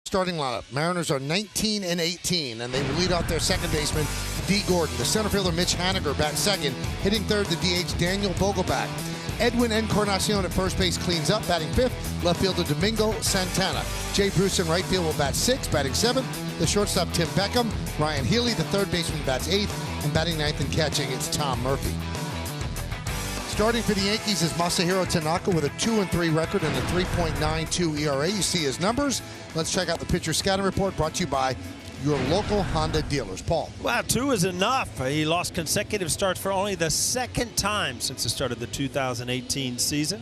Starting lineup. Mariners are 19 and 18, and they will lead off their second baseman, D. Gordon. The center fielder, Mitch Haniger, bats second. Hitting third, the DH, Daniel Vogelbach. Edwin Encarnacion at first base cleans up, batting fifth. Left fielder, Domingo Santana. Jay Bruce in right field will bat sixth, batting seventh. The shortstop, Tim Beckham. Ryan Healy, the third baseman, bats eighth. And batting ninth and catching, it's Tom Murphy. Starting for the Yankees is Masahiro Tanaka with a 2-3 record and a 3.92 ERA. You see his numbers. Let's check out the pitcher scouting report brought to you by your local Honda dealers. Paul. Wow, 2 is enough. He lost consecutive starts for only the second time since the start of the 2018 season.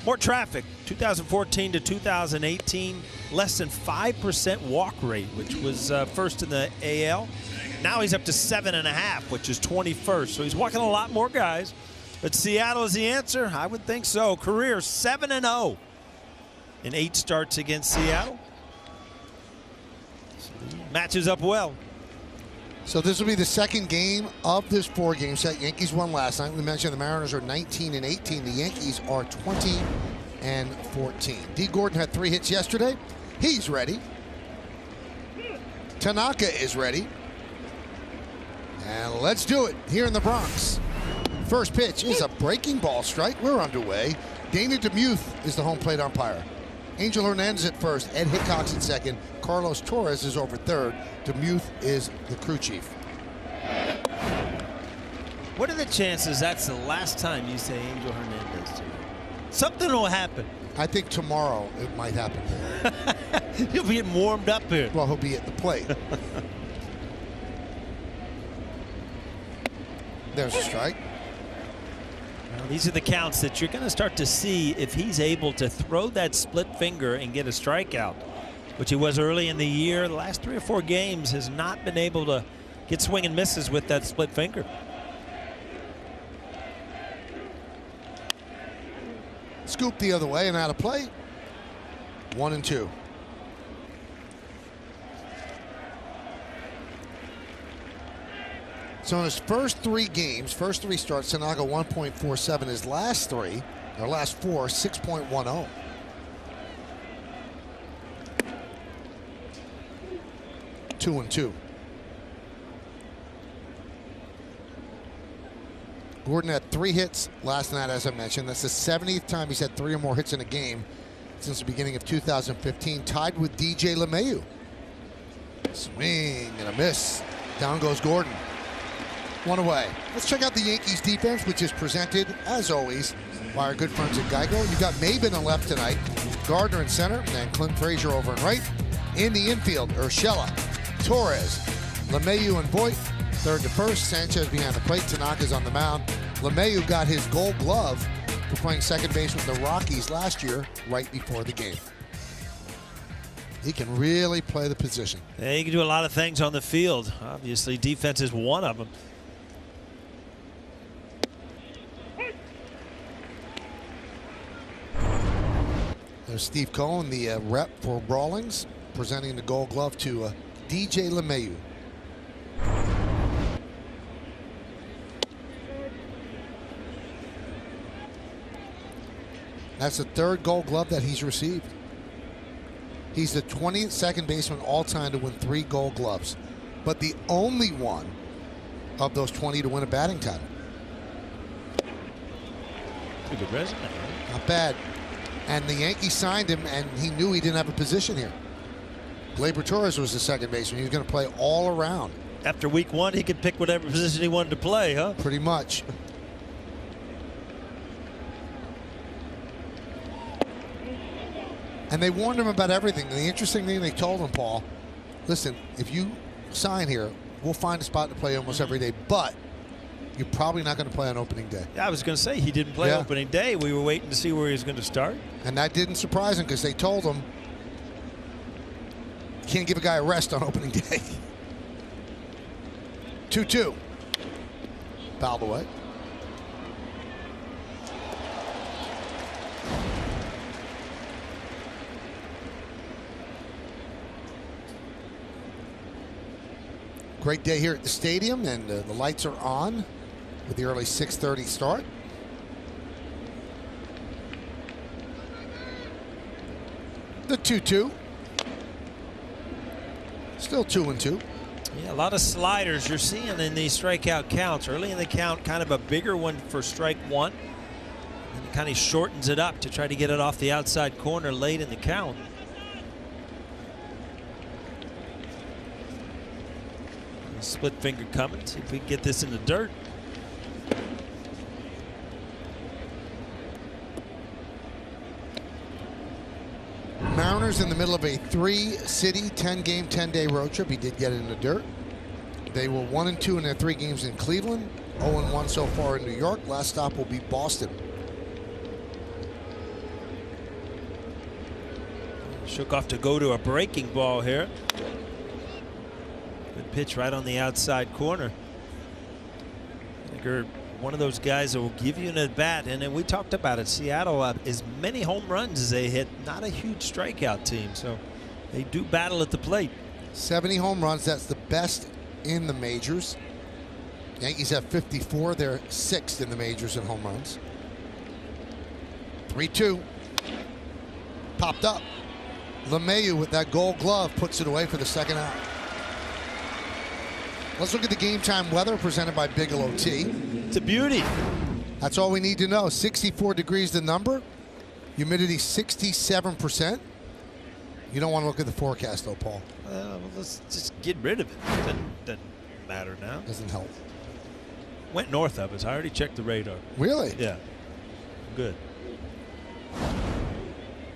More traffic, 2014 to 2018, less than 5% walk rate, which was first in the AL. Now he's up to 7.5, which is 21st. So he's walking a lot more guys. But Seattle is the answer? I would think so. Career 7-0 in 8 starts against Seattle. So matches up well. So this will be the second game of this 4-game set. Yankees won last night. We mentioned the Mariners are 19 and 18. The Yankees are 20 and 14. D. Gordon had 3 hits yesterday. He's ready. Tanaka is ready. And let's do it here in the Bronx. First pitch is a breaking ball strike. We're underway. Dana DeMuth is the home plate umpire. Angel Hernandez at first. Ed Hickox at second. Carlos Torres is over third. DeMuth is the crew chief. What are the chances that's the last time you say Angel Hernandez to me? Something will happen. I think tomorrow it might happen. He'll be getting warmed up here. Well, he'll be at the plate. There's a strike. Well, these are the counts that you're going to start to see if he's able to throw that split finger and get a strikeout, which he was early in the year. The last 3 or 4 games has not been able to get swing and misses with that split finger. Scoop the other way and out of play. 1-2. So in his first 3 games, first 3 starts, Tanaka 1.47. His last 4, 6.10. Two and two. Gordon had 3 hits last night, as I mentioned. That's the 70th time he's had 3 or more hits in a game since the beginning of 2015, tied with DJ LeMahieu. Swing and a miss. Down goes Gordon. 1 away. Let's check out the Yankees defense, which is presented, as always, by our good friends at Geico. You've got Maben in left tonight, Gardner in center, and Clint Frazier over in right. In the infield, Urshela, Torres, LeMahieu and Voit, third to first. Sanchez behind the plate. Tanaka's on the mound. LeMahieu got his Gold Glove for playing second base with the Rockies last year, right before the game. He can really play the position. Yeah, he can do a lot of things on the field. Obviously, defense is one of them. There's Steve Cohen, the rep for Rawlings, presenting the Gold Glove to DJ LeMahieu. That's the 3rd Gold Glove that he's received. He's the 20th second baseman all-time to win 3 Gold Gloves, but the only one of those 20 to win a batting title. Pretty good resume, right? Not bad. And the Yankees signed him, and he knew he didn't have a position here. Gleyber Torres was the second baseman. He was going to play all around. After week 1, he could pick whatever position he wanted to play, huh? Pretty much. And they warned him about everything. And the interesting thing they told him, Paul, listen, if you sign here, we'll find a spot to play almost every day, but you're probably not going to play on opening day. Yeah, I was going to say, he didn't play opening day. We were waiting to see where he was going to start. And that didn't surprise him because they told him, you can't give a guy a rest on opening day. 2-2. Fouled away. Great day here at the stadium, and the lights are on with the early 6:30 start. The 2-2. Still 2-2. Yeah, a lot of sliders you're seeing in these strikeout counts. Early in the count, kind of a bigger one for strike one. And he kind of shortens it up to try to get it off the outside corner late in the count. Split finger coming. See if we can get this in the dirt. Mariners in the middle of a 3-city, 10-game, 10-day road trip. He did get it in the dirt. They were 1-2 in their 3 games in Cleveland, 0-1 so far in New York. Last stop will be Boston. Shook off to go to a breaking ball here. Good pitch right on the outside corner. I think you're one of those guys that will give you an at bat, and then we talked about it. Seattle, as many home runs as they hit, not a huge strikeout team, so they do battle at the plate. 70 home runs, that's the best in the majors. Yankees have 54, they're 6th in the majors in home runs. 3-2. Popped up. LeMahieu with that Gold Glove puts it away for the second out. Let's look at the game time weather presented by Bigelow Tea. It's a beauty. That's all we need to know. 64 degrees the number. Humidity 67%. You don't want to look at the forecast though, Paul. Well, let's just get rid of it. Doesn't matter now. Doesn't help. Went north of us. I already checked the radar. Really? Yeah. Good.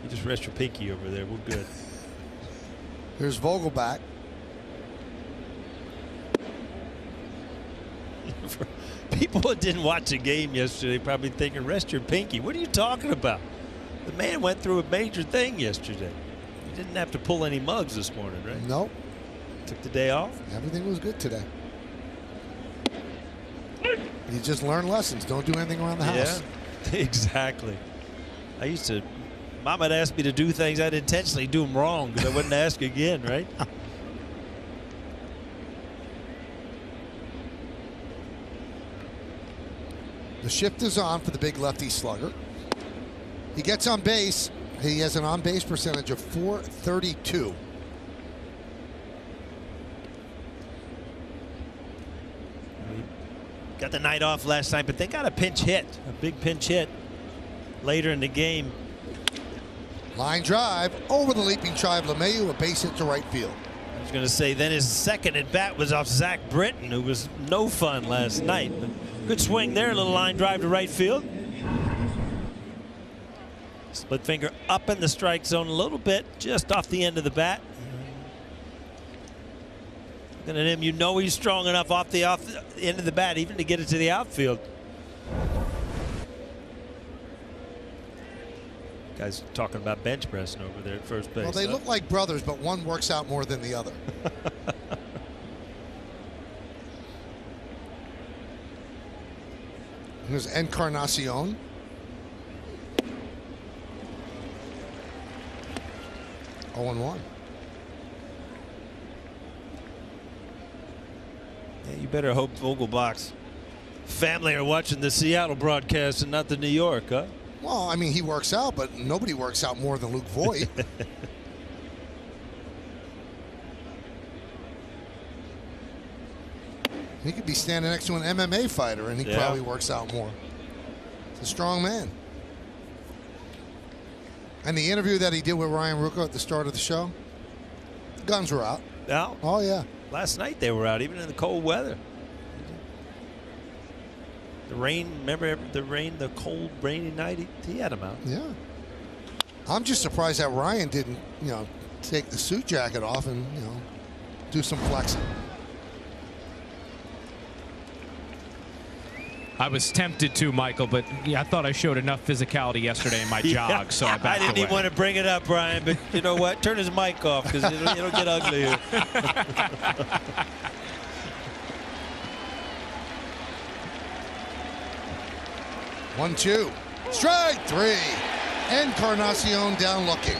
You just rest your pinky over there. We're good. Here's Vogelback. For people that didn't watch the game yesterday, probably thinking, rest your pinky. What are you talking about? The man went through a major thing yesterday. He didn't have to pull any mugs this morning, right? Nope. Took the day off. Everything was good today. You just learn lessons. Don't do anything around the house. Yeah, exactly. Mom would ask me to do things I'd intentionally do them wrong because I wouldn't ask again, right? The shift is on for the big lefty slugger. He gets on base. He has an on-base percentage of .432. Got the night off last night, but they got a pinch hit, a big pinch hit later in the game. Line drive over the leaping drive. LeMahieu, a base hit to right field. I was going to say, then his second at bat was off Zach Britton, who was no fun last night. But good swing there, a little line drive to right field. Split finger up in the strike zone a little bit, just off the end of the bat. Looking at him, you know he's strong enough off the end of the bat, even to get it to the outfield. Guys talking about bench pressing over there at first base. Well, they look like brothers, but one works out more than the other. Here's Encarnacion. Oh, 0-1. Yeah, you better hope Vogelbach's family are watching the Seattle broadcast and not the New York, huh? Well, I mean, he works out, but nobody works out more than Luke Voigt. He could be standing next to an MMA fighter, and he probably works out more. He's a strong man. And the interview that he did with Ryan Ruocco at the start of the show, the guns were out. Now, oh, yeah. Last night they were out, even in the cold weather. The rain, remember the rain, the cold, rainy night, he had them out. Yeah. I'm just surprised that Ryan didn't, take the suit jacket off and, do some flexing. I was tempted to, Michael, but I thought I showed enough physicality yesterday in my jog, so I backed I didn't even want to bring it up, Brian, but you know what? Turn his mic off because it'll get ugly here. 1-2. Strike 3. Encarnacion down looking.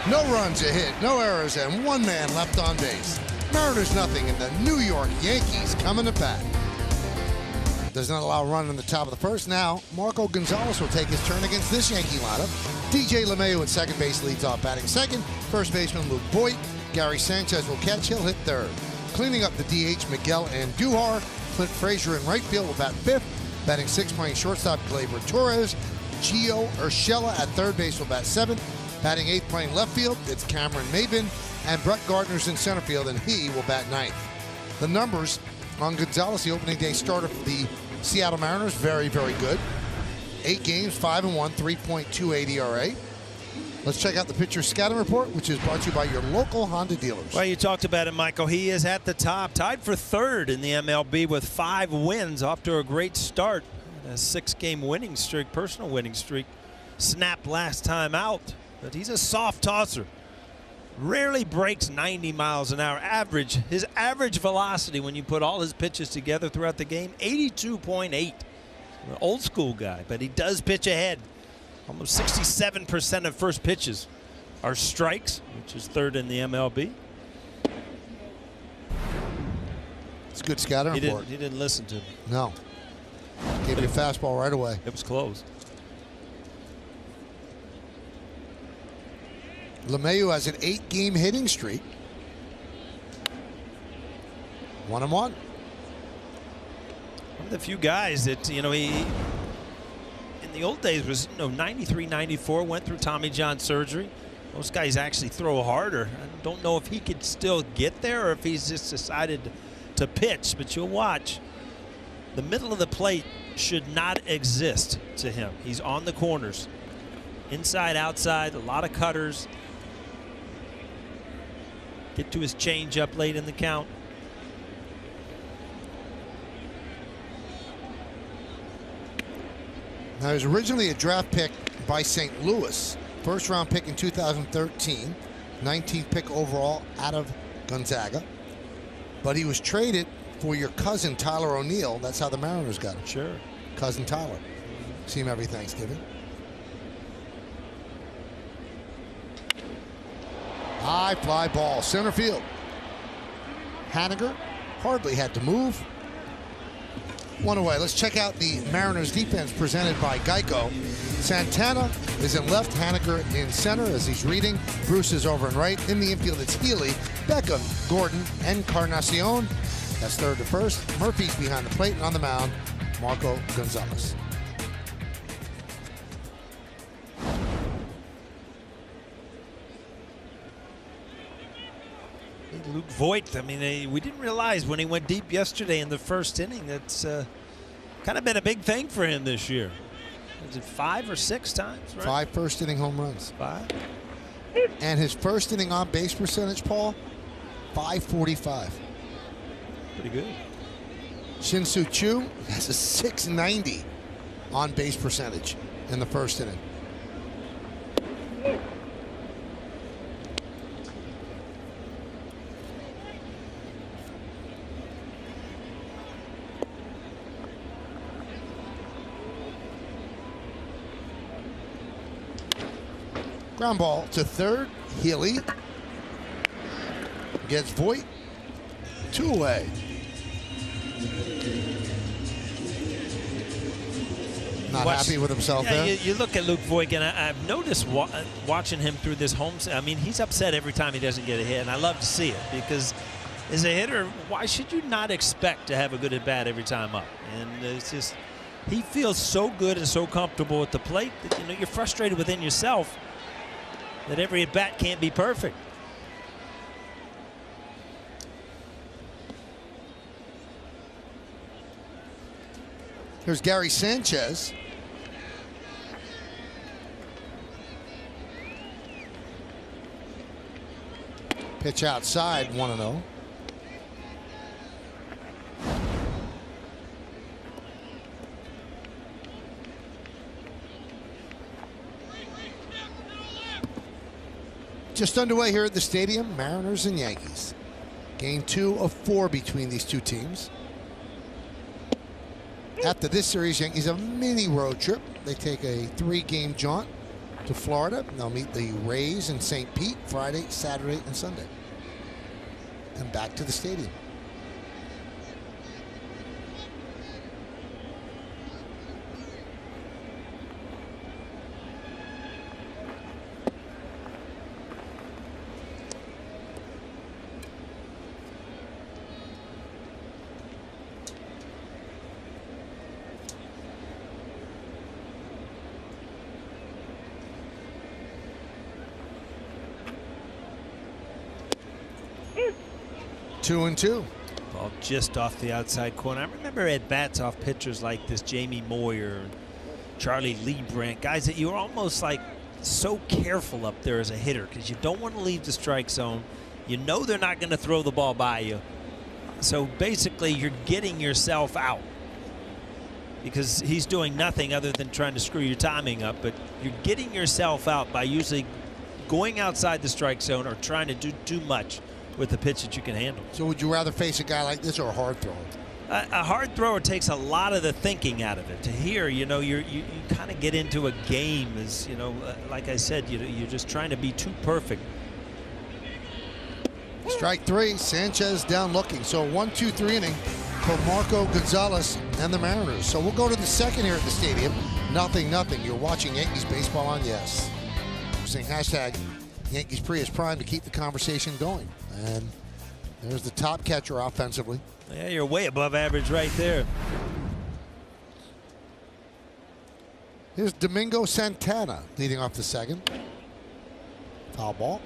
No runs a hit, no errors, and one man left on base. Mariners nothing, and the New York Yankees coming to bat. Does not allow a run in the top of the first. Now, Marco Gonzalez will take his turn against this Yankee lineup. DJ LeMahieu at second base leads off batting second. First baseman Luke Voigt. Gary Sanchez will catch. He'll hit third. Cleaning up the DH, Miguel Andujar. Clint Frazier in right field will bat fifth. Batting sixth, playing shortstop, Gleyber Torres. Gio Urshela at third base will bat seventh. Batting eighth, playing left field, it's Cameron Maben. And Brett Gardner's in center field, and he will bat ninth. The numbers on Gonzalez, the opening day starter for the Seattle Mariners, very, very good. 8 games, 5-1, 3.28 ERA. Let's check out the pitcher scouting report, which is brought to you by your local Honda dealers. Well, you talked about it, Michael. He is at the top, tied for third in the MLB with 5 wins, off to a great start. A 6-game winning streak, personal winning streak, snapped last time out. But he's a soft tosser. Rarely breaks 90 miles an hour average. His average velocity when you put all his pitches together throughout the game, 82.8. An old school guy, but he does pitch ahead. Almost 67% of first pitches are strikes, which is third in the MLB. It's a good scouting report. He didn't listen to me. No. Gave you a fastball right away. It was close. LeMahieu has an 8-game hitting streak. 1-1. One of the few guys that, he in the old days was, 93, 94, went through Tommy John surgery. Most guys actually throw harder. I don't know if he could still get there or if he's just decided to pitch, but you'll watch. The middle of the plate should not exist to him. He's on the corners. Inside, outside, a lot of cutters. Get to his changeup late in the count. Now, he was originally a draft pick by St. Louis. First round pick in 2013. 19th pick overall out of Gonzaga. But he was traded for your cousin, Tyler O'Neill. That's how the Mariners got him. Sure. Cousin Tyler. See him every Thanksgiving. High fly ball, center field. Haniger hardly had to move. One away. Let's check out the Mariners defense presented by Geico. Santana is in left, Haniger in center as he's reading. Bruce is over in right. In the infield, it's Healy, Beckham, Gordon, Encarnacion. That's third to first. Murphy's behind the plate, and on the mound, Marco Gonzalez. Luke Voigt, we didn't realize when he went deep yesterday in the first inning, that's kind of been a big thing for him this year. Is it 5 or 6 times, right? 5 first inning home runs. 5. And his first inning on base percentage, Paul, .545. Pretty good. Shin-Soo Choo has a .690 on base percentage in the first inning. Ground ball to third. Healy gets Voigt. 2 away. Not happy with himself there. You look at Luke Voigt, and I've noticed watching him through this home. He's upset every time he doesn't get a hit, and I love to see it because as a hitter, why should you not expect to have a good at bat every time up? And it's just he feels so good and so comfortable at the plate that you're frustrated within yourself that every at bat can't be perfect. Here's Gary Sanchez. Pitch outside, 1-0. Just underway here at the stadium, Mariners and Yankees. Game 2 of 4 between these two teams. After this series, Yankees have a mini road trip. They take a 3-game jaunt to Florida. They'll meet the Rays in St. Pete Friday, Saturday, and Sunday. And back to the stadium. 2-2. Ball just off the outside corner. I remember at bats off pitchers like this, Jamie Moyer, Charlie Liebrandt, guys that you were almost like so careful up there as a hitter because you don't want to leave the strike zone. You know they're not going to throw the ball by you. So basically you're getting yourself out because he's doing nothing other than trying to screw your timing up, but you're getting yourself out by usually going outside the strike zone or trying to do too much with the pitch that you can handle. So would you rather face a guy like this or a hard thrower? A hard thrower takes a lot of the thinking out of it. To here, you know, you kind of get into a game as, you know, like I said, you're just trying to be too perfect. Strike 3, Sanchez down looking. So 1-2-3 inning for Marco Gonzalez and the Mariners. So we'll go to the second here at the stadium. 0-0. You're watching Yankees baseball on Yes. We're saying hashtag Yankees Prius Prime to keep the conversation going. And there's the top catcher offensively. Yeah, you're way above average right there. Here's Domingo Santana leading off the second. Foul ball.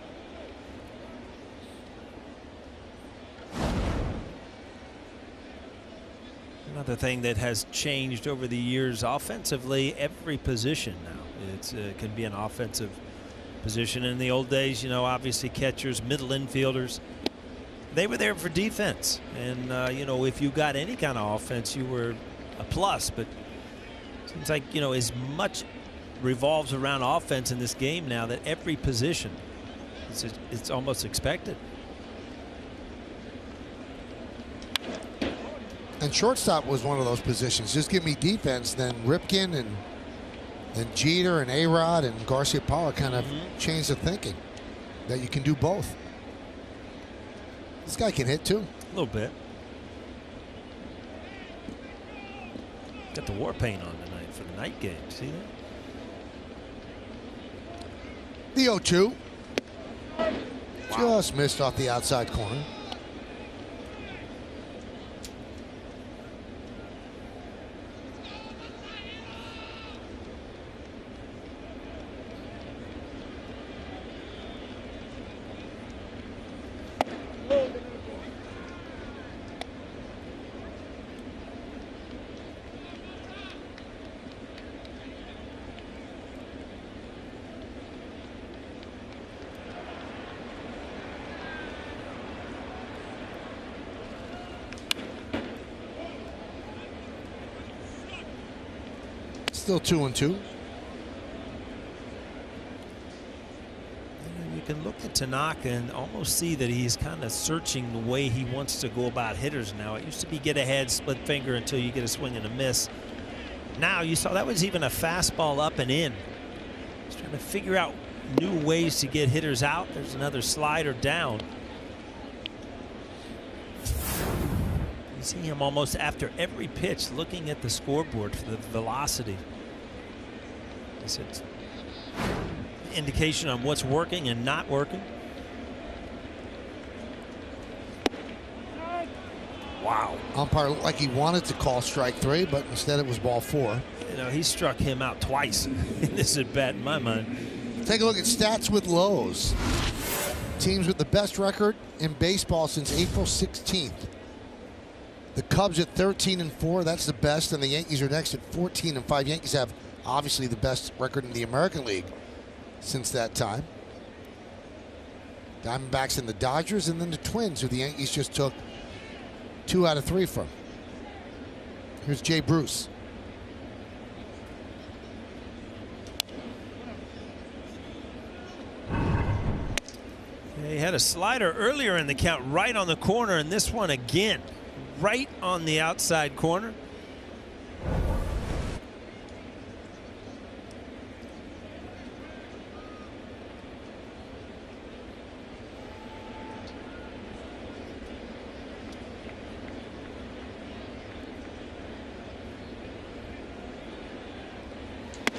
Another thing that has changed over the years offensively, every position now. It can be an offensive position. In the old days, you know, obviously catchers, middle infielders, they were there for defense. And, you know, if you got any kind of offense, you were a plus. But it seems like, you know, as much revolves around offense in this game now that every position, it's almost expected. And shortstop was one of those positions. Just give me defense, then Ripken and Jeter and A-Rod and Garcia Paula kind of changed the thinking that you can do both. This guy can hit too. A little bit. Got the war paint on tonight for the night game. See that? The 0-2. Just missed off the outside corner. Still 2-2. You can look at Tanaka and almost see that he's kind of searching the way he wants to go about hitters now. It used to be get ahead, split finger until you get a swing and a miss. Now you saw that was even a fastball up and in. He's trying to figure out new ways to get hitters out. There's another slider down. You see him almost after every pitch looking at the scoreboard for the velocity. It's an indication on what's working and not working. Wow. Umpire looked like he wanted to call strike 3, but instead it was ball 4. You know, he struck him out twice in this at bat in my mind. Take a look at stats with Lowe's. Teams with the best record in baseball since April 16th. The Cubs at 13-4, that's the best, and the Yankees are next at 14-5. Yankees have obviously the best record in the American League since that time. Diamondbacks and the Dodgers, and then the Twins, who the Yankees just took 2 out of 3 from. Here's Jay Bruce. He had a slider earlier in the count right on the corner, and this one again right on the outside corner.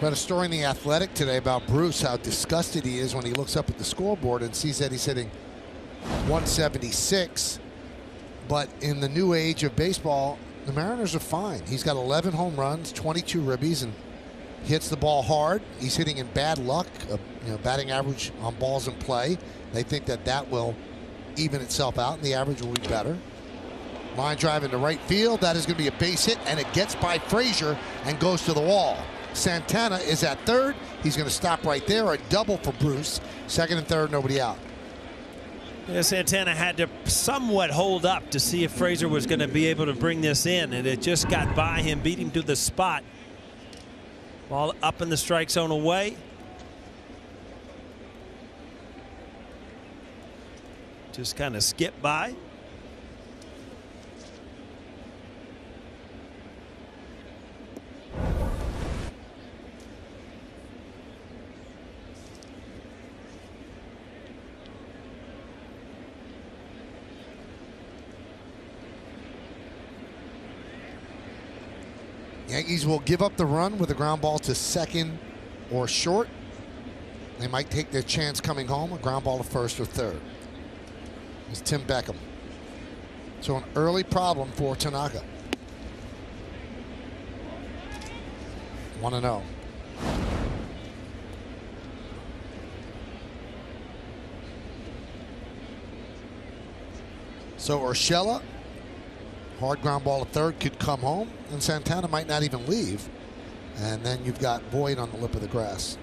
Read a story in The Athletic today about Bruce, how disgusted he is when he looks up at the scoreboard and sees that he's hitting 176. But in the new age of baseball, the Mariners are fine. He's got 11 home runs, 22 ribbies, and hits the ball hard. He's hitting in bad luck, batting average on balls in play. They think that that will even itself out, and the average will be better. Line drive into right field. That is going to be a base hit, and it gets by Frazier and goes to the wall. Santana is at third. He's going to stop right there. A double for Bruce. Second and third, nobody out. Yeah, Santana had to somewhat hold up to see if Frazier was going to be able to bring this in, and it just got by him, beat him to the spot. Ball up in the strike zone away. Just kind of skipped by. Yankees will give up the run with a ground ball to second or short. They might take their chance coming home, a ground ball to first or third. It's Tim Beckham. So an early problem for Tanaka. 1-0. So Urshela, hard ground ball to third, could come home, and Santana might not even leave. And then you've got Boyd on the lip of the grass.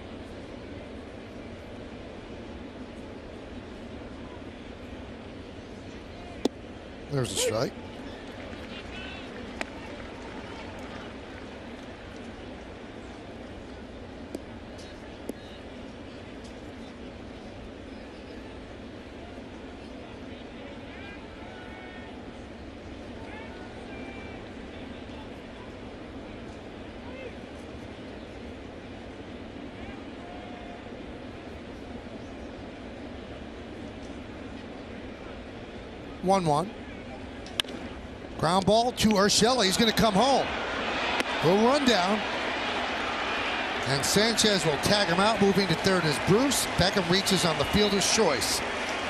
There's a strike. One. Ground ball to Urshela. He's going to come home. He'll run down. And Sanchez will tag him out. Moving to third is Bruce. Beckham reaches on the fielder's choice.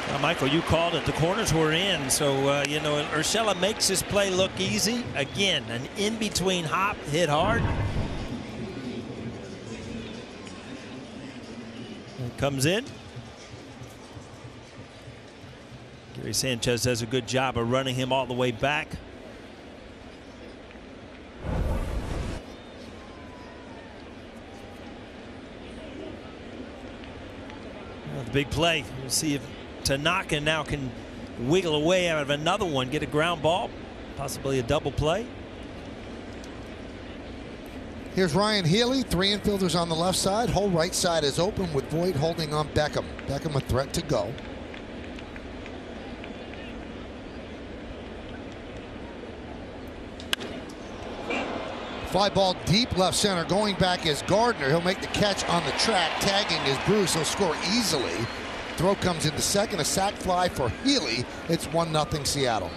Well, Michael, you called it. The corners were in. So, you know, Urshela makes his play look easy. Again, an in-between hop, hit hard. It comes in. Gary Sanchez does a good job of running him all the way back. Well, the big play. We'll see if Tanaka now can wiggle away out of another one, get a ground ball, possibly a double play. Here's Ryan Healy, three infielders on the left side. Whole right side is open with Boyd holding on Beckham. Beckham a threat to go. Fly ball deep left center. Going back is Gardner. He'll make the catch on the track. Tagging is Bruce. He'll score easily. Throw comes into second. A sac fly for Healy. It's 1-0 Seattle.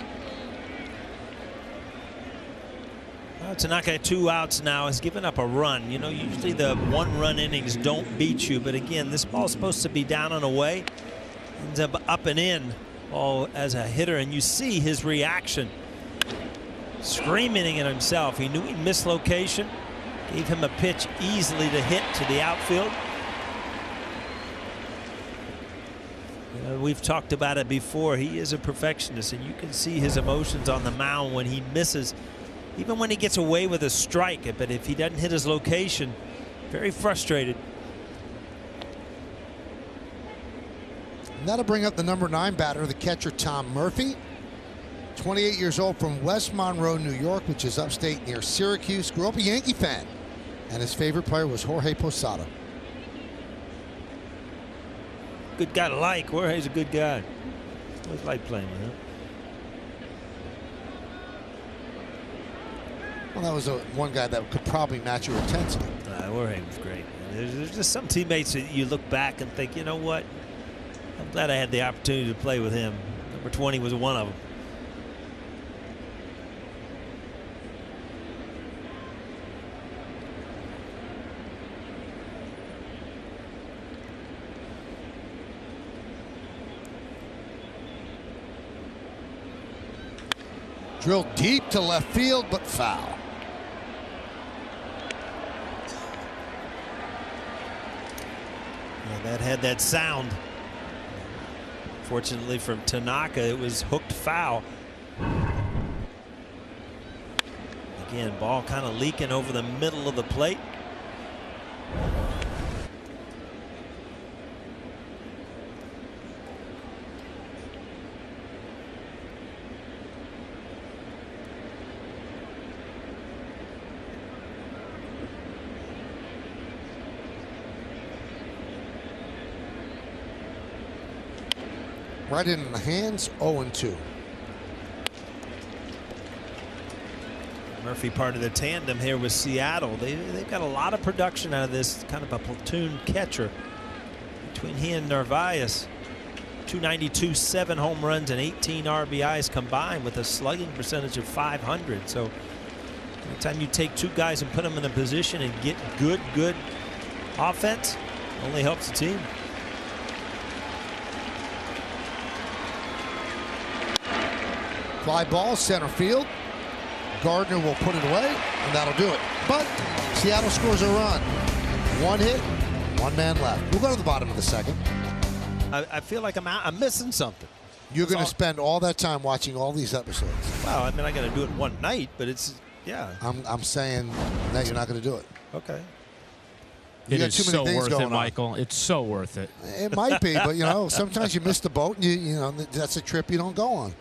Well, Tanaka, 2 outs now, has given up a run. You know, usually the 1-run innings don't beat you, but again, this ball's supposed to be down and away. Ends up and in all as a hitter, and you see his reaction. Screaming at himself. He knew he missed location. Gave him a pitch easily to hit to the outfield. We've talked about it before. He is a perfectionist, and you can see his emotions on the mound when he misses. Even when he gets away with a strike, but if he doesn't hit his location, very frustrated. And that'll bring up the number 9 batter, the catcher Tom Murphy. 28 years old, from West Monroe, New York, which is upstate near Syracuse. Grew up a Yankee fan, and his favorite player was Jorge Posada. Good guy to like. Jorge's a good guy. Always like playing with him. Well, that was one guy that could probably match your intensity. Jorge was great. There's just some teammates that you look back and think, you know what? I'm glad I had the opportunity to play with him. Number 20 was one of them. Drilled deep to left field, but foul. Yeah, that had that sound. Fortunately for Tanaka, it was hooked foul. Again, ball kind of leaking over the middle of the plate. Right in the hands, 0-2. Murphy part of the tandem here with Seattle. They've got a lot of production out of this kind of a platoon catcher between he and Narvaez. 292, 7 home runs and 18 RBIs combined with a slugging percentage of .500. So anytime you take 2 guys and put them in a position and get good offense, only helps the team. Fly ball, center field. Gardner will put it away, and that'll do it. But Seattle scores a run. 1 hit, 1 man left. We'll go to the bottom of the second. I feel like I'm missing something. You're going to spend all that time watching all these episodes. Well, I mean, I got to do it one night, but it's, yeah. I'm saying that you're not going to do it. Okay. It is so worth it, Michael. It's so worth it. It might be, but, you know, sometimes you miss the boat, and, you know, that's a trip you don't go on.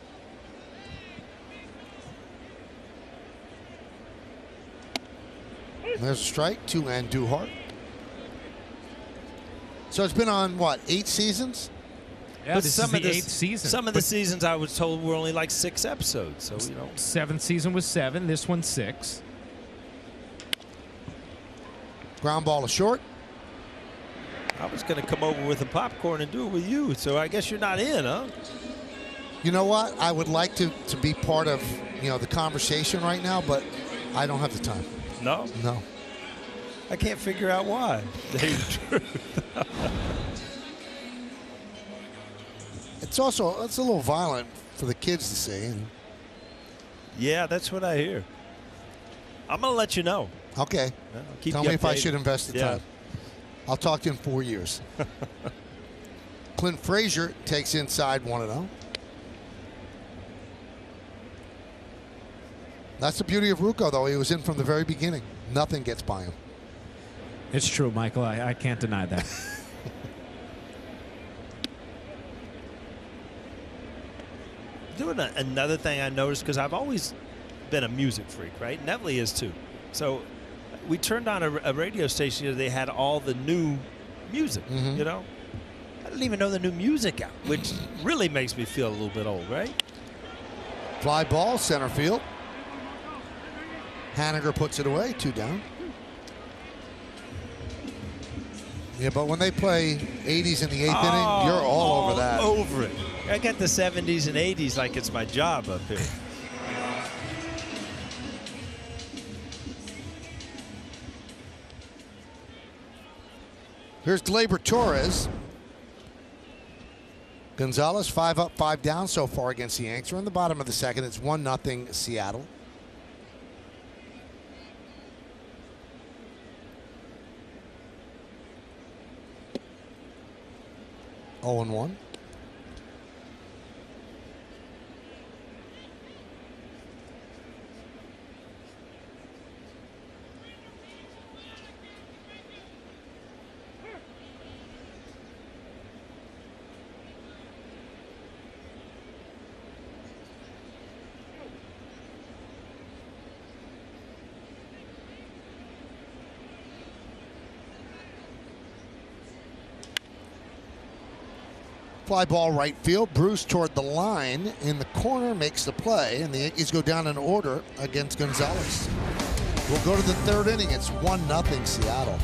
There's a strike, 2 and Duhart. So it's been on, what, 8 seasons? Yeah, this is the 8th season. Some of the seasons I was told were only like 6 episodes. So, you know. 7th season was 7. This one's 6. Ground ball is short. I was going to come over with the popcorn and do it with you. So I guess you're not in, huh? You know what? I would like to be part of, you know, the conversation right now, but I don't have the time. No? No. I can't figure out why. It's a little violent for the kids to see. And yeah, that's what I hear. I'm going to let you know. Okay. Tell me if I should invest the time. I'll talk to you in 4 years. Clint Frazier takes inside 1-0. That's the beauty of Ruocco, though. He was in from the very beginning. Nothing gets by him. It's true, Michael. I can't deny that. Doing another thing I noticed, because I've always been a music freak, right? Neville is too. So we turned on a radio station that they had all the new music, you know? I didn't even know the new music out, which really makes me feel a little bit old, right? Fly ball, center field. Haniger puts it away, 2 down. Yeah, but when they play 80s in the 8th inning, you're all over that. Over it. I got the 70s and 80s like it's my job up here. Here's Gleyber Torres. Gonzalez 5 up, 5 down so far against the Yanks. We're in the bottom of the second. It's 1-0 Seattle. Oh and 1. Fly ball right field. Bruce toward the line in the corner makes the play, and the Yankees go down in order against Gonzalez. We'll go to the 3rd inning. It's 1-0 Seattle.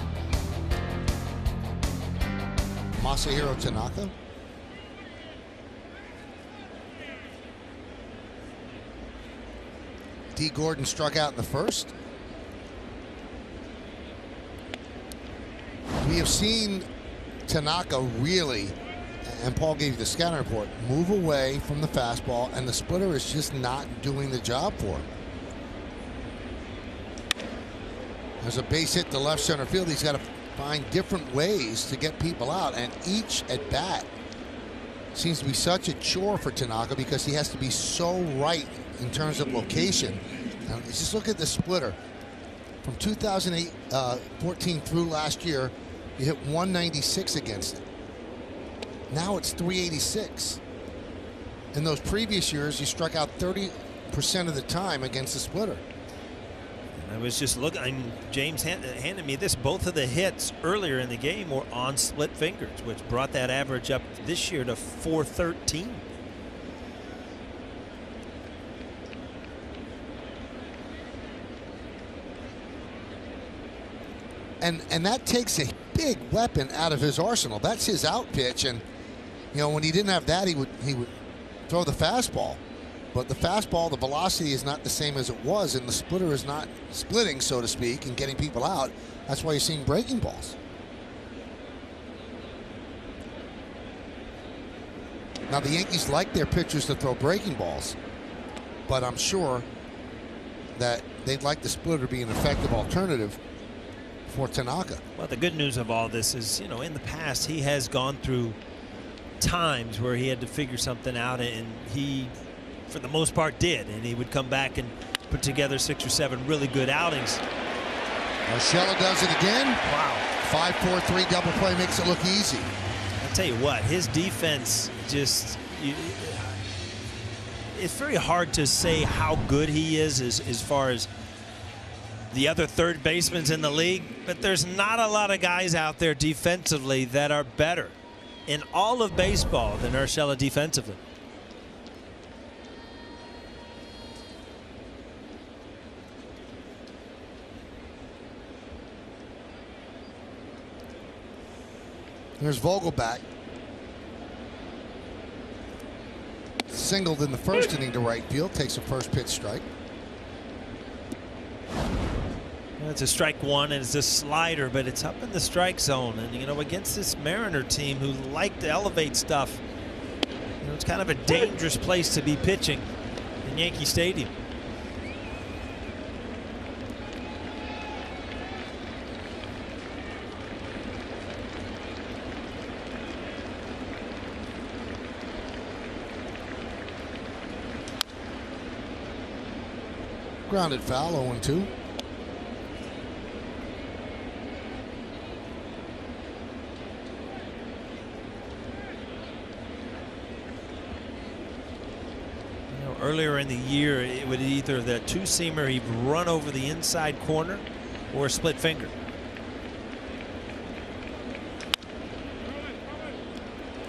Masahiro Tanaka. D. Gordon struck out in the first. We have seen Tanaka really, and Paul gave you the scouting report, move away from the fastball, and the splitter is just not doing the job for him. There's a base hit to left center field. He's got to find different ways to get people out, and each at bat seems to be such a chore for Tanaka because he has to be so right in terms of location. Now, just look at the splitter. From 2014 through last year, you hit 196 against it. Now it's 386. In those previous years, you struck out 30% of the time against the splitter. I was just looking, James handed me this. Both of the hits earlier in the game were on split fingers, which brought that average up this year to 413. And that takes a big weapon out of his arsenal. That's his out pitch, and you know, when he didn't have that, he would throw the fastball. But the fastball, the velocity is not the same as it was, and the splitter is not splitting, so to speak, and getting people out. That's why you're seeing breaking balls. Now, the Yankees like their pitchers to throw breaking balls, but I'm sure that they'd like the splitter to be an effective alternative for Tanaka. Well, the good news of all this is, you know, in the past, he has gone through times where he had to figure something out, and he, for the most part, did. And he would come back and put together 6 or 7 really good outings. Urshela does it again. Wow. 5-4-3 double play makes it look easy. I'll tell you what, his defense just, it's very hard to say how good he is as far as the other third basemen in the league, but there's not a lot of guys out there defensively that are better in all of baseball than Urshela defensively. There's Vogelbach. Singled in the first inning to right field, takes a first pitch strike. It's a strike one, and it's a slider, but it's up in the strike zone. And, you know, against this Mariner team who like to elevate stuff, you know, it's kind of a dangerous place to be pitching in Yankee Stadium. Grounded foul, 0-2. Earlier in the year, it would either the two-seamer, he'd run over the inside corner, or a split finger.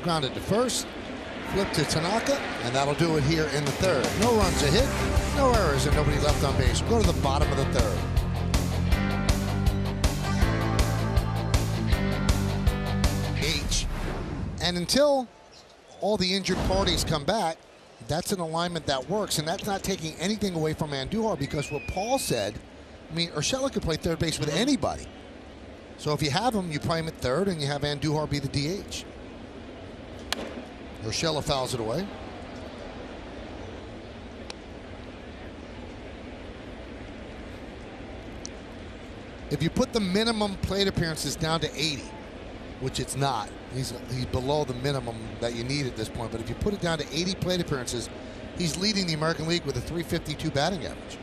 Grounded to first, flip to Tanaka, and that'll do it here in the third. No runs a hit, no errors, and nobody left on base. We'll go to the bottom of the third. And until all the injured parties come back, that's an alignment that works, and that's not taking anything away from Andujar, because what Paul said, I mean, Urshela could play third base with anybody. So if you have him, you play him at third, and you have Andujar be the DH. Urshela fouls it away. If you put the minimum plate appearances down to 80, which it's not, he's below the minimum that you need at this point, but if you put it down to 80 plate appearances, he's leading the American League with a .352 batting average.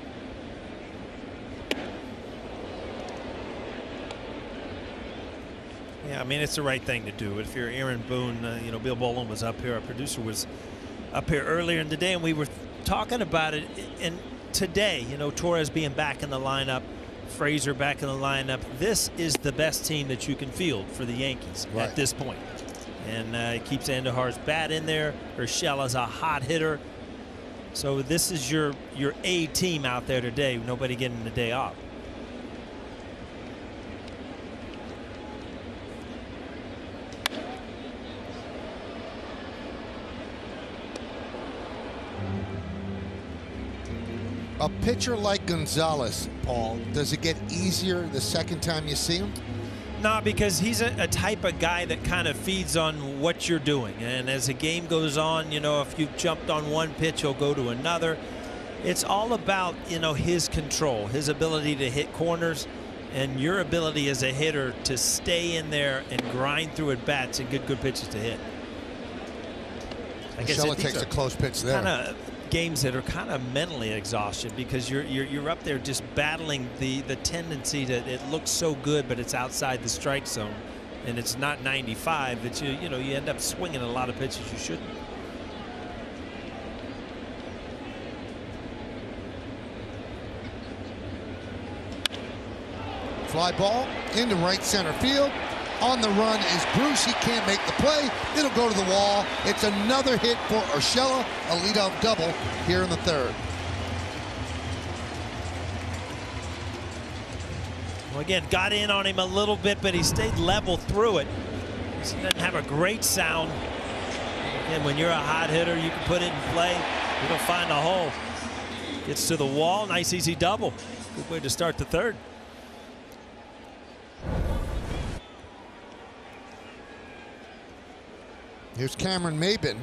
Yeah, I mean, it's the right thing to do. If you're Aaron Boone, you know, Bill Bolin was up here, our producer was up here earlier in the day, and we were talking about it. And today, you know, Torres being back in the lineup, Frazier back in the lineup, this is the best team that you can field for the Yankees at this point. And it keeps Andujar's bat in there. Urshela's a hot hitter. So this is your A team out there today. Nobody getting the day off. A pitcher like Gonzalez, Paul, does it get easier the second time you see him? No, because he's a type of guy that kind of feeds on what you're doing. And as the game goes on, you know, if you've jumped on one pitch, he'll go to another. It's all about, you know, his control, his ability to hit corners, and your ability as a hitter to stay in there and grind through at bats and get good pitches to hit. Like I Urshela said, takes a close pitch there. Kind of games that are kind of mentally exhaustion because you're up there just battling the tendency that it looks so good, but it's outside the strike zone, and it's not 95. That you end up swinging a lot of pitches you shouldn't. Fly ball into right center field. On the run is Bruce. He can't make the play. It'll go to the wall. It's another hit for Urshela, a leadoff double here in the third. Well, again, got in on him a little bit, but he stayed level through it. He doesn't have a great sound. Again, when you're a hot hitter, you can put it in play. You'll find a hole. Gets to the wall. Nice, easy double. Good way to start the third. Here's Cameron Maybin.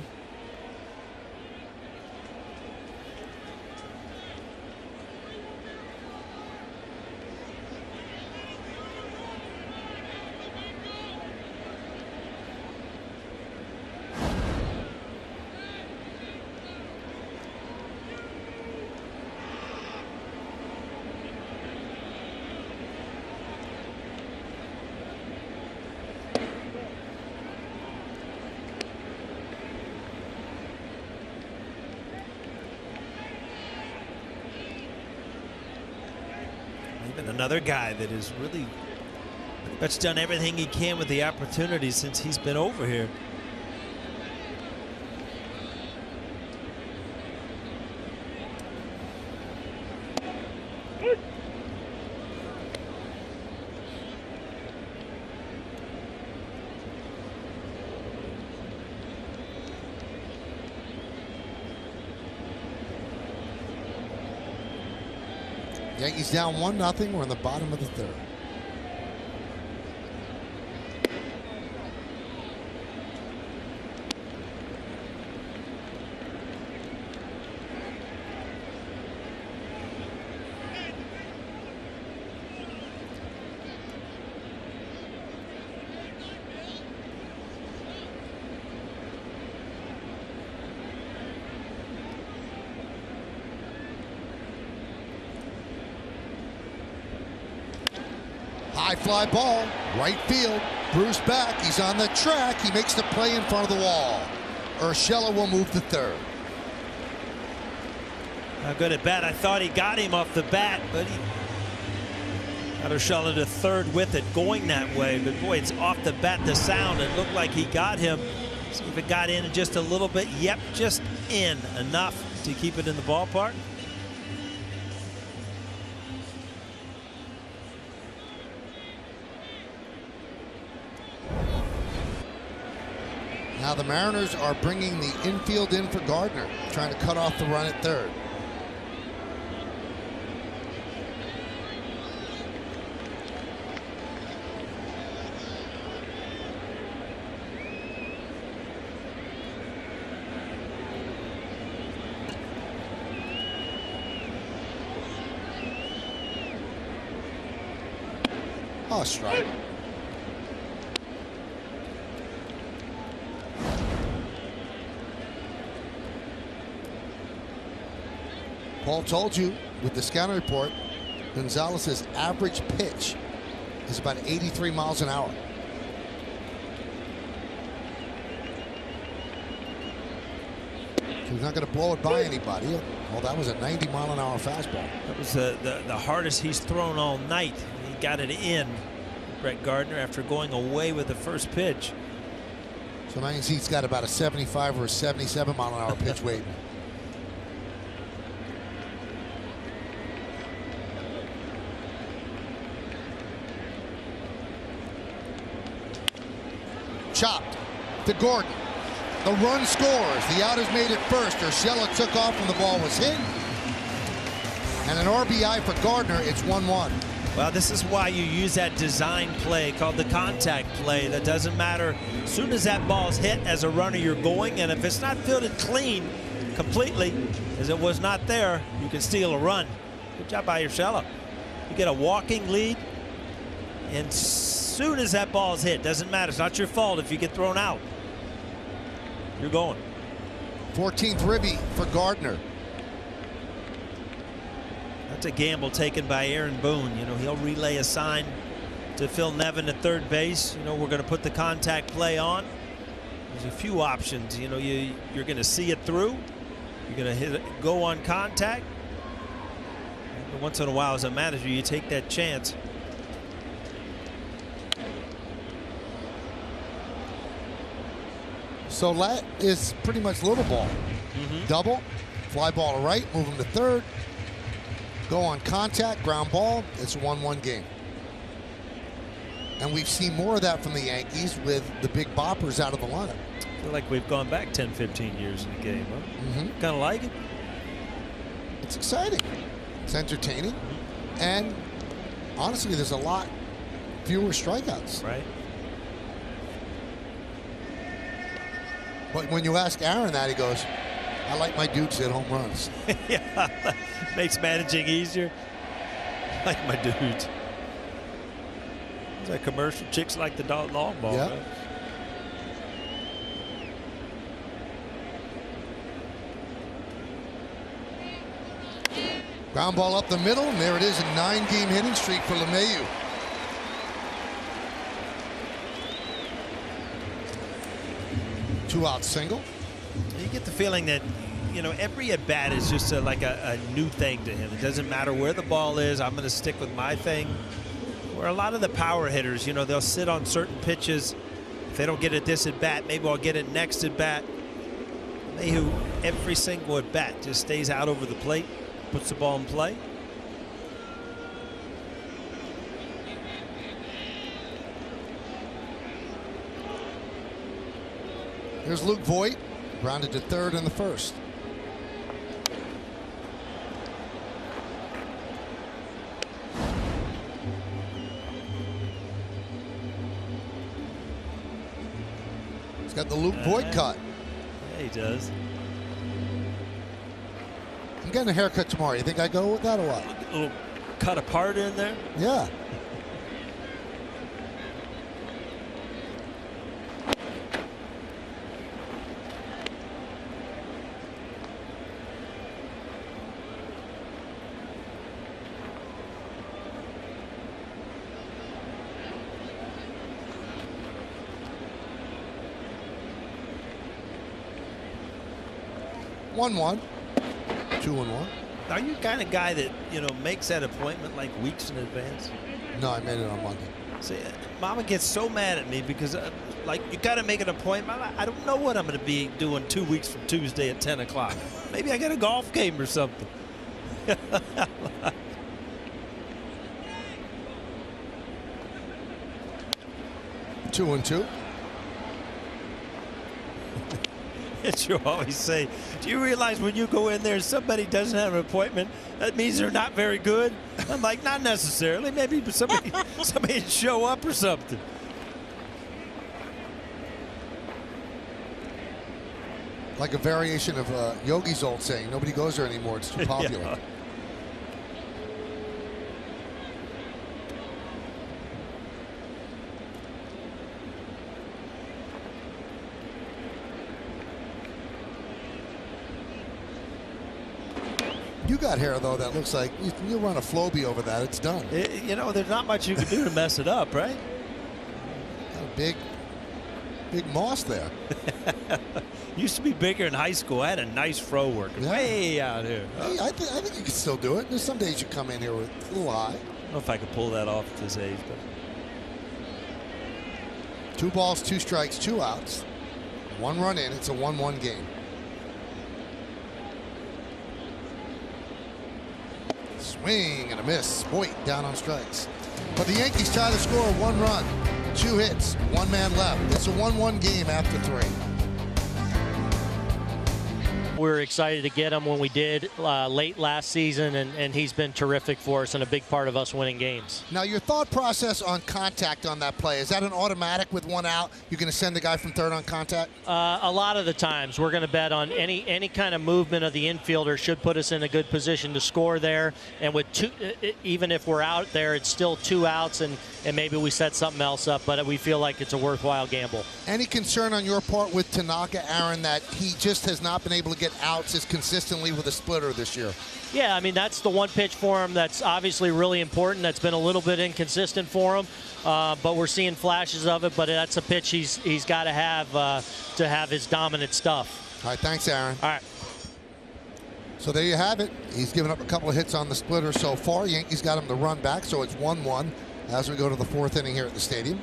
Another guy that has really pretty much done everything he can with the opportunity since he's been over here. Yankees down 1-0. We're in the bottom of the third. High fly ball, right field. Bruce back. He's on the track. He makes the play in front of the wall. Urshela will move to third. Not good at bat. I thought he got him off the bat, but he got Urshela to third with it, going that way. But boy, it's off the bat. The sound. It looked like he got him. See if it got in just a little bit. Yep, just in enough to keep it in the ballpark. Now the Mariners are bringing the infield in for Gardner, trying to cut off the run at third. Oh, strike. Paul told you with the scouting report, Gonzalez's average pitch is about 83 miles an hour. So he's not going to blow it by anybody. Well, that was a 90-mile-an-hour fastball. That was the hardest he's thrown all night. He got it in, Brett Gardner, after going away with the first pitch. So now he's got about a 75 or a 77-mile-an-hour pitch waiting. Chopped to Gordon. The run scores. The out is made at first. Urshela took off when the ball was hit. And an RBI for Gardner. It's 1-1. Well, this is why you use that design play called the contact play. That doesn't matter. As soon as that ball's hit as a runner, you're going. And if it's not fielded clean completely, as it was not there, you can steal a run. Good job by Urshela. You get a walking lead. And soon as that ball is hit, doesn't matter. It's not your fault if you get thrown out. You're going. 14th ribby for Gardner. That's a gamble taken by Aaron Boone. You know, he'll relay a sign to Phil Nevin at third base. You know, we're going to put the contact play on. There's a few options. You know, you're going to see it through. You're going to hit it, go on contact. And once in a while, as a manager, you take that chance. So that is pretty much little ball. Double, fly ball to right, move him to third. Go on contact, ground ball. It's a 1-1 game. And we've seen more of that from the Yankees with the big boppers out of the lineup. I feel like we've gone back 10, 15 years in the game. Huh? Kind of like it. It's exciting. It's entertaining. And honestly, there's a lot fewer strikeouts. Right. But when you ask Aaron that, he goes, I like my dudes hit home runs. Yeah, makes managing easier. I like my dudes. Is that commercial? Chicks like the long ball. Yeah. Right? Ground ball up the middle, and there it is, a 9-game hitting streak for LeMahieu. Two-out single. You get the feeling that, you know, every at bat is just like a new thing to him. It doesn't matter where the ball is. I'm going to stick with my thing. Where a lot of the power hitters, you know, they'll sit on certain pitches. If they don't get it this at bat, maybe I'll get it next at bat. LeMahieu, every single at bat, just stays out over the plate, puts the ball in play. Here's Luke Voigt, grounded to third in the first. He's got the Luke Voigt cut. Yeah, he does. I'm getting a haircut tomorrow. You think I go with that or what? A little cut apart in there. Yeah. One, 2-1. Are you the kind of guy that, you know, makes that appointment like weeks in advance? No, I made it on Monday. See, Mama gets so mad at me because, like, you got to make an appointment. I don't know what I'm going to be doing 2 weeks from Tuesday at 10 o'clock. Maybe I got a golf game or something. 2-2. As you always say, do you realize when you go in there and somebody doesn't have an appointment, that means they're not very good? I'm like, not necessarily. Maybe somebody show up or something. Like a variation of Yogi's old saying, nobody goes there anymore, it's too popular. Yeah. You got hair, though, that looks like you run a Flowbee over that, it's done. You know, there's not much you can do to mess it up, right? Got a big moss there. Used to be bigger in high school. I had a nice fro working way out here. Hey, I think you can still do it. There's some days you come in here with a little high. I don't know if I could pull that off at this age, but 2 balls, 2 strikes, 2 outs. 1 run in. It's a 1-1 game. Swing and a miss. Voigt down on strikes. But the Yankees try to score 1 run, 2 hits, 1 man left. It's a 1-1 game after 3. We were excited to get him when we did late last season, and he's been terrific for us and a big part of us winning games. Now, your thought process on contact on that play, is that an automatic with one out? You're going to send the guy from third on contact? A lot of the times we're going to bet on any kind of movement of the infielder should put us in a good position to score there. And with two, even if we're out there, it's still 2 outs, and maybe we set something else up, but we feel like it's a worthwhile gamble. Any concern on your part with Tanaka, Aaron, that he just has not been able to get outs as consistently with a splitter this year? Yeah, I mean, that's the one pitch for him that's obviously really important. That's been a little bit inconsistent for him, but we're seeing flashes of it. But that's a pitch he's got to have his dominant stuff. All right, thanks, Aaron. All right. So there you have it. He's given up a couple of hits on the splitter so far. Yankees got him to run back, so it's 1-1 as we go to the 4th inning here at the stadium.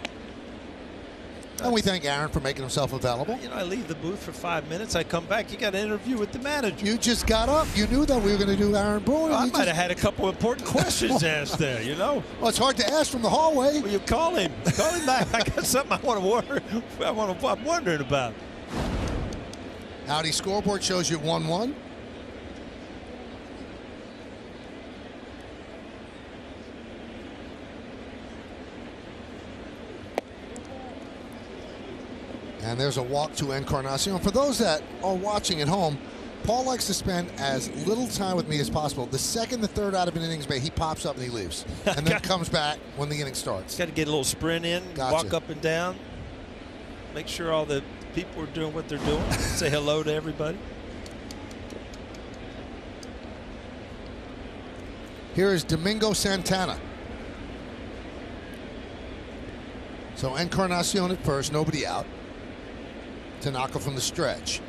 And we thank Aaron for making himself available. You know, I leave the booth for 5 minutes. I come back. You got an interview with the manager. You just got up. You knew that we were going to do Aaron Brewer. Well, I might have had a couple important questions asked there, you know. Well, it's hard to ask from the hallway. Well, you call him. Call him back. I got something I'm wondering about. Audi scoreboard shows you 1-1. And there's a walk to Encarnacion. For those that are watching at home, Paul likes to spend as little time with me as possible. The second the third out of an innings, he pops up and he leaves. And then comes back when the inning starts. Got to get a little sprint in, walk up and down, make sure all the people are doing what they're doing, say hello to everybody. Here is Domingo Santana. So Encarnacion at first, nobody out. Tanaka from the stretch.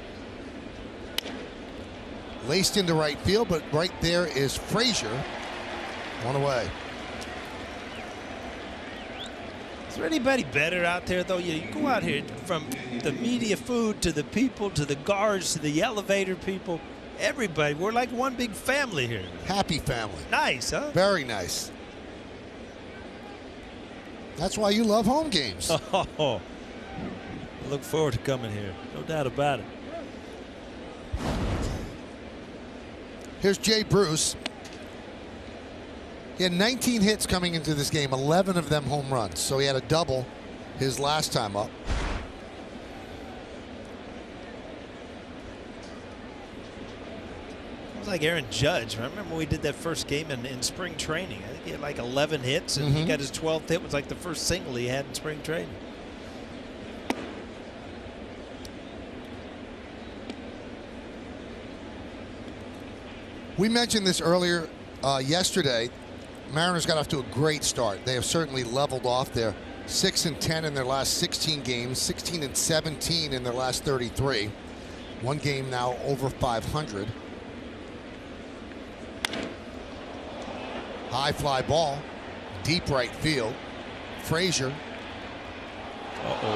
Laced into right field, but right there is Frazier. One away. Is there anybody better out there, though? You go out here from the media food to the people to the guards to the elevator people. Everybody. We're like one big family here. Happy family. Nice, huh? Very nice. That's why you love home games. Oh, I look forward to coming here. No doubt about it. Here's Jay Bruce. He had 19 hits coming into this game, 11 of them home runs. So he had a double his last time up. It was like Aaron Judge. I remember when we did that first game in spring training. I think he had like 11 hits, and he got his 12th hit. It was like the first single he had in spring training. We mentioned this earlier yesterday. Mariners got off to a great start. They have certainly leveled off. They're 6-10 in their last 16 games, 16-17 in their last 33. One game now over 500. High fly ball, deep right field. Frazier.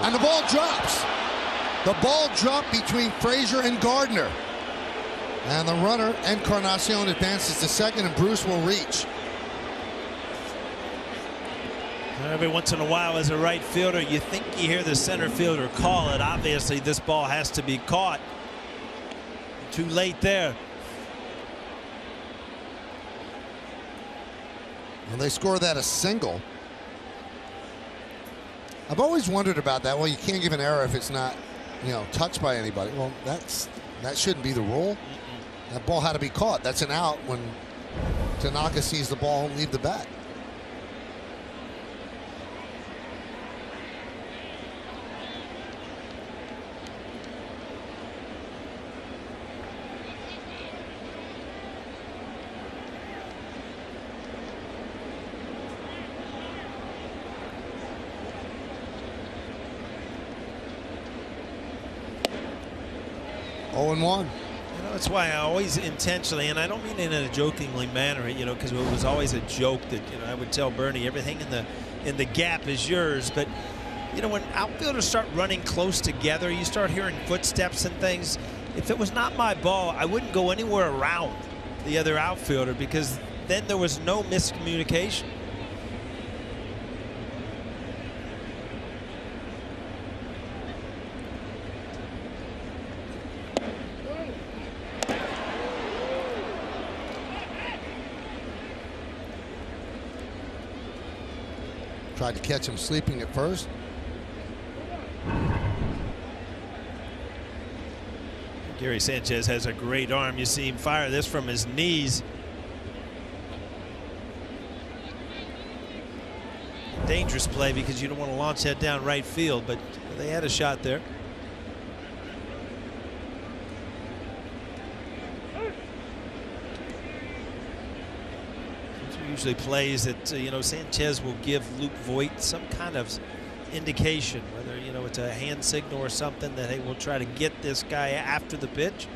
And the ball drops. The ball dropped between Frazier and Gardner. And the runner, Encarnacion, advances to second, and Bruce will reach. Every once in a while, as a right fielder, you think you hear the center fielder call it. Obviously, this ball has to be caught. Too late there. Well, they score that a single. I've always wondered about that. Well, you can't give an error if it's not, touched by anybody. Well, that shouldn't be the rule. That ball had to be caught. That's an out when Tanaka sees the ball leave the bat. Oh, and 1. That's why I always intentionally, and I don't mean it in a jokingly manner, because it was always a joke that, I would tell Bernie, everything in the gap is yours. But, when outfielders start running close together, you start hearing footsteps and things. If it was not my ball, I wouldn't go anywhere around the other outfielder, because then there was no miscommunication. Tried to catch him sleeping at first. Gary Sanchez has a great arm. You see him fire this from his knees. Dangerous play because you don't want to launch that down right field, but they had a shot there. Those are usually plays that Sanchez will give Luke Voigt some kind of indication, whether it's a hand signal or something, that hey, we'll try to get this guy after the pitch.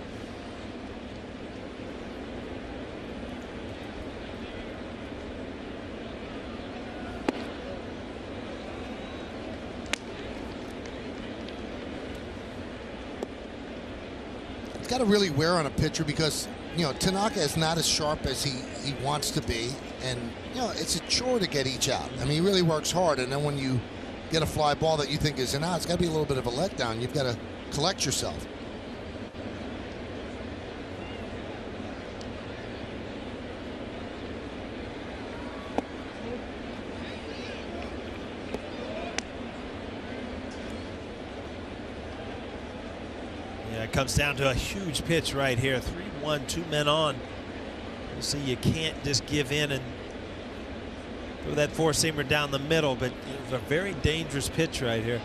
It's got to really wear on a pitcher because Tanaka is not as sharp as he wants to be, and it's a chore to get each out. I mean, he really works hard, and then when you get a fly ball that you think is an out, it's got to be a little bit of a letdown. You've got to collect yourself. Yeah, it comes down to a huge pitch right here. 3-1, 2 men on. You see, you can't just give in and throw that four-seamer down the middle, but it was a very dangerous pitch right here.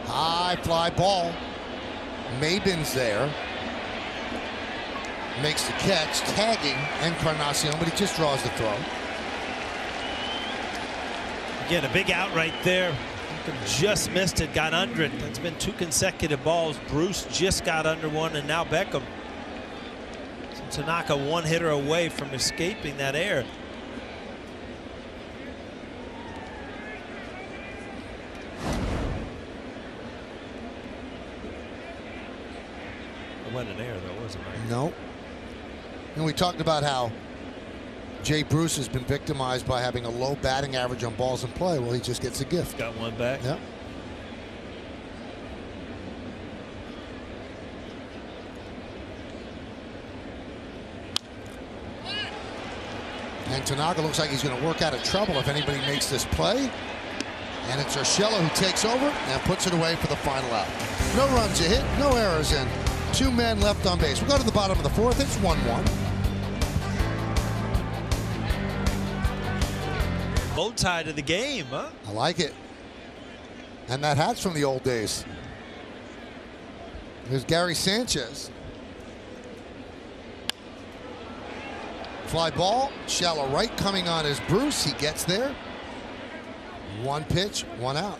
High fly ball. Mabin's there. Makes the catch, tagging Encarnacion, but he just draws the throw. Again, a big out right there. Just missed it, got under it. That's been 2 consecutive balls. Bruce just got under one, and now Beckham. So Tanaka one hitter away from escaping that air. It wasn't an air though, wasn't it? No. And we talked about how Jay Bruce has been victimized by having a low batting average on balls in play. Well, he just gets a gift. Got one back. Yep. And Tanaka looks like he's going to work out of trouble if anybody makes this play. And it's Urshela who takes over and puts it away for the final out. No runs a hit, no errors in. 2 men left on base. We'll go to the bottom of the 4th. It's 1-1. Bow tie to the game, huh? I like it. And that hat's from the old days. There's Gary Sanchez. Fly ball, shallow right coming on is Bruce. He gets there. 1 pitch, 1 out.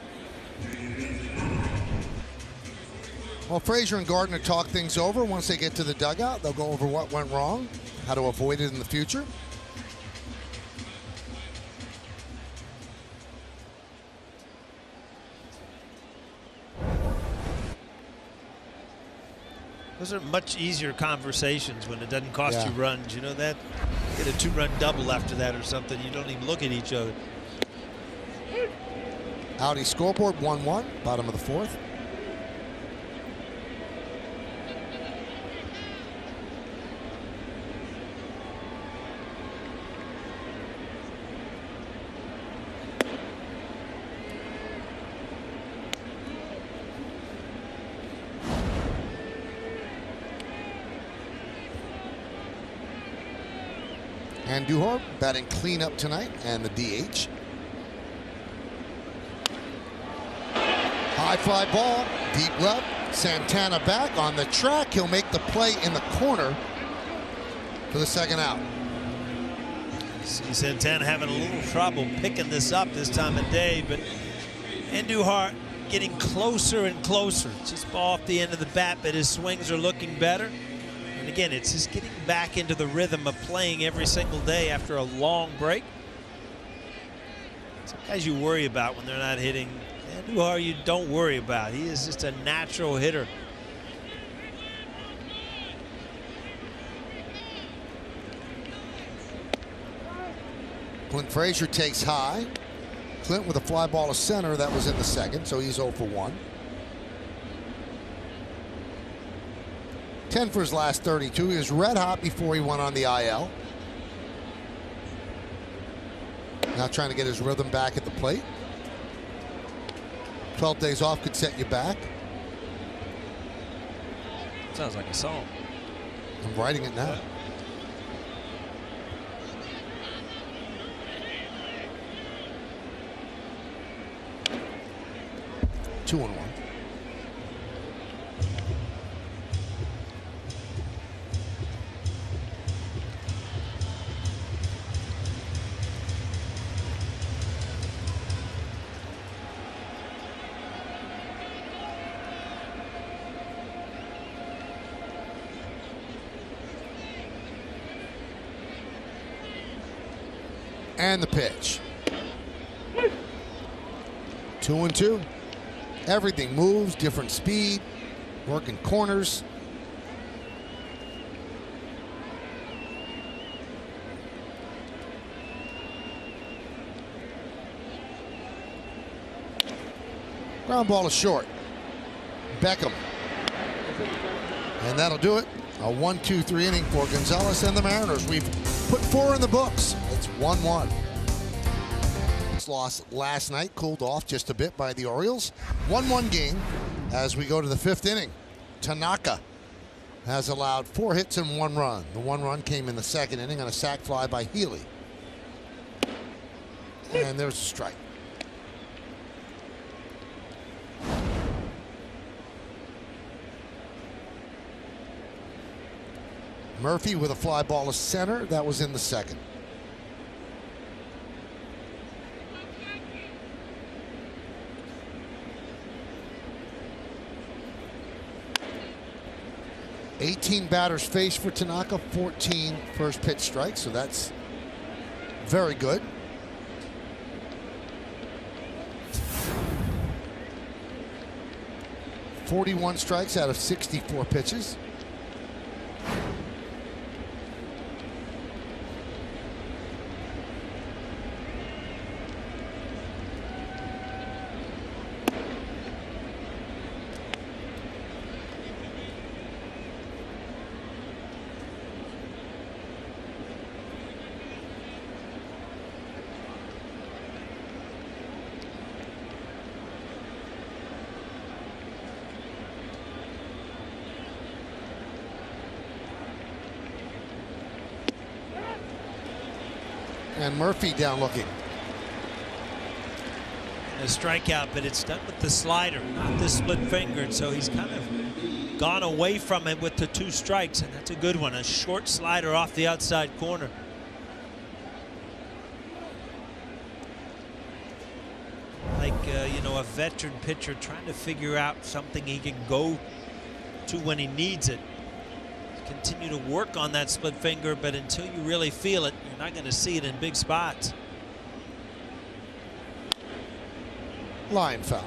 Well, Frazier and Gardner talk things over. Once they get to the dugout, they'll go over what went wrong, how to avoid it in the future. Those are much easier conversations when it doesn't cost Yeah. you runs. You know that? Get a 2-run double after that or something. You don't even look at each other. Audi scoreboard 1-1, bottom of the 4th. And Duhar batting clean up tonight, and the DH. High fly ball, deep left. Santana back on the track. He'll make the play in the corner for the 2nd out. See Santana having a little trouble picking this up this time of day, but Andujar getting closer and closer. Just off the end of the bat, but his swings are looking better. And again, it's just getting back into the rhythm of playing every single day after a long break. Some guys you worry about when they're not hitting. Andujar you don't worry about. He is just a natural hitter. Clint Frazier takes high. Clint with a fly ball to center. That was in the 2nd, so he's 0 for 1. 10 for his last 32. He was red hot before he went on the IL. Now trying to get his rhythm back at the plate. 12 days off could set you back. Sounds like a song. I'm writing it now. Two and one. And the pitch. 2-2. Everything moves, different speed, working corners. Ground ball is short. Beckham. And that'll do it. A 1-2-3 inning for Gonzalez and the Mariners. We've put 4 in the books. It's 1-1. This loss last night cooled off just a bit by the Orioles. 1-1 game as we go to the 5th inning. Tanaka has allowed 4 hits and 1 run. The 1 run came in the 2nd inning on a sac fly by Healy. And there's a strike. Murphy with a fly ball to center. That was in the 2nd. $18 batters faced for Tanaka, 14 first pitch strikes, so that's very good. $41 strikes out of 64 pitches. And Murphy down looking. A strikeout, but it's done with the slider, not the split finger. And so he's kind of gone away from it with the 2 strikes, and that's a good one. A short slider off the outside corner. Like, you know, a veteran pitcher trying to figure out something he can go to when he needs it. Continue to work on that split finger, but until you really feel it, you're not going to see it in big spots. Line foul.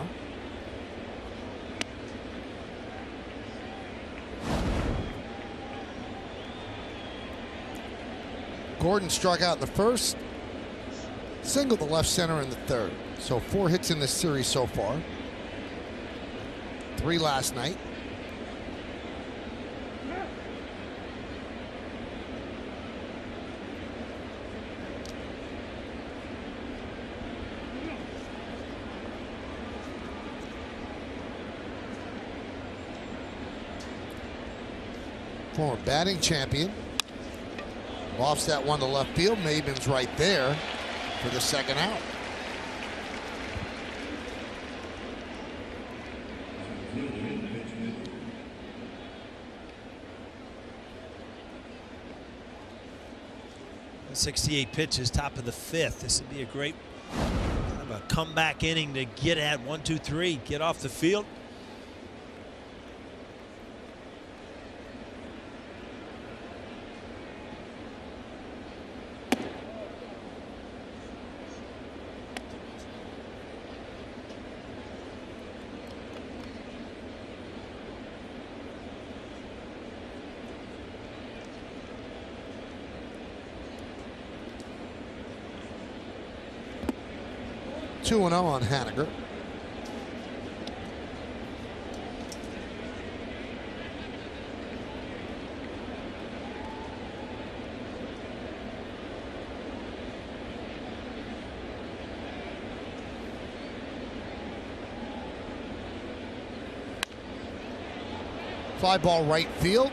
Gordon struck out in the 1st, singled the left center in the 3rd. So 4 hits in this series so far. 3 last night. Former batting champion. Lofts that one to left field. Maben's right there for the 2nd out. The 68 pitches, top of the 5th. This would be a great kind of a comeback inning to get at 1, 2, 3, get off the field. Two and 0 on Haniger. Fly ball right field.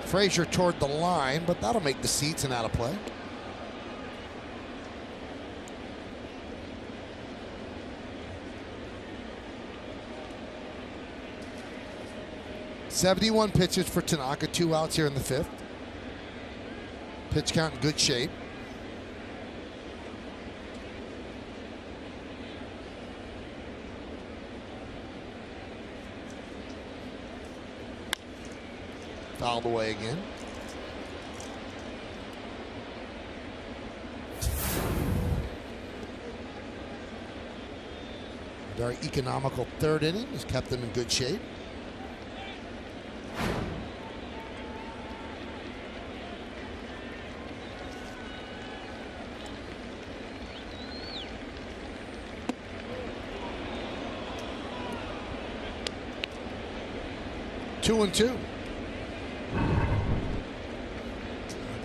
Frazier toward the line, but that'll make the seats and out of play. .71 pitches for Tanaka, 2 outs here in the 5th. Pitch count in good shape. Fouled away again. Very economical 3rd inning has kept them in good shape. Two and two.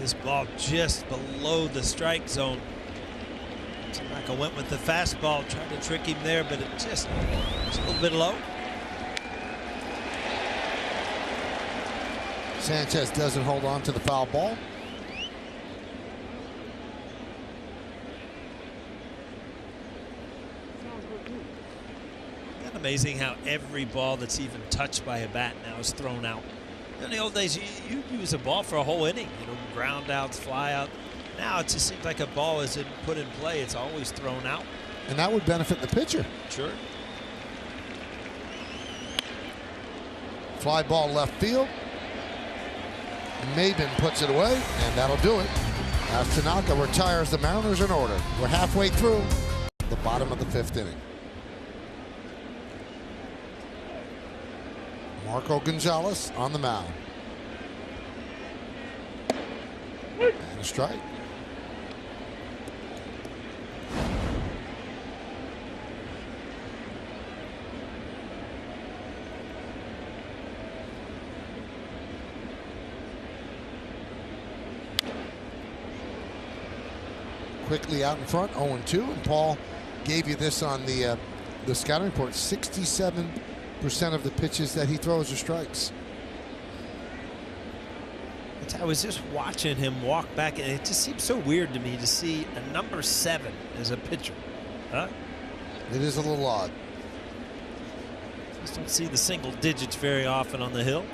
This ball just below the strike zone. Tanaka went with the fastball, tried to trick him there, but it just a little bit low. Sanchez doesn't hold on to the foul ball. Isn't it amazing how every ball that's even touched by a bat now is thrown out? In the old days, you use a ball for a whole inning, you know, ground outs, fly out. Now it just seems like a ball isn't put in play. It's always thrown out. And that would benefit the pitcher. Sure. Fly ball left field. Maben puts it away, and that'll do it. As Tanaka retires, the Mariners in order. We're halfway through the bottom of the 5th inning. Marco Gonzalez on the mound. And a strike. Quickly out in front, 0-2, and Paul gave you this on the scouting report. 67% of the pitches that he throws are strikes. I was just watching him walk back, and it just seems so weird to me to see a number 7 as a pitcher. Huh? It is a little odd. Just don't see the single digits very often on the hill.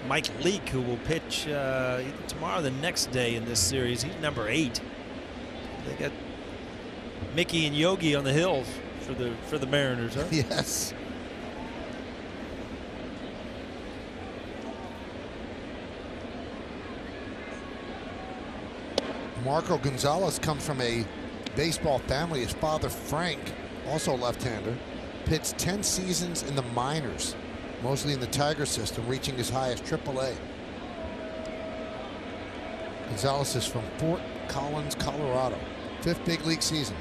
Mike Leake, who will pitch either tomorrow or the next day in this series, he's number 8. They got Mickey and Yogi on the hill for the Mariners, huh? Yes. Marco Gonzalez comes from a baseball family. His father, Frank, also left-hander, pitched 10 seasons in the minors, mostly in the Tiger system, reaching as high as AAA. Gonzalez is from Fort Collins, Colorado. 5th big league season.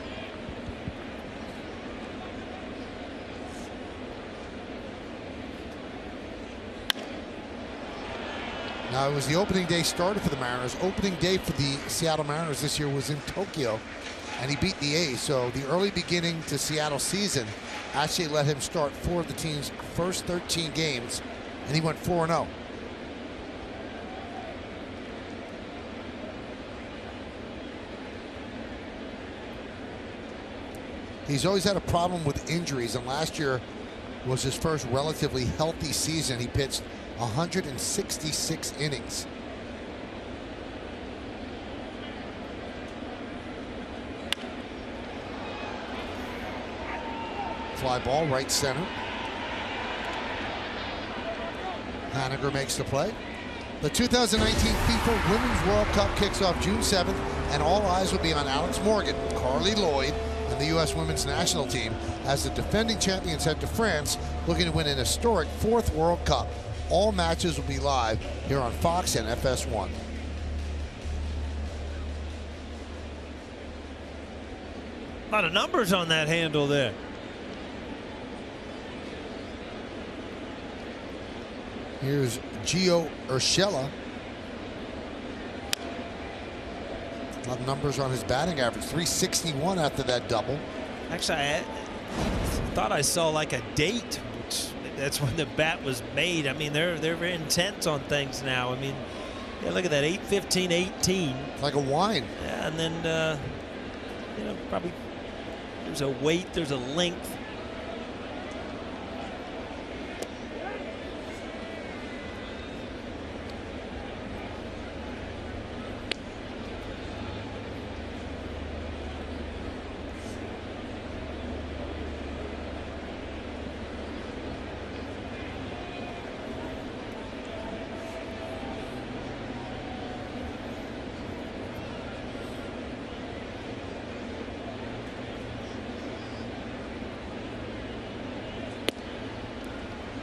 Now, it was the opening day starter for the Mariners. Opening day for the Seattle Mariners this year was in Tokyo, and he beat the A's. So the early beginning to Seattle season actually let him start 4 of the team's first 13 games, and he went 4-0. He's always had a problem with injuries, and last year was his first relatively healthy season. He pitched 166 innings. Fly ball right center. Haniger makes the play. The 2019 FIFA Women's World Cup kicks off June 7th, and all eyes will be on Alex Morgan, Carly Lloyd, and the U.S. women's national team as the defending champions head to France, looking to win an historic 4th World Cup. All matches will be live here on Fox and FS1. A lot of numbers on that handle there. Here's Gio Urshela. A lot of numbers on his batting average. 361 after that double. Actually, I thought I saw like a date, which that's when the bat was made. I mean, they're very intense on things now. I mean, yeah, look at that, 8-15-18. Like a wine. Yeah, and then you know, probably there's a weight, there's a length.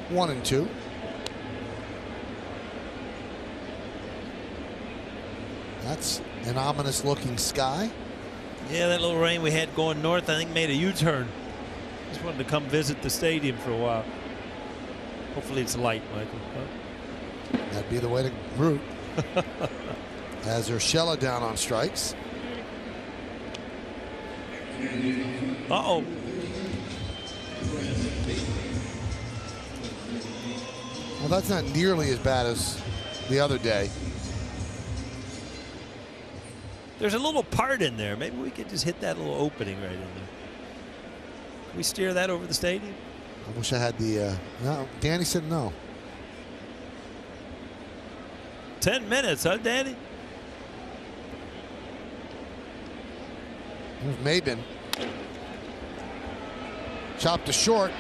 One and two. That's an ominous looking sky. Yeah, that little rain we had going north, I think, made a U-turn. Just wanted to come visit the stadium for a while. Hopefully it's light, Michael. That'd be the way to root. As Urshela down on strikes. Uh-oh. Well, that's not nearly as bad as the other day. There's a little part in there. Maybe we could just hit that little opening right in there. Can we steer that over the stadium? I wish I had the. No, Danny said no. 10 minutes, huh, Danny? Here's Maben. Chopped to short.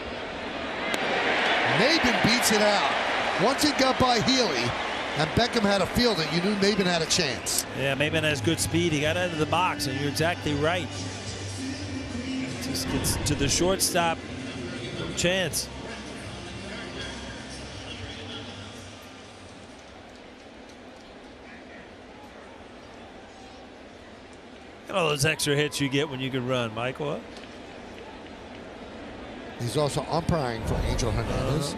Maben beats it out. Once it got by Healy and Beckham had to field it, you knew Maben had a chance. Yeah, Maben has good speed. He got out of the box, and you're exactly right. Just gets to the shortstop. No chance. Look at all those extra hits you get when you can run, Michael. Huh? He's also umpiring for Angel Hernandez.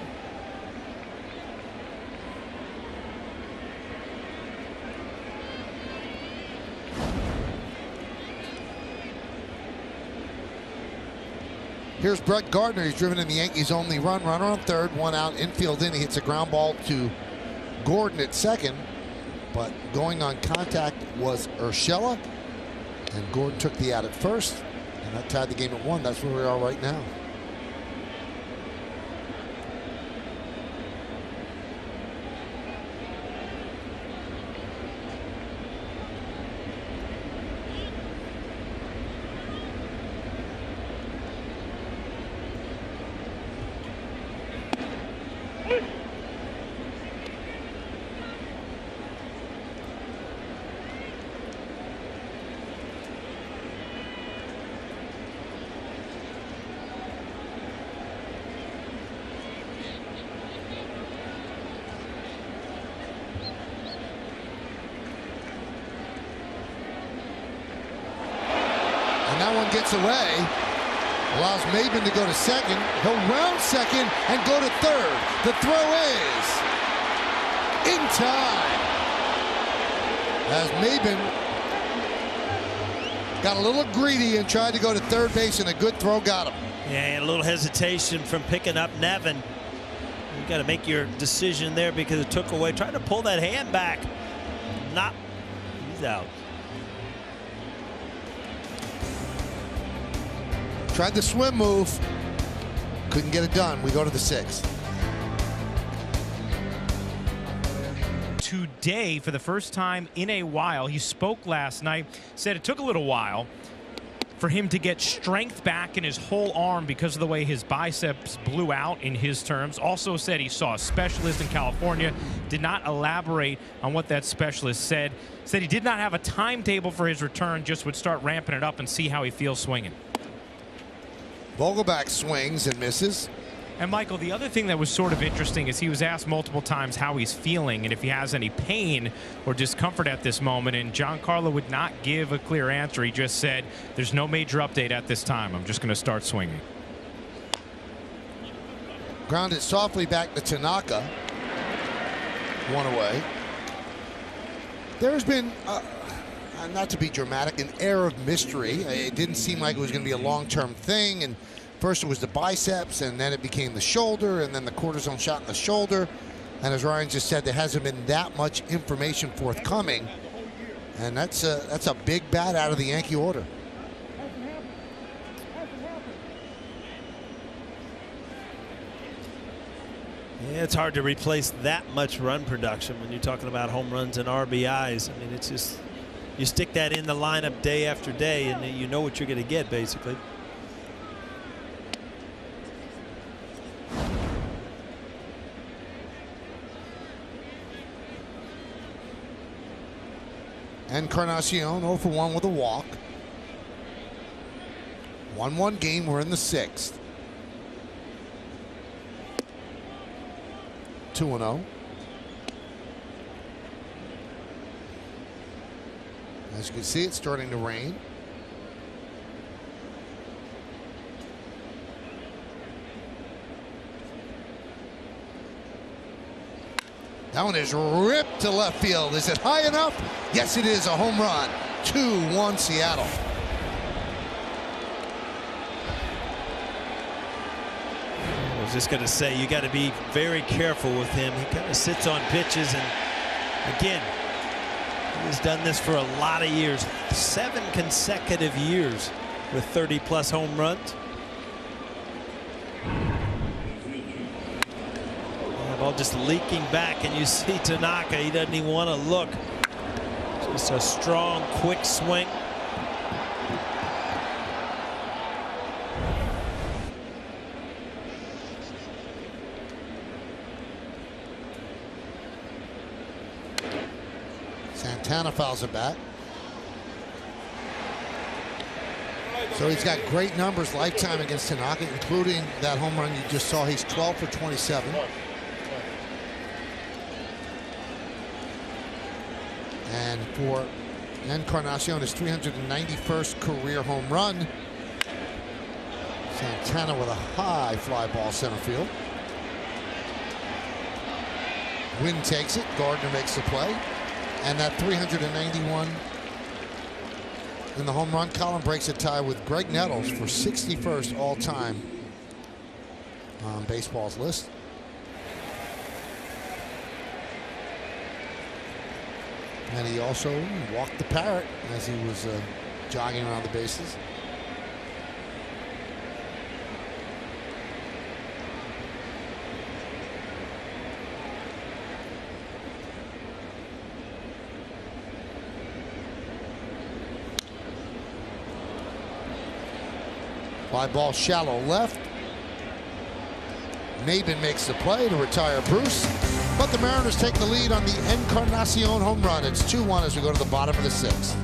Here's Brett Gardner. He's driven in the Yankees' only run. Runner on third, one out, infield in. He hits a ground ball to Gordon at second. But going on contact was Urshela. And Gordon took the out at first. And that tied the game at 1. That's where we are right now. That one gets away, allows Maben to go to second. He'll round second and go to third. The throw is in time. As Maben got a little greedy and tried to go to third base, and a good throw got him. Yeah, and a little hesitation from picking up Nevin. You got to make your decision there because it took away. Trying to pull that hand back. Not. He's out. Tried the swim move. Couldn't get it done. We go to the 6th. Today, for the first time in a while, he spoke last night, said it took a little while for him to get strength back in his whole arm because of the way his biceps blew out, in his terms. Also said he saw a specialist in California. Did not elaborate on what that specialist said. Said he did not have a timetable for his return, just would start ramping it up and see how he feels swinging. Vogelbach swings and misses. And Michael, the other thing that was sort of interesting is he was asked multiple times how he's feeling and if he has any pain or discomfort at this moment, and Giancarlo would not give a clear answer. He just said, there's no major update at this time. I'm just going to start swinging. Grounded softly back to Tanaka. One away. There's been, not to be dramatic, an air of mystery. It didn't seem like it was going to be a long-term thing, and First it was the biceps, and then it became the shoulder, and then the cortisone shot in the shoulder. And as Ryan just said, there hasn't been that much information forthcoming. And that's a big bat out of the Yankee order. Yeah, it's hard to replace that much run production when you're talking about home runs and RBIs. I mean, it's just, you stick that in the lineup day after day, and you know what you're going to get, basically. Encarnacion 0 for 1 with a walk. 1-1 game. We're in the 6th. 2-0. As you can see, it's starting to rain. That one is ripped to left field. Is it high enough? Yes, it is. A home run. 2-1 Seattle. I was just going to say, you got to be very careful with him. He kind of sits on pitches, and again, he's done this for a lot of years. 7 consecutive years with 30-plus home runs. Ball just leaking back, and you see Tanaka. He doesn't even want to look. Just a strong, quick swing. Santana fouls it back. So he's got great numbers lifetime against Tanaka, including that home run you just saw. He's 12 for 27. And for Encarnacion, his 391st career home run. Santana with a high fly ball center field. Wynn takes it. Gardner makes the play. And that 391 in the home run column breaks a tie with Greg Nettles for 61st all-time on baseball's list. And he also walked the parrot as he was jogging around the bases. Fly ball shallow left. Maben makes the play to retire Bruce. But the Mariners take the lead on the Encarnacion home run. It's 2-1 as we go to the bottom of the 6th.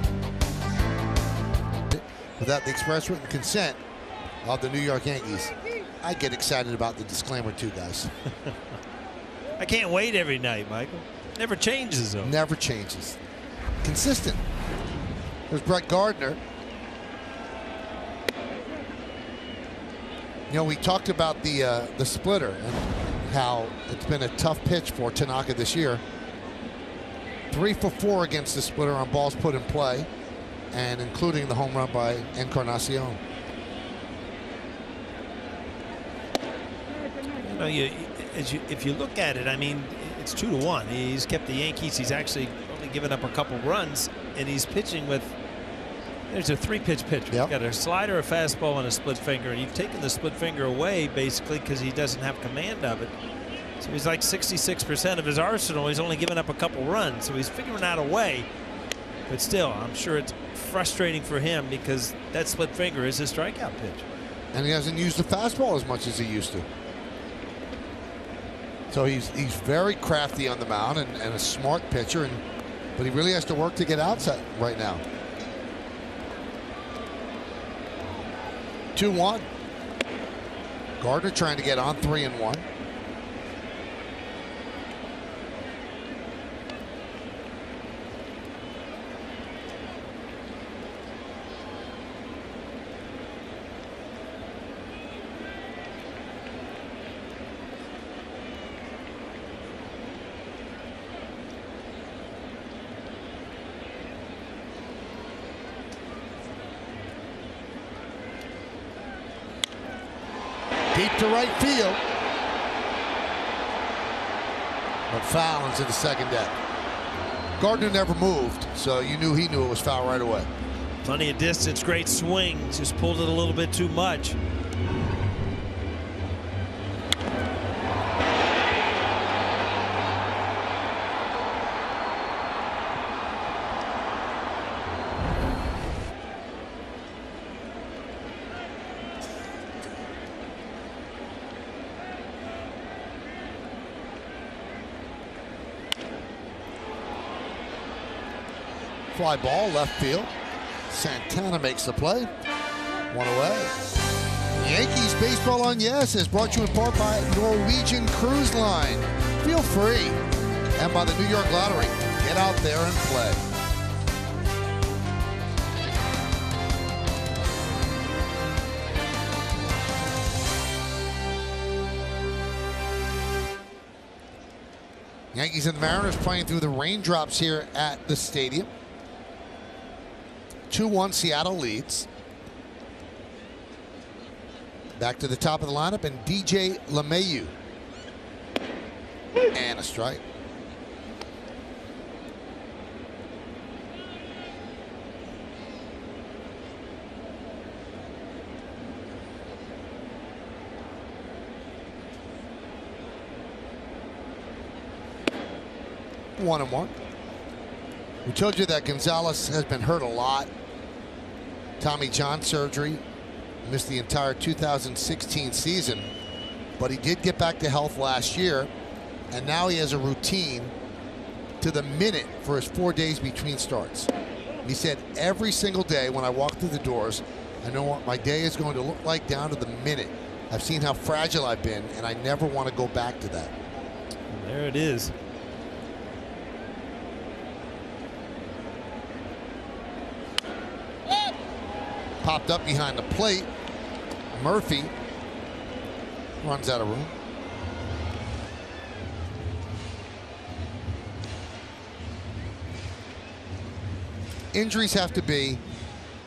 Without the express written consent of the New York Yankees, I get excited about the disclaimer too, guys. I can't wait every night, Michael. Never changes, though. Never changes. Consistent. There's Brett Gardner. You know, we talked about the splitter and how it's been a tough pitch for Tanaka this year. 3 for 4 against the splitter on balls put in play, and including the home run by Encarnacion. You know, if you look at it, I mean, it's 2-1. He's kept the Yankees. He's actually only given up a couple runs, and he's pitching with. There's a 3-pitch pitch. Yep. He's got a slider, a fastball, and a split finger. And you've taken the split finger away basically because he doesn't have command of it. So he's like 66% of his arsenal. He's only given up a couple runs, so he's figuring out a way. But still, I'm sure it's frustrating for him because that split finger is his strikeout pitch. And he hasn't used the fastball as much as he used to. So he's very crafty on the mound and a smart pitcher, but he really has to work to get outside right now. 2-1. Gardner trying to get on 3-1. Deep to right field. But foul into the second deck. Gardner never moved, so he knew it was foul right away. Plenty of distance, great swing. Just pulled it a little bit too much. Fly ball, left field. Santana makes the play. One away. Yankees Baseball on Yes is brought to you in part by Norwegian Cruise Line. Feel free. And by the New York Lottery. Get out there and play. Yankees and the Mariners playing through the raindrops here at the stadium. 2-1 Seattle leads. Back to the top of the lineup, and DJ LeMahieu. And a strike. One and one. We told you that Gonzalez has been hurt a lot. Tommy John surgery, missed the entire 2016 season, but he did get back to health last year, and now he has a routine to the minute for his 4 days between starts. He said, every single day when I walk through the doors, I know what my day is going to look like down to the minute. I've seen how fragile I've been, and I never want to go back to that. There it is. Popped up behind the plate. Murphy runs out of room. Injuries have to be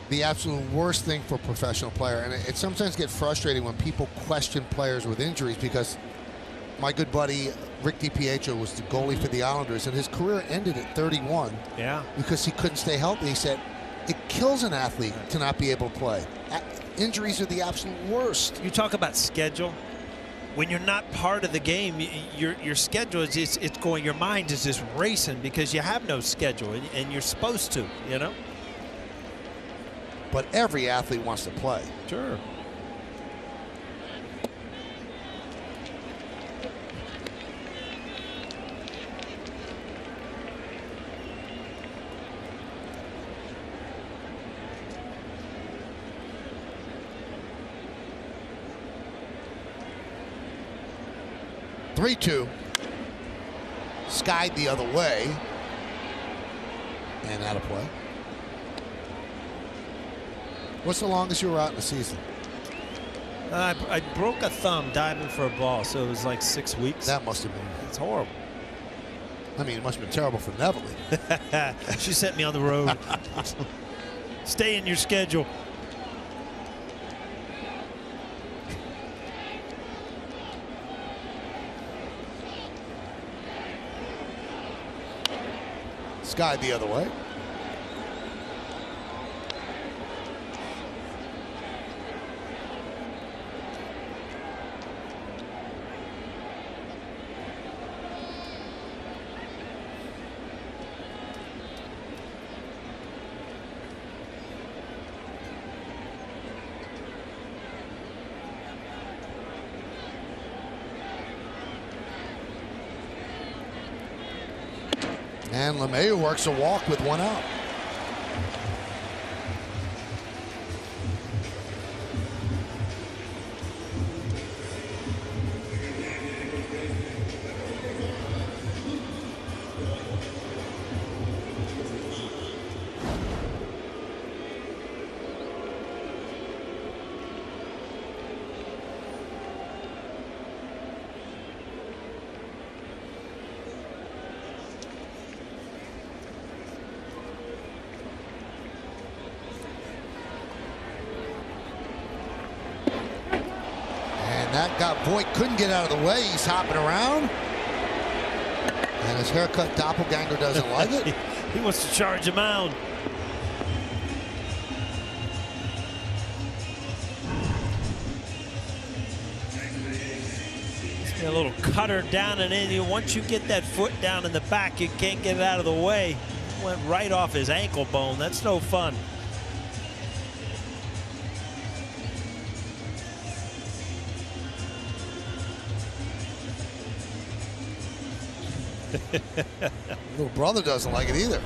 the absolute worst thing for a professional player, and it sometimes gets frustrating when people question players with injuries, because my good buddy Rick DiPietro was the goalie for the Islanders, and his career ended at 31 because he couldn't stay healthy. He said, it kills an athlete to not be able to play. Injuries are the absolute worst. You talk about schedule. When you're not part of the game, your schedule is just, it's going, your mind is just racing because you have no schedule, and you're supposed to, you know? But every athlete wants to play. Sure. Three-two. Skied the other way. And out of play. What's the longest you were out in the season? I broke a thumb diving for a ball, so it was like 6 weeks. That must have been. It's horrible. I mean, it must have been terrible for Neville. She sent me on the road. Stay in your schedule. Skied the other way. And LeMahieu works a walk with one out. And that got Voigt couldn't get out of the way. He's hopping around. And his haircut doppelganger doesn't like it. He wants to charge a mound. A little cutter down and in. Once you get that foot down in the back, you can't get it out of the way. Went right off his ankle bone. That's no fun. Little brother doesn't like it either.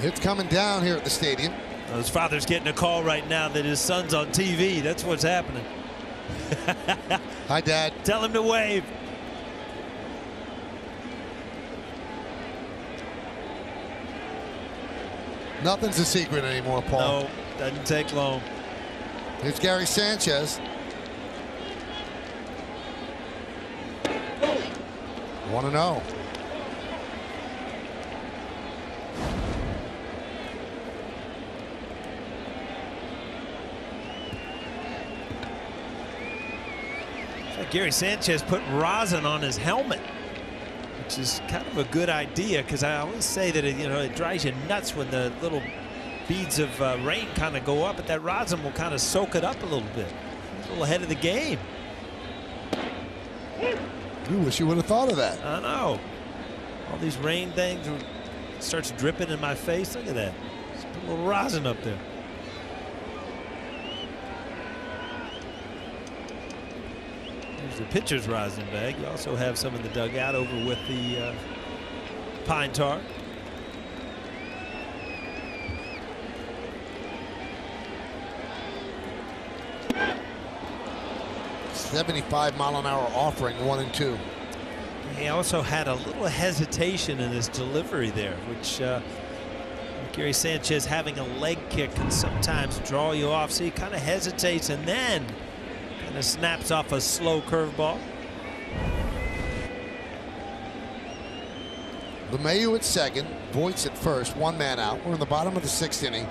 It's coming down here at the stadium. Well, his father's getting a call right now that his son's on TV. That's what's happening. Hi, Dad. Tell him to wave. Nothing's a secret anymore, Paul. No, doesn't take long. Here's Gary Sanchez. 1-0. Gary Sanchez put rosin on his helmet, which is kind of a good idea, because I always say that it drives you nuts when the little beads of rain kind of go up, but that rosin will kind of soak it up a little bit. A little ahead of the game. You wish you would have thought of that. I know. All these rain things starts dripping in my face. Look at that. Just put a little rosin up there. The pitcher's rosin bag. You also have some in the dugout over with the pine tar. $75-mile-an-hour offering, 1-2. He also had a little hesitation in his delivery there, which Gary Sanchez having a leg kick can sometimes draw you off. So he kind of hesitates and then kind of snaps off a slow curveball. LeMahieu at second, Voigt's at first, one man out. We're in the bottom of the sixth inning,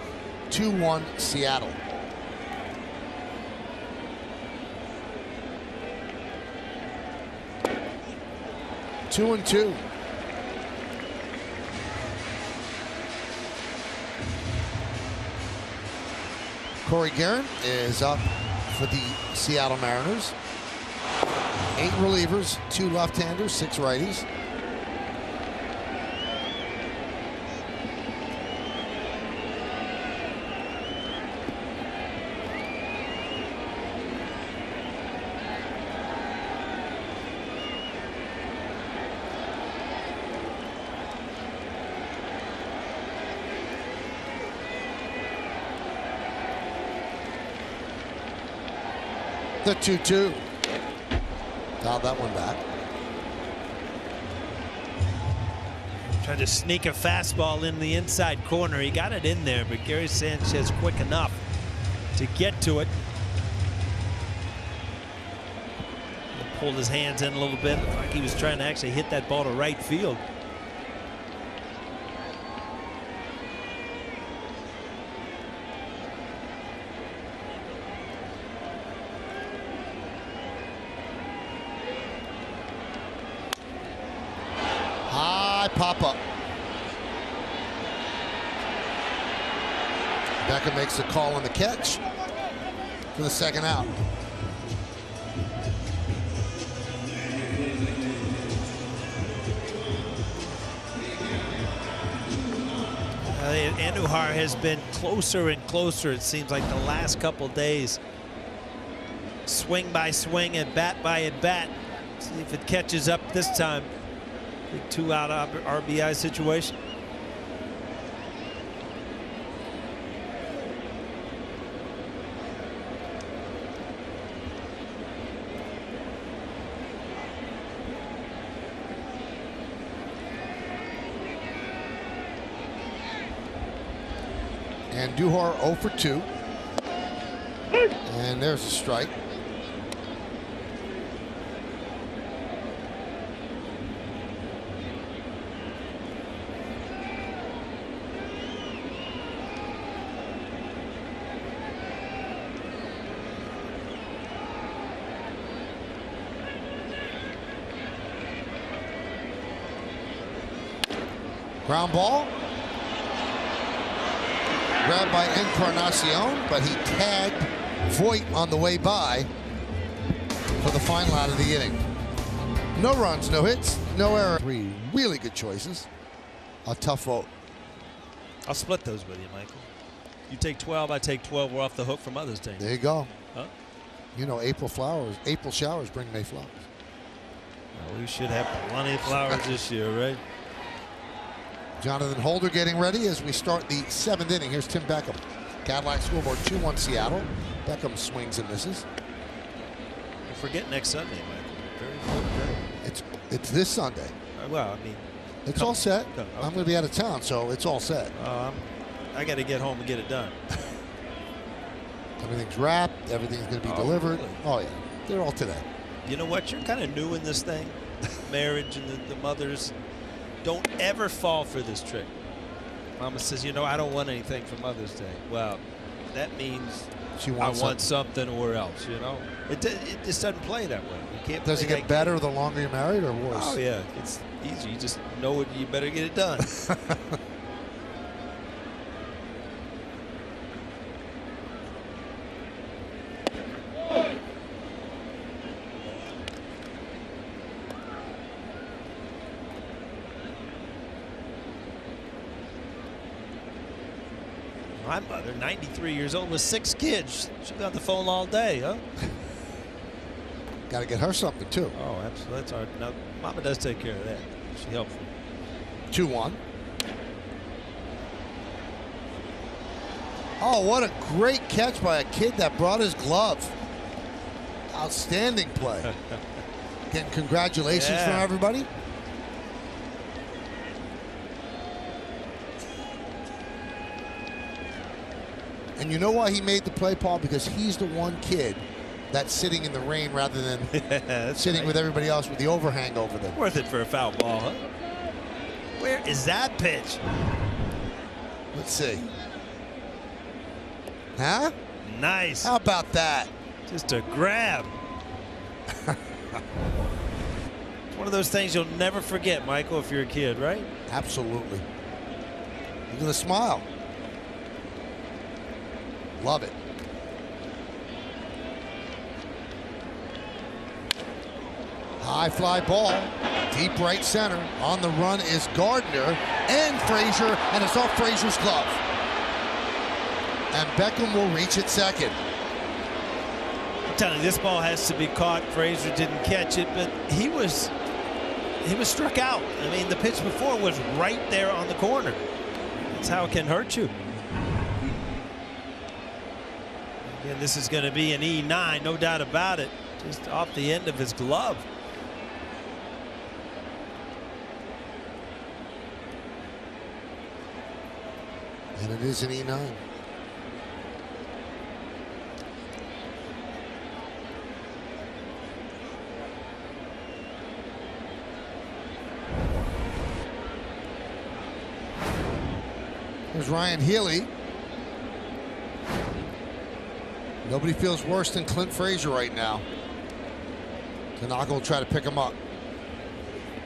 2-1 Seattle. Two and two. Corey Guerin is up for the Seattle Mariners. 8 relievers, 2 left-handers, 6 righties. The 2-2. Dialed that one back. Tried to sneak a fastball in the inside corner. He got it in there, but Gary Sanchez quick enough to get to it. He pulled his hands in a little bit. Looked like he was trying to actually hit that ball to right field. Pop up. Becca makes the call on the catch for the second out. Andujar has been closer and closer, it seems like, the last couple days. Swing by swing, at bat by at bat. See if it catches up this time. Big 2-out RBI situation. And Andujar 0 for 2. And there's a strike. Ground ball. Grabbed by Encarnacion, but he tagged Voigt on the way by for the final out of the inning. No runs, no hits, no error. 3 really good choices. A tough vote. I'll split those with you, Michael. You take 12, I take 12. We're off the hook for Mother's Day. There you go. Huh? You know, April showers bring May flowers. Well, we should have plenty of flowers this year, right? Jonathan Holder getting ready as we start the 7th inning. Here's Tim Beckham. Cadillac scoreboard 2-1 Seattle. Beckham swings and misses. Don't forget next Sunday, Michael. Very important day. It's this Sunday. Well, I mean, it's all set. Okay. I'm going to be out of town, so it's all set. I got to get home and get it done. Everything's wrapped. Everything's going to be delivered. Really? Oh, yeah. They're all today. You know what? You're kind of new in this thing. Marriage and the mothers. Don't ever fall for this trick. Mama says, you know, I don't want anything for Mother's Day. Well, that means she I want something or else, you know. It just doesn't play that way. You can't. Does it get better the longer you're married or worse? Oh, yeah. It's easy. You just know it. You better get it done. My mother, 93 years old, with 6 kids. She got the phone all day, huh? Got to get her something, too. Oh, absolutely. That's hard. Now, Mama does take care of that. She helps me. 2-1. Oh, what a great catch by a kid that brought his glove. Outstanding play. Getting congratulations from everybody. And you know why he made the play, Paul? Because he's the one kid that's sitting in the rain rather than sitting with everybody else with the overhang over them. Worth it for a foul ball, huh? Where is that pitch? Let's see. Huh? Nice. How about that? Just a grab. It's one of those things you'll never forget, Michael, if you're a kid, right? Absolutely. Look at the smile. Love it. High fly ball, deep right center. On the run is Gardner and Frazier, and it's off Frazier's glove. And Beckham will reach at second. I'm telling you, this ball has to be caught. Frazier didn't catch it, but he was struck out. I mean, the pitch before was right there on the corner. That's how it can hurt you. And this is going to be an E9, no doubt about it. Just off the end of his glove. And it is an E9. There's Ryan Healy. Nobody feels worse than Clint Frazier right now. Tanaka will try to pick him up.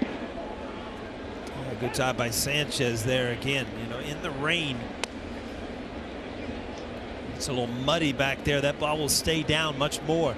Oh, good job by Sanchez there again, you know, in the rain. It's a little muddy back there. That ball will stay down much more.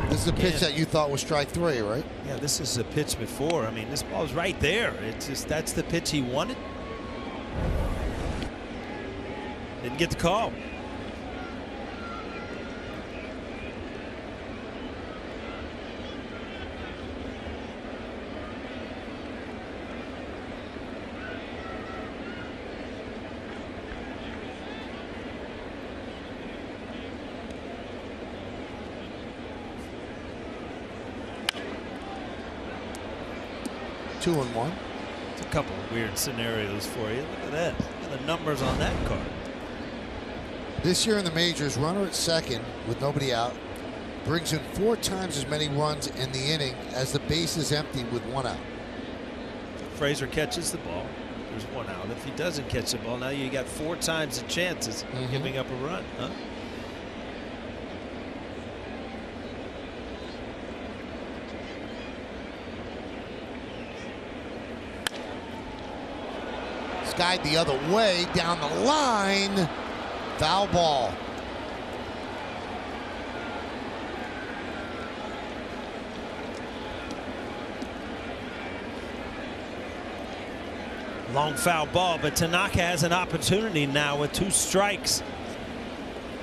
This is a pitch that you thought was strike 3, right? Yeah, this is a pitch before. I mean, this ball's right there. It's just that's the pitch he wanted. Didn't get the call. Two and one. It's a couple of weird scenarios for you. Look at that. Look at the numbers on that card. This year in the majors, runner at second with nobody out brings in 4 times as many runs in the inning as the base is empty with 1 out. Frazier catches the ball. There's 1 out. If he doesn't catch the ball, now you got 4 times the chances of giving up a run. Huh? Skied the other way down the line. Foul ball. Long foul ball, but Tanaka has an opportunity now with 2 strikes.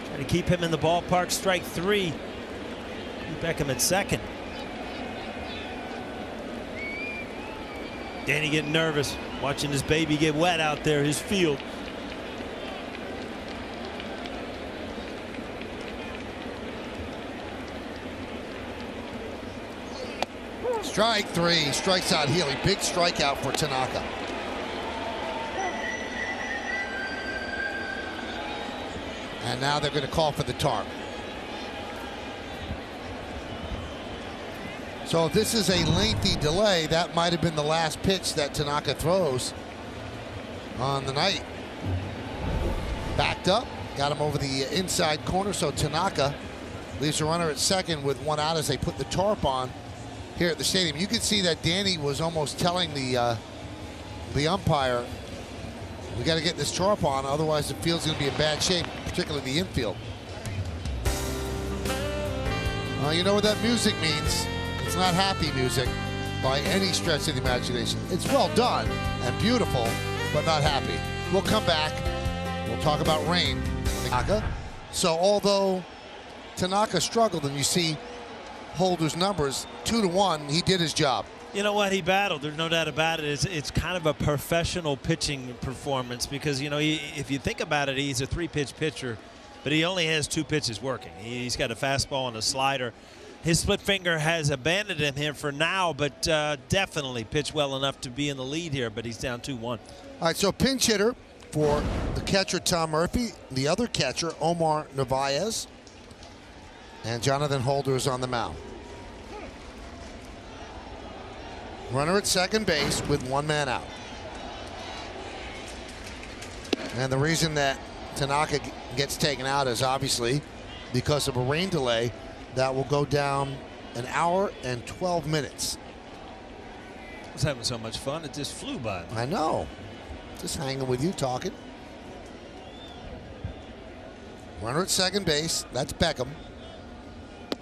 Trying to keep him in the ballpark. Strike 3. Keep Beckham at second. Danny getting nervous, watching his baby get wet out there, his field. Strike 3. Strikes out Healy. Big strikeout for Tanaka. And now they're going to call for the tarp. So if this is a lengthy delay, that might have been the last pitch that Tanaka throws on the night. Backed up, got him over the inside corner, so Tanaka leaves a runner at second with 1 out as they put the tarp on here at the stadium. You can see that Danny was almost telling the umpire, we got to get this tarp on, otherwise the field's going to be in bad shape, particularly the infield. You know what that music means. It's not happy music by any stretch of the imagination. It's well done and beautiful, but not happy. We'll come back. We'll talk about rain. Tanaka. So although Tanaka struggled, and you see Holder's numbers, 2-1, he did his job. You know what? He battled. There's no doubt about it. It's kind of a professional pitching performance because, you know, if you think about it, he's a 3-pitch pitcher, but he only has 2 pitches working. He's got a fastball and a slider. His split finger has abandoned him here for now, but definitely pitched well enough to be in the lead here, but he's down 2-1. All right, so pinch hitter for the catcher, Tom Murphy. The other catcher, Omar Narvaez. And Jonathan Holder is on the mound. Runner at second base with 1 man out. And the reason that Tanaka gets taken out is obviously because of a rain delay that will go down 1 hour and 12 minutes. I was having so much fun, it just flew by. I know. Just hanging with you, talking. Runner at second base, that's Beckham.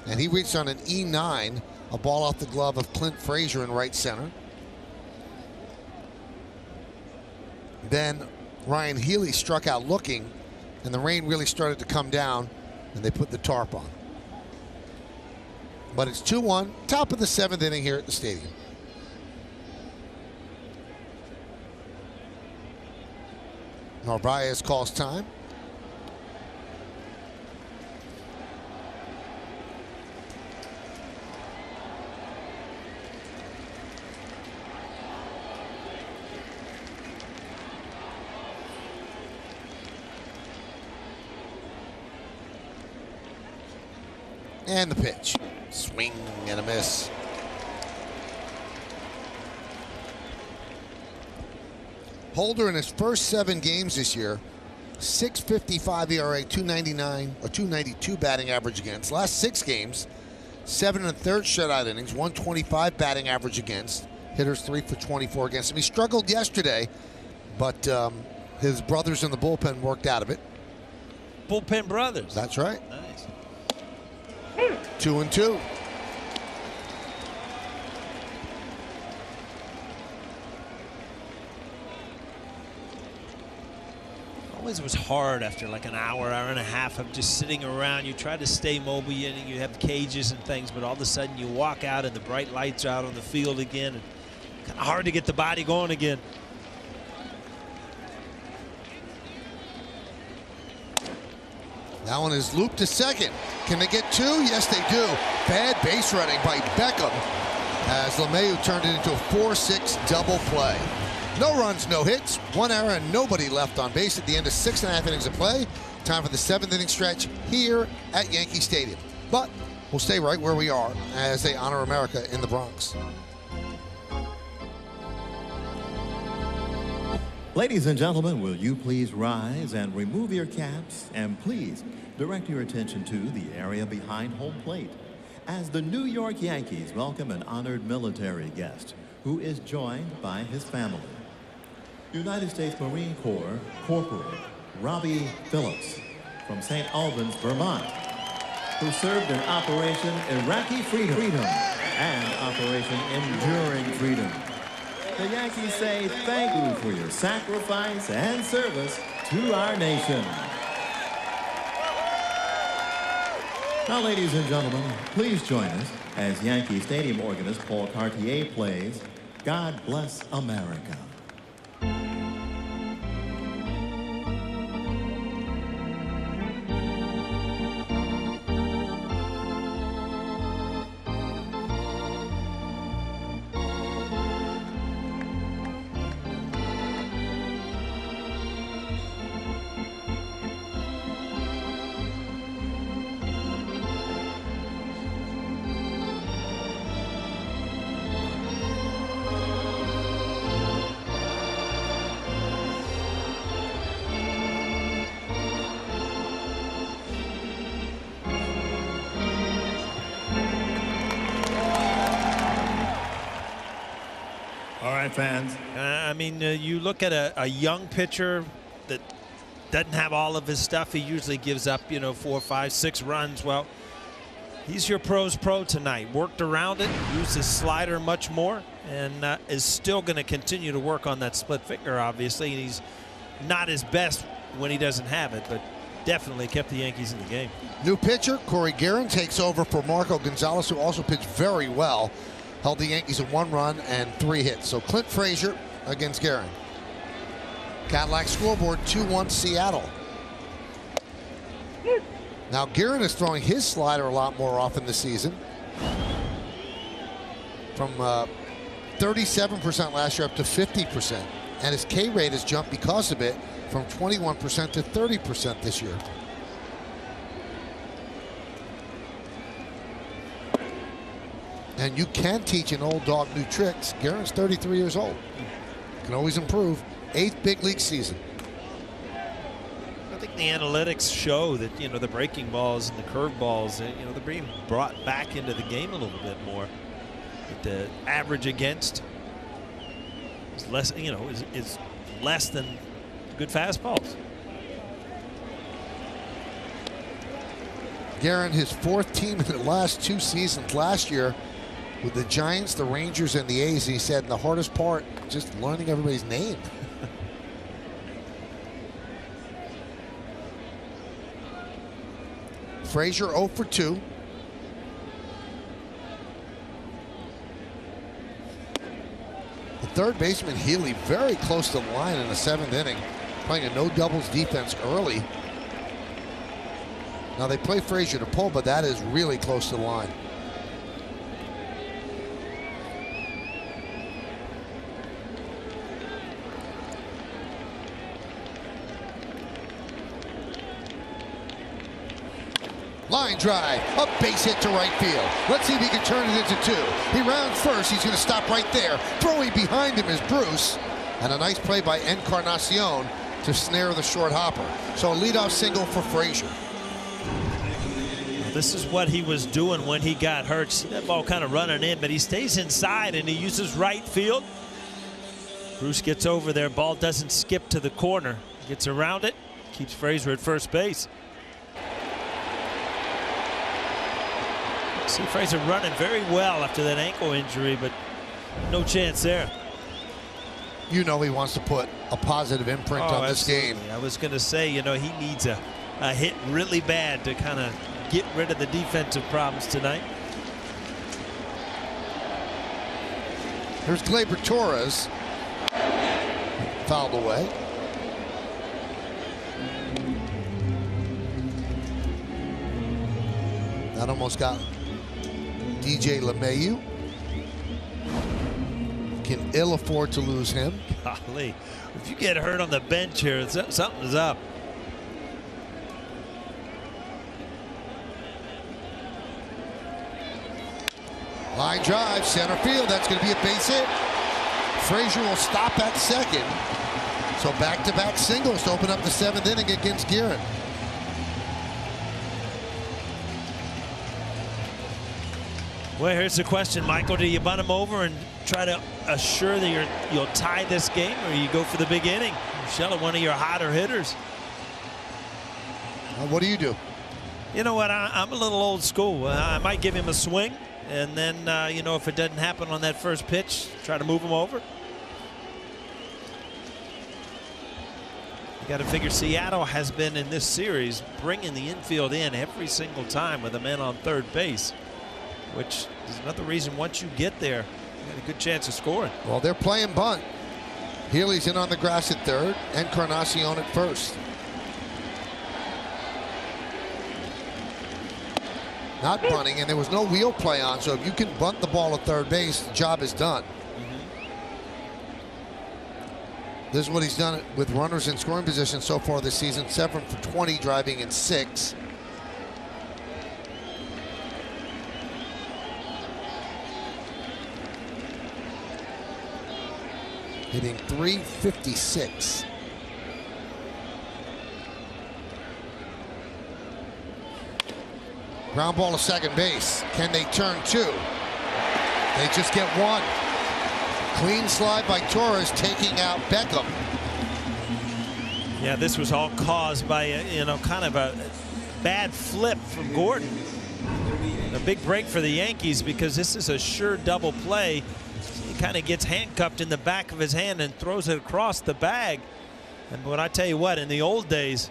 And he reached on an E9, a ball off the glove of Clint Frazier in right center. Then Ryan Healy struck out looking, and the rain really started to come down, and they put the tarp on. But it's 2-1, top of the 7th inning here at the stadium. Narvaez calls time. And the pitch. Swing and a miss. Holder in his first 7 games this year, 6.55 ERA, 2.99 or 2.92 batting average against. Last 6 games, 7 1/3 shutout innings, 125 batting average against. Hitters 3 for 24 against him. He struggled yesterday, but his brothers in the bullpen worked out of it. Bullpen brothers. That's right. Nice. 2-2. Always was hard after like an hour, hour and a half of just sitting around. You try to stay mobile, and you have cages and things, but all of a sudden you walk out and the bright lights are out on the field again. And kind of hard to get the body going again. That one is looped to second. Can they get 2? Yes, they do. Bad base running by Beckham as LeMahieu turned it into a 4-6 double play. No runs, no hits, 1 error, and nobody left on base at the end of 6.5 innings of play. time for the 7th inning stretch here at Yankee Stadium. But we'll stay right where we are as they honor America in the Bronx. Ladies and gentlemen, will you please rise and remove your caps, and please direct your attention to the area behind home plate as the New York Yankees welcome an honored military guest who is joined by his family. United States Marine Corps Corporal Robbie Phillips from St. Albans, Vermont, who served in Operation Iraqi Freedom and Operation Enduring Freedom. The Yankees say thank you for your sacrifice and service to our nation. Now, ladies and gentlemen, please join us as Yankee Stadium organist Paul Cartier plays God Bless America. All right, fans. I mean, you look at a young pitcher that doesn't have all of his stuff. He usually gives up, 4, 5, 6 runs. Well, he's your pro's pro tonight. Worked around it, used his slider much more, and is still going to continue to work on that split finger, obviously. And he's not his best when he doesn't have it, but definitely kept the Yankees in the game. New pitcher, Corey Guerin, takes over for Marco Gonzalez, who also pitched very well. Held the Yankees to 1 run and 3 hits. So Clint Frazier against Guerin. Cadillac scoreboard 2-1 Seattle. Now Guerin is throwing his slider a lot more often this season. From 37% last year up to 50%. And his K rate has jumped because of it from 21% to 30% this year. And you can teach an old dog new tricks. Guerin's 33 years old. Can always improve. 8th big league season. I think the analytics show that, the breaking balls and the curve balls, they're being brought back into the game a little bit more. But the average against is less, is less than good fastballs. Guerin, his 4th team in the last 2 seasons. Last year, with the Giants, the Rangers, and the A's, he said the hardest part, just learning everybody's name. Frazier 0 for 2. The third baseman, Healy, very close to the line in the 7th inning, playing a no doubles defense early. Now they play Frazier to pull, but that is really close to the line. Line drive, a base hit to right field. Let's see if he can turn it into 2. He rounds first. He's going to stop right there. Throwing behind him is Bruce. And a nice play by Encarnacion to snare the short hopper. So a leadoff single for Frazier. This is what he was doing when he got hurt. See that ball kind of running in, but he stays inside and he uses right field. Bruce gets over there. Ball doesn't skip to the corner. Gets around it. Keeps Frazier at first base. See Frazier running very well after that ankle injury, but no chance there. He wants to put a positive imprint on this game. I was going to say, he needs a hit really bad to kind of get rid of the defensive problems tonight. Here's Gleyber Torres. Fouled away. That almost got DJ LeMahieu. Can ill afford to lose him. Golly, if you get hurt on the bench here, something's up. Line drive, center field. That's going to be a base hit. Frazier will stop at second. So back-to-back singles to open up the 7th inning against Guerin. Well, here's the question, Michael. Do you bunt him over and try to assure that you'll tie this game, or you go for the big inning? Shell one of your hotter hitters. What do you do? You know what? I'm a little old school. I might give him a swing, and then, you know, if it doesn't happen on that first pitch, try to move him over. You got to figure Seattle has been in this series bringing the infield in every single time with a man on third base, which is another reason once you get there, you got a good chance of scoring. Well, they're playing bunt. Healy's in on the grass at third, and Encarnacion at first. Not bunting, and there was no wheel play on, so if you can bunt the ball at third base, the job is done. This is what he's done with runners in scoring position so far this season. 7 for 20, driving in 6. Hitting .356. Ground ball to second base. Can they turn 2? They just get 1. Clean slide by Torres, taking out Beckham. Yeah, this was all caused by a, kind of a bad flip from Gordon. A big break for the Yankees because this is a sure double play. He kind of gets handcuffed in the back of his hand and throws it across the bag. And when I tell you what, in the old days,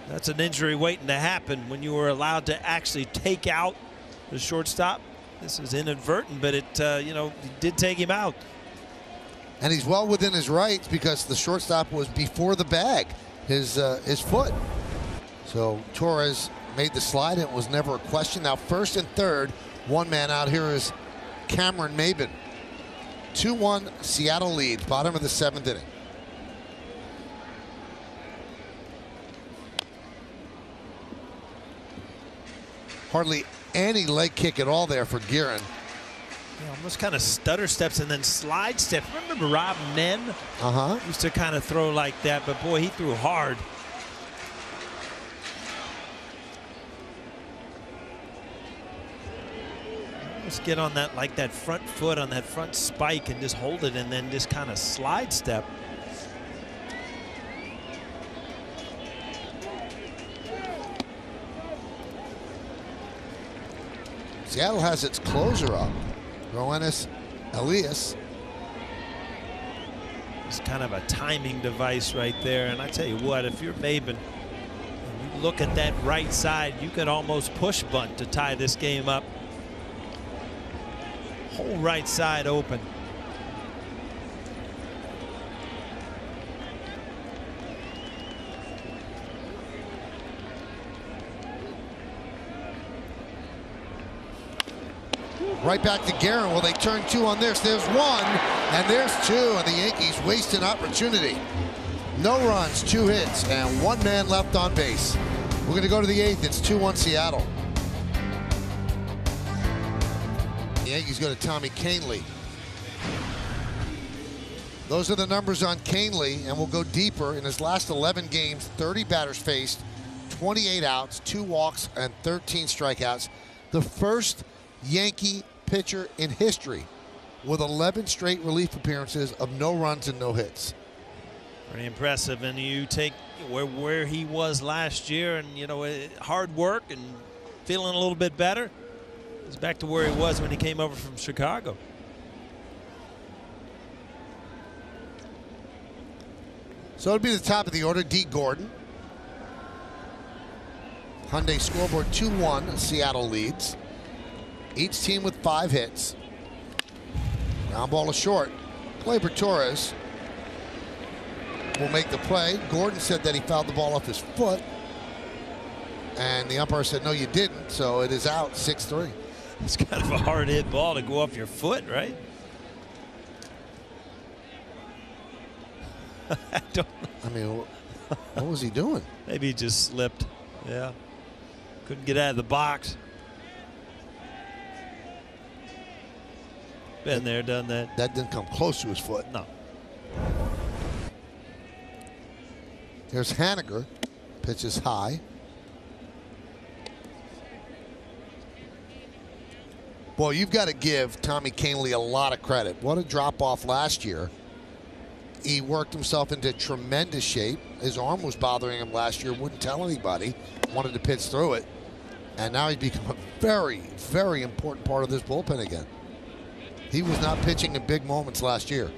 that's an injury waiting to happen when you were allowed to actually take out the shortstop. This is inadvertent, but it, it did take him out. And he's well within his rights because the shortstop was before the bag, his foot. So Torres made the slide, and it was never a question. Now first and third, one man out here is Cameron Maben. 2-1 Seattle leads, bottom of the 7th inning. Hardly any leg kick at all there for Guerin. Yeah, almost kind of stutter steps and then slide step. Remember Rob Nen? Used to kind of throw like that, but boy, he threw hard. Let's get on that, like that front foot on that front spike and just hold it and then just kind of slide step. Seattle has its closer up, Roenis Elias. It's kind of a timing device right there. And I tell you what, if you're Maben, and you look at that right side, you could almost push bunt to tie this game up. Whole right side open. Right back to Guerin. Will they turn 2 on this? There's 1, and there's 2, and the Yankees waste an opportunity. No runs, 2 hits, and 1 man left on base. We're going to go to the 8th. It's 2-1 Seattle. The Yankees go to Tommy Kahnle. Those are the numbers on Kahnle, and we'll go deeper. In his last 11 games, 30 batters faced, 28 outs, 2 walks, and 13 strikeouts. The first Yankee pitcher in history with 11 straight relief appearances of no runs and no hits. Pretty impressive. And you take where he was last year, and hard work and feeling a little bit better. He's back to where he was when he came over from Chicago. So it'll be the top of the order. D. Gordon. Hyundai scoreboard 2-1. Seattle leads. Each team with 5 hits. Ground ball to short. Gleyber Torres will make the play. Gordon said that he fouled the ball off his foot, and the umpire said, no, you didn't, so it is out, 6-3. It's kind of a hard hit ball to go off your foot, right? I mean, what was he doing? Maybe he just slipped. Yeah. Couldn't get out of the box. Been there, done that. That didn't come close to his foot. No. There's Haniger. Pitches high. Boy, you've got to give Tommy Kahnle a lot of credit. What a drop-off last year. He worked himself into tremendous shape. His arm was bothering him last year. Wouldn't tell anybody. Wanted to pitch through it. And now he's become a very, very important part of this bullpen again. He was not pitching in big moments last year.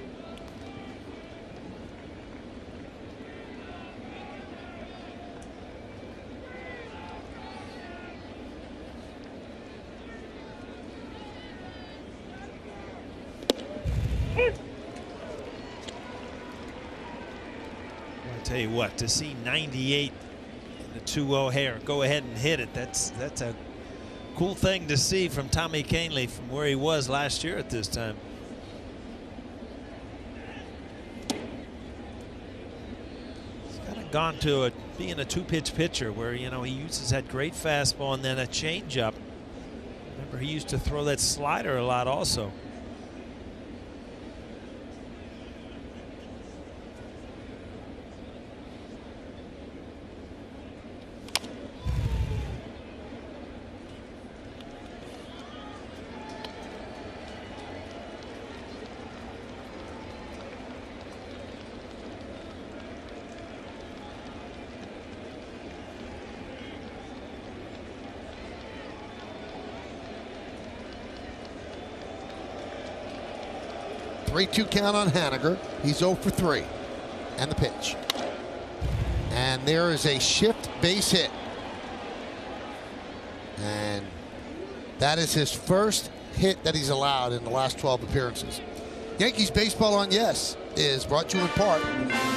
I tell you what, to see 98 in the 2-0 hair, go ahead and hit it. That's a cool thing to see from Tommy Kahnle from where he was last year at this time. He's kind of gone to being a two-pitch pitcher where, you know, he uses that great fastball and then a changeup. Remember, he used to throw that slider a lot also. Three-two count on Haniger. He's 0 for 3. And the pitch. And there is a shift base hit. And that is his first hit that he's allowed in the last 12 appearances. Yankees Baseball on Yes is brought to you in part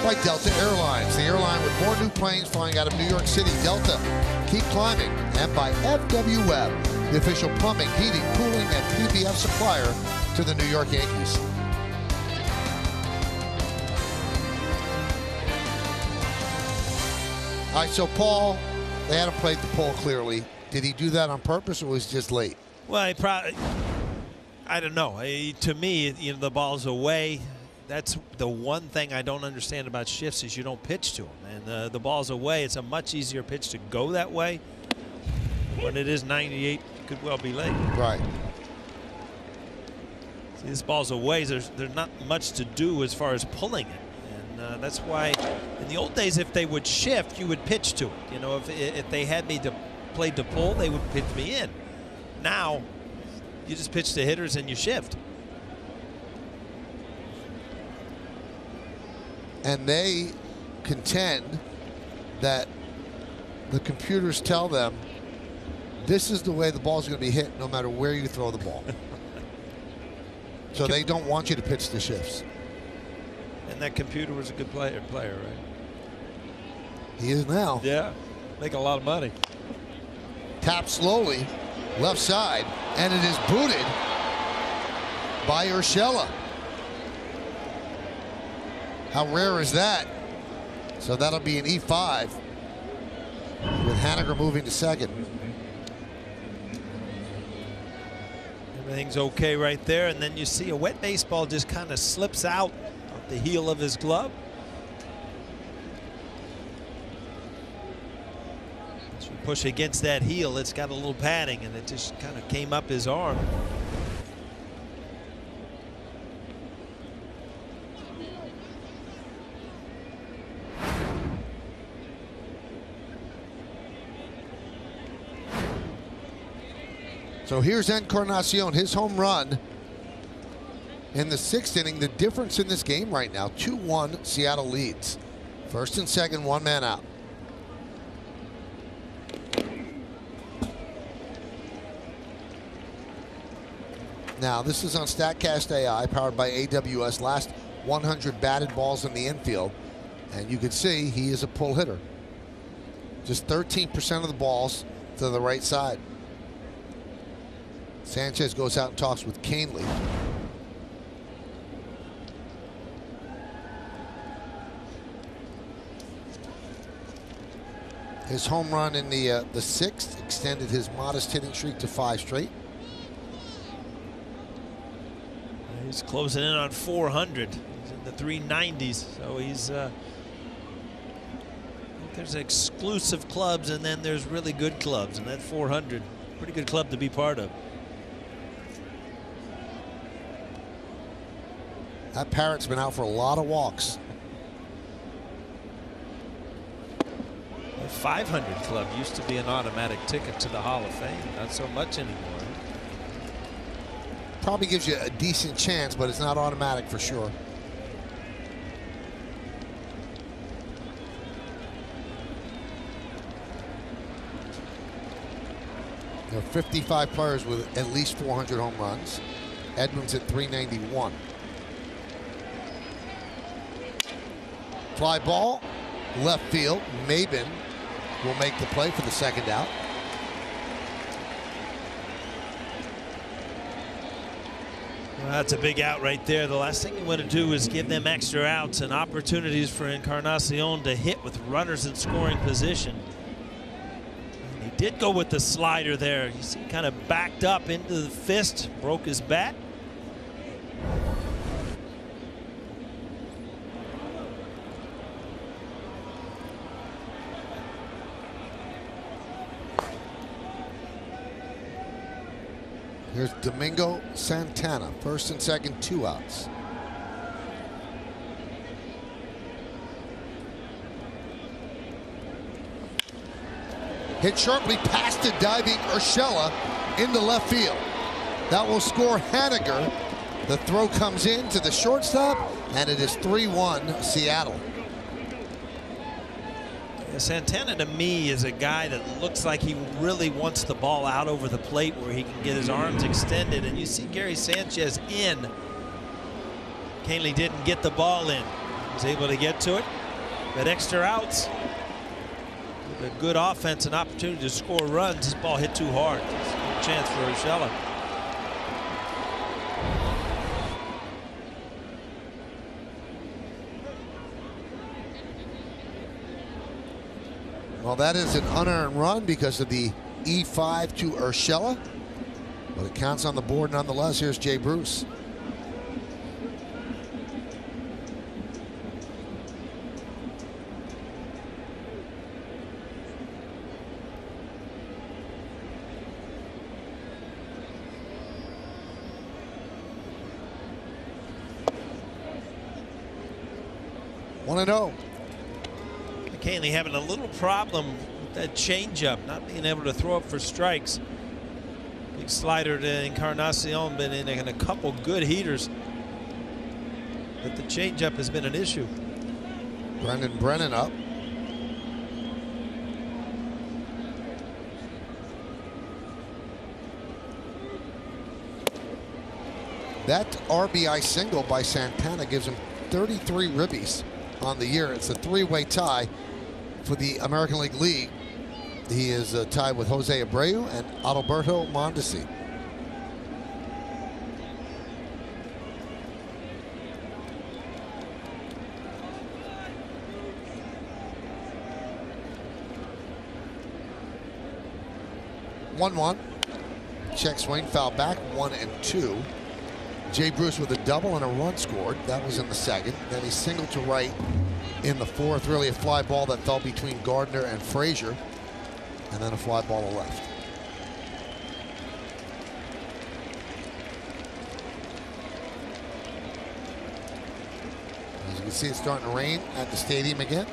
by Delta Airlines, the airline with more new planes flying out of New York City. Delta, keep climbing. And by FW Web, the official plumbing, heating, cooling, and PBF supplier to the New York Yankees. All right, so Paul, they had him played the pole clearly. Did he do that on purpose or was he just late? Well, he probably, I don't know. To me, you know, the ball's away. That's the one thing I don't understand about shifts is you don't pitch to him. And the ball's away. It's a much easier pitch to go that way. When it is 98, it could well be late. Right. See, this ball's away. There's not much to do as far as pulling it. That's why in the old days, if they would shift, you would pitch to it. You know, if they had me to play to pull, they would pitch me in. Now, you just pitch to hitters and you shift. And they contend that the computers tell them this is the way the ball's going to be hit no matter where you throw the ball. So they don't want you to pitch the shifts. And that computer was a good player, right? He is now. Yeah, making a lot of money. Tap slowly, left side, and it is booted by Urshela. How rare is that? So that'll be an E5 with Haniger moving to second. Everything's okay right there, and then you see a wet baseball just kind of slips out of the heel of his glove. As you push against that heel, it's got a little padding, and it just kind of came up his arm. So here's Encarnacion, his home run in the 6th inning. The difference in this game right now, 2-1 Seattle leads. First and second, one man out. Now this is on StatCast AI, powered by AWS. Last 100 batted balls in the infield, and you can see he is a pull hitter. Just 13% of the balls to the right side. Sanchez goes out and talks with Kahnle. His home run in the 6th extended his modest hitting streak to 5 straight. He's closing in on 400. He's in the 390s, so he's there's exclusive clubs and then there's really good clubs, and that 400, pretty good club to be part of. That Parrot's been out for a lot of walks. The 500 club used to be an automatic ticket to the Hall of Fame. Not so much anymore. Probably gives you a decent chance, but it's not automatic for sure. There are 55 players with at least 400 home runs. Edmonds at 391. Fly ball, left field. Maben will make the play for the second out. Well, that's a big out right there. The last thing you want to do is give them extra outs and opportunities for Encarnacion to hit with runners in scoring position. And he did go with the slider there. You see, kind of backed up into the fist, broke his bat. Here's Domingo Santana, first and second, 2 outs. Hit sharply past the diving Urshela into left field. That will score Haniger. The throw comes in to the shortstop, and it is 3-1 Seattle. Santana, to me, is a guy that looks like he really wants the ball out over the plate where he can get his arms extended. And you see Gary Sanchez in. Canely didn't get the ball in. He was able to get to it. But extra outs. With a good offense and opportunity to score runs. This ball hit too hard. It's a good chance for Urshela. Well, that is an unearned run because of the E5 to Urshela, but it counts on the board nonetheless. Here's Jay Bruce. One and 0. Canely having a little problem with that changeup, not being able to throw up for strikes. Big slider to Encarnacion, been in a couple good heaters, but the changeup has been an issue. Brendan Brennan up. That RBI single by Santana gives him 33 ribbies on the year. It's a 3-way tie for the American League League. He is tied with Jose Abreu and Adalberto Mondesi. One. Check swing, foul back, 1-2. Jay Bruce with a double and a run scored. That was in the second. Then he singled to right in the fourth. Really a fly ball that fell between Gardner and Frazier. And then a fly ball to left. As you can see, it's starting to rain at the stadium again.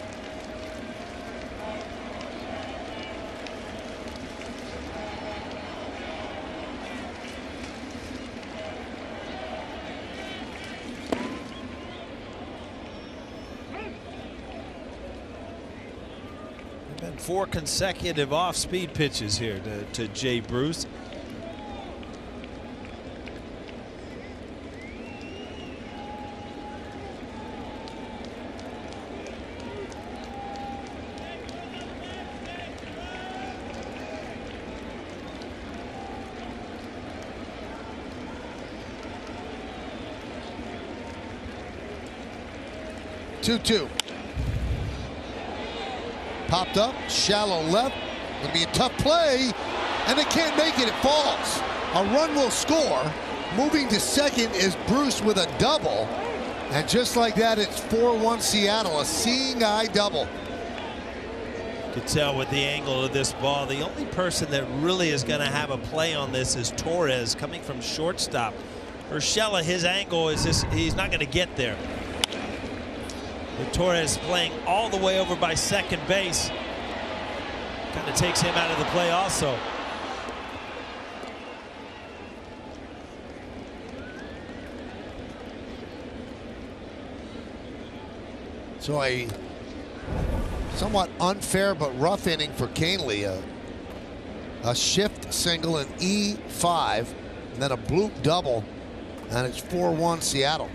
Been 4 consecutive off-speed pitches here to Jay Bruce. Two. Popped up, shallow left. Gonna be a tough play, and they can't make it. It falls. A run will score, Moving to second is Bruce with a double. And just like that, it's 4-1 Seattle, a seeing eye double. You can tell with the angle of this ball, the only person that really is going to have a play on this is Torres coming from shortstop. Urshela, his angle is just, he's not going to get there. But Torres playing all the way over by second base. Kind of takes him out of the play also. So a somewhat unfair but rough inning for Canely. A shift single, an E5, and then a bloop double, and it's 4-1 Seattle.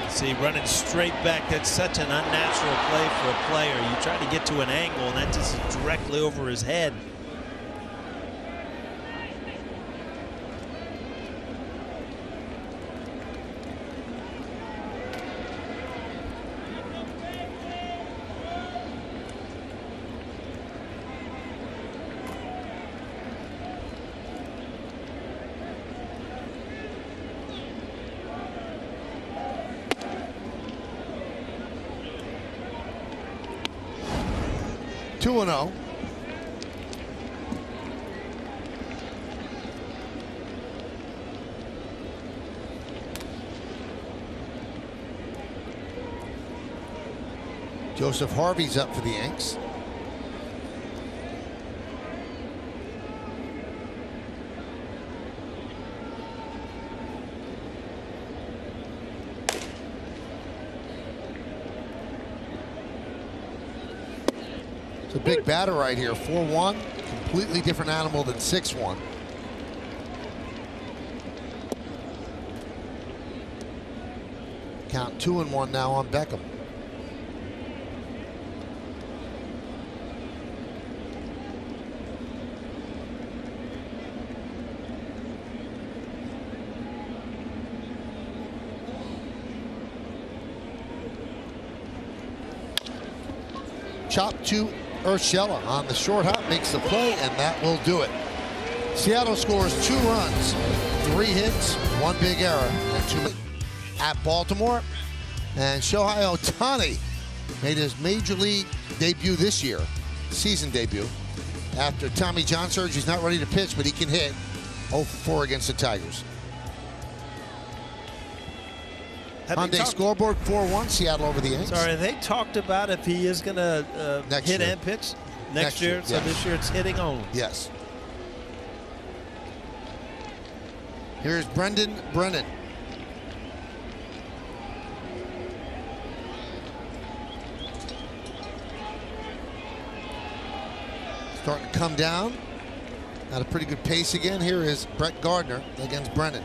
See, running straight back, that's such an unnatural play for a player. You try to get to an angle, and that just is directly over his head. Two and 0. Joseph Harvey's up for the Yanks. It's a big batter right here. 4-1, completely different animal than 6-1. Count 2-1 now on Beckham. Chop to Urshela on the short hop, makes the play, and that will do it. Seattle scores 2 runs, 3 hits, 1 big error, and 2 at Baltimore. And Shohei Ohtani made his major league debut this year, season debut. After Tommy John surgery, he's not ready to pitch, but he can hit. 0 for 4 against the Tigers. Hyundai scoreboard 4-1 Seattle over the Yanks. Sorry, they talked about if he is going to hit and pitch next year. So yes. this year it's hitting only. Yes. Here's Brendan Brennan. Starting to come down at a pretty good pace again. Here is Brett Gardner against Brennan.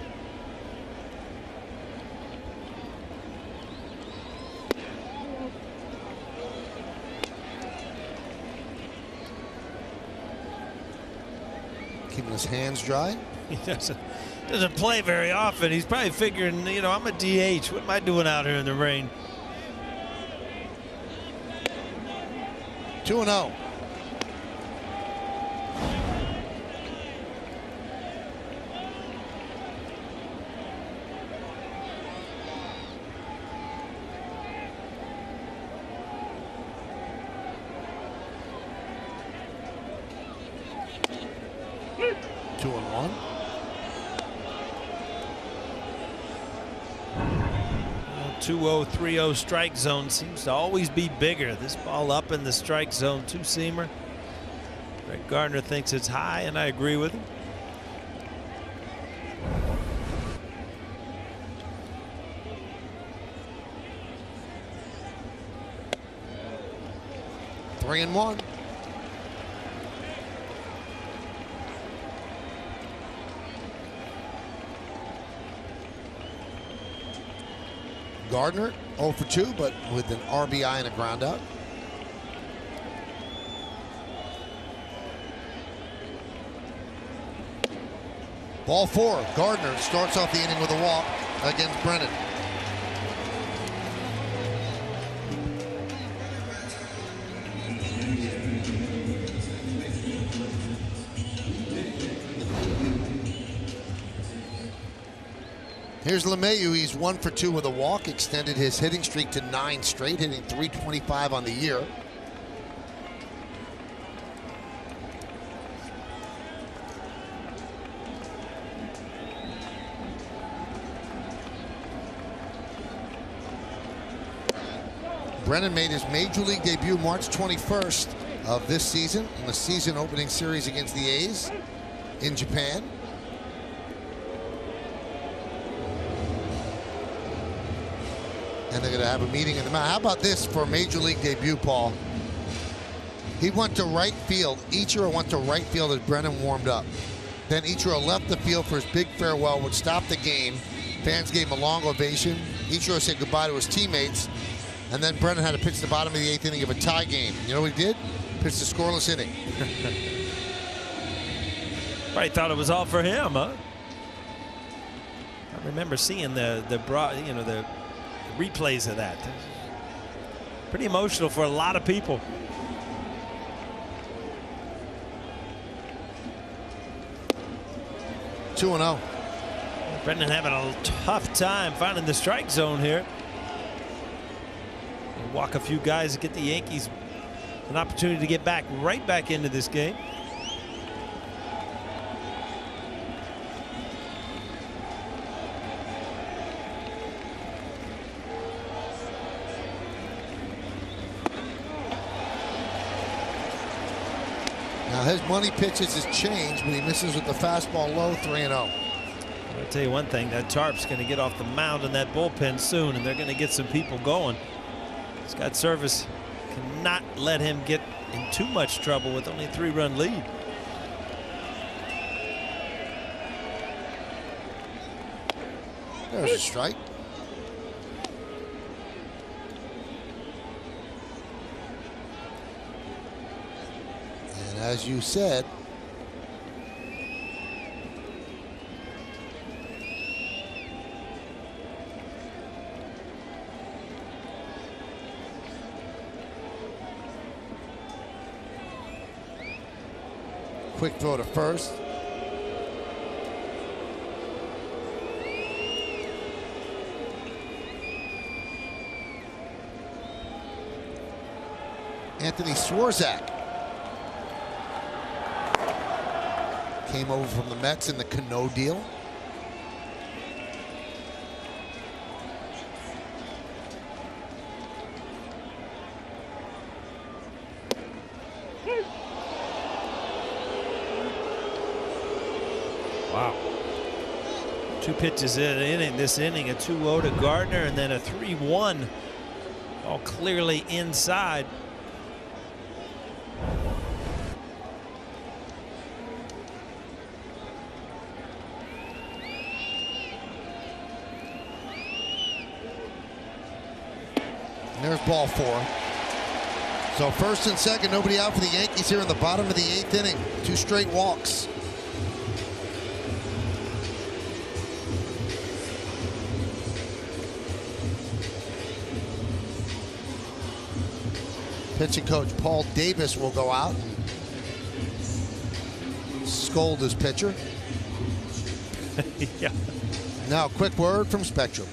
Keeping his hands dry. He doesn't play very often. He's probably figuring, you know, I'm a DH. What am I doing out here in the rain? 2-0. Two and 1. Well, 2-0, 3-0 strike zone seems to always be bigger. This ball up in the strike zone, 2-seamer. Brett Gardner thinks it's high, and I agree with him. Three and 1. Gardner 0 for 2, but with an RBI and a ground out. Ball 4. Gardner starts off the inning with a walk against Brennan. Here's LeMahieu. He's 1 for 2 with a walk, extended his hitting streak to 9 straight, hitting .325 on the year. Brennan made his major league debut March 21st of this season in the season opening series against the A's in Japan. And they're going to have a meeting in the mound. How about this for a major league debut, Paul? He went to right field. Ichiro went to right field as Brennan warmed up. Then Ichiro left the field for his big farewell, which stopped the game. Fans gave him a long ovation. Ichiro said goodbye to his teammates. And then Brennan had to pitch the bottom of the 8th inning of a tie game. You know what he did? Pitched a scoreless inning. Probably thought it was all for him, huh? I remember seeing the replays of that. Pretty emotional for a lot of people. Two and 0. Brendan having a tough time finding the strike zone here. Walk a few guys to get the Yankees an opportunity to get right back into this game. Now his money pitches has changed, but he misses with the fastball low, 3-0. I'll tell you one thing, that Tarp's going to get off the mound in that bullpen soon, and they're going to get some people going. Scott Service cannot let him get in too much trouble with only a 3-run lead. There's a strike. And as you said, quick throw to first. Anthony Swarzak came over from the Mets in the Cano deal. Wow. 2 pitches in this inning, a 2-0 to Gardner, and then a 3-1, all clearly inside. And there's ball 4. So first and second, nobody out for the Yankees here in the bottom of the 8th inning. 2 straight walks. Pitching coach Paul Davis will go out and scold his pitcher. Yeah. Now, quick word from Spectrum.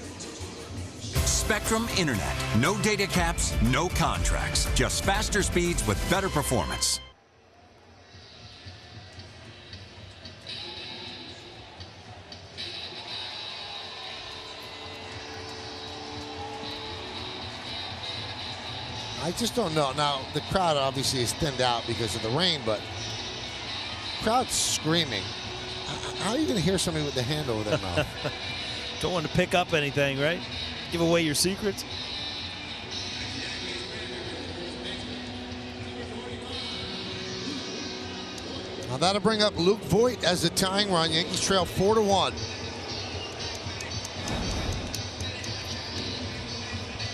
Spectrum Internet. No data caps, no contracts. Just faster speeds with better performance. I just don't know. Now, the crowd obviously is thinned out because of the rain, but crowd's screaming. How are you going to hear somebody with the hand over their mouth? Don't want to pick up anything, right? Give away your secrets. Now that'll bring up Luke Voigt as the tying run. Yankees trail 4-1.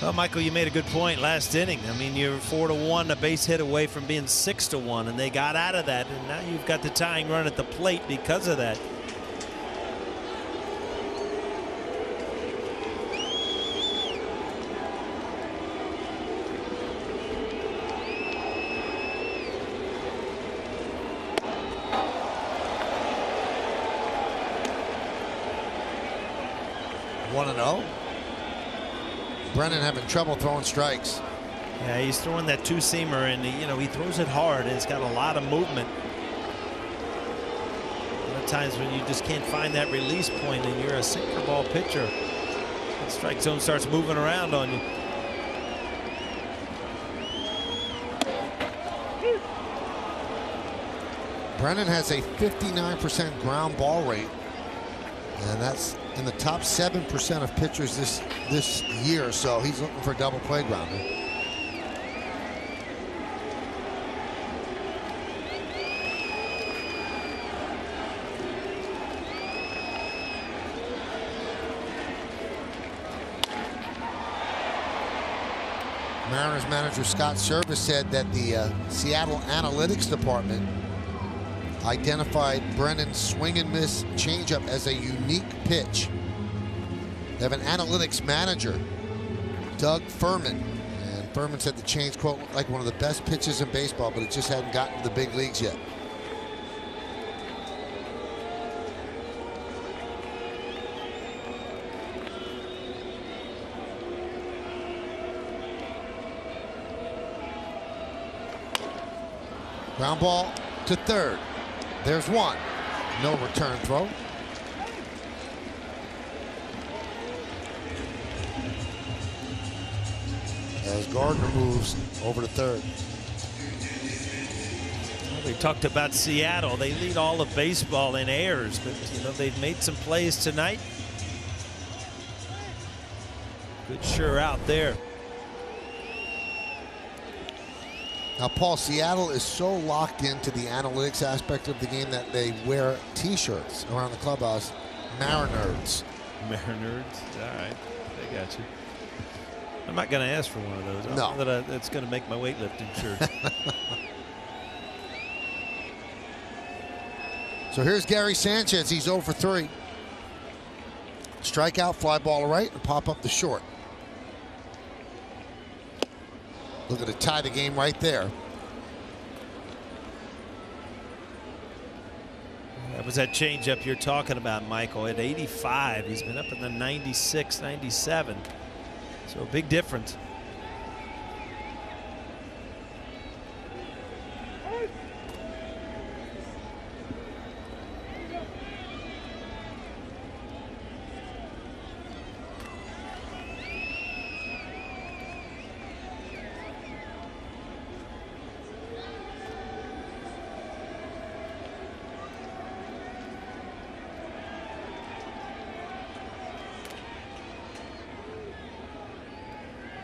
Well, Michael, you made a good point last inning. I mean, you're 4-1, a base hit away from being 6-1, and they got out of that. And now you've got the tying run at the plate because of that. 1-0. Brennan having trouble throwing strikes. Yeah, he's throwing that two-seamer, and he throws it hard, and it's got a lot of movement. A lot of times when you just can't find that release point, and you're a sinker ball pitcher, the strike zone starts moving around on you. Brennan has a 59% ground ball rate, and that's in the top 7% of pitchers this year, so he's looking for a double play grounder. Mariners manager Scott Service said that the Seattle analytics department identified Brennan's swing and miss changeup as a unique pitch. They have an analytics manager, Doug Furman, and Furman said the change, quote, looked like one of the best pitches in baseball, but it just hadn't gotten to the big leagues yet. Ground ball to third. There's one. No return throw. As Gardner moves over to third. We talked about Seattle. They lead all of baseball in errors, but they've made some plays tonight. Good sure out there. Now, Paul, Seattle is so locked into the analytics aspect of the game that they wear T-shirts around the clubhouse. Mariners. Mariners. All right, I got you. I'm not going to ask for one of those. I don't know that that's going to make my weightlifting shirt. So here's Gary Sanchez. He's 0 for 3. Strikeout, fly ball to right, and pop up the short. Looking to tie the game right there. That was that changeup you're talking about, Michael. At 85, he's been up in the 96, 97. So a big difference.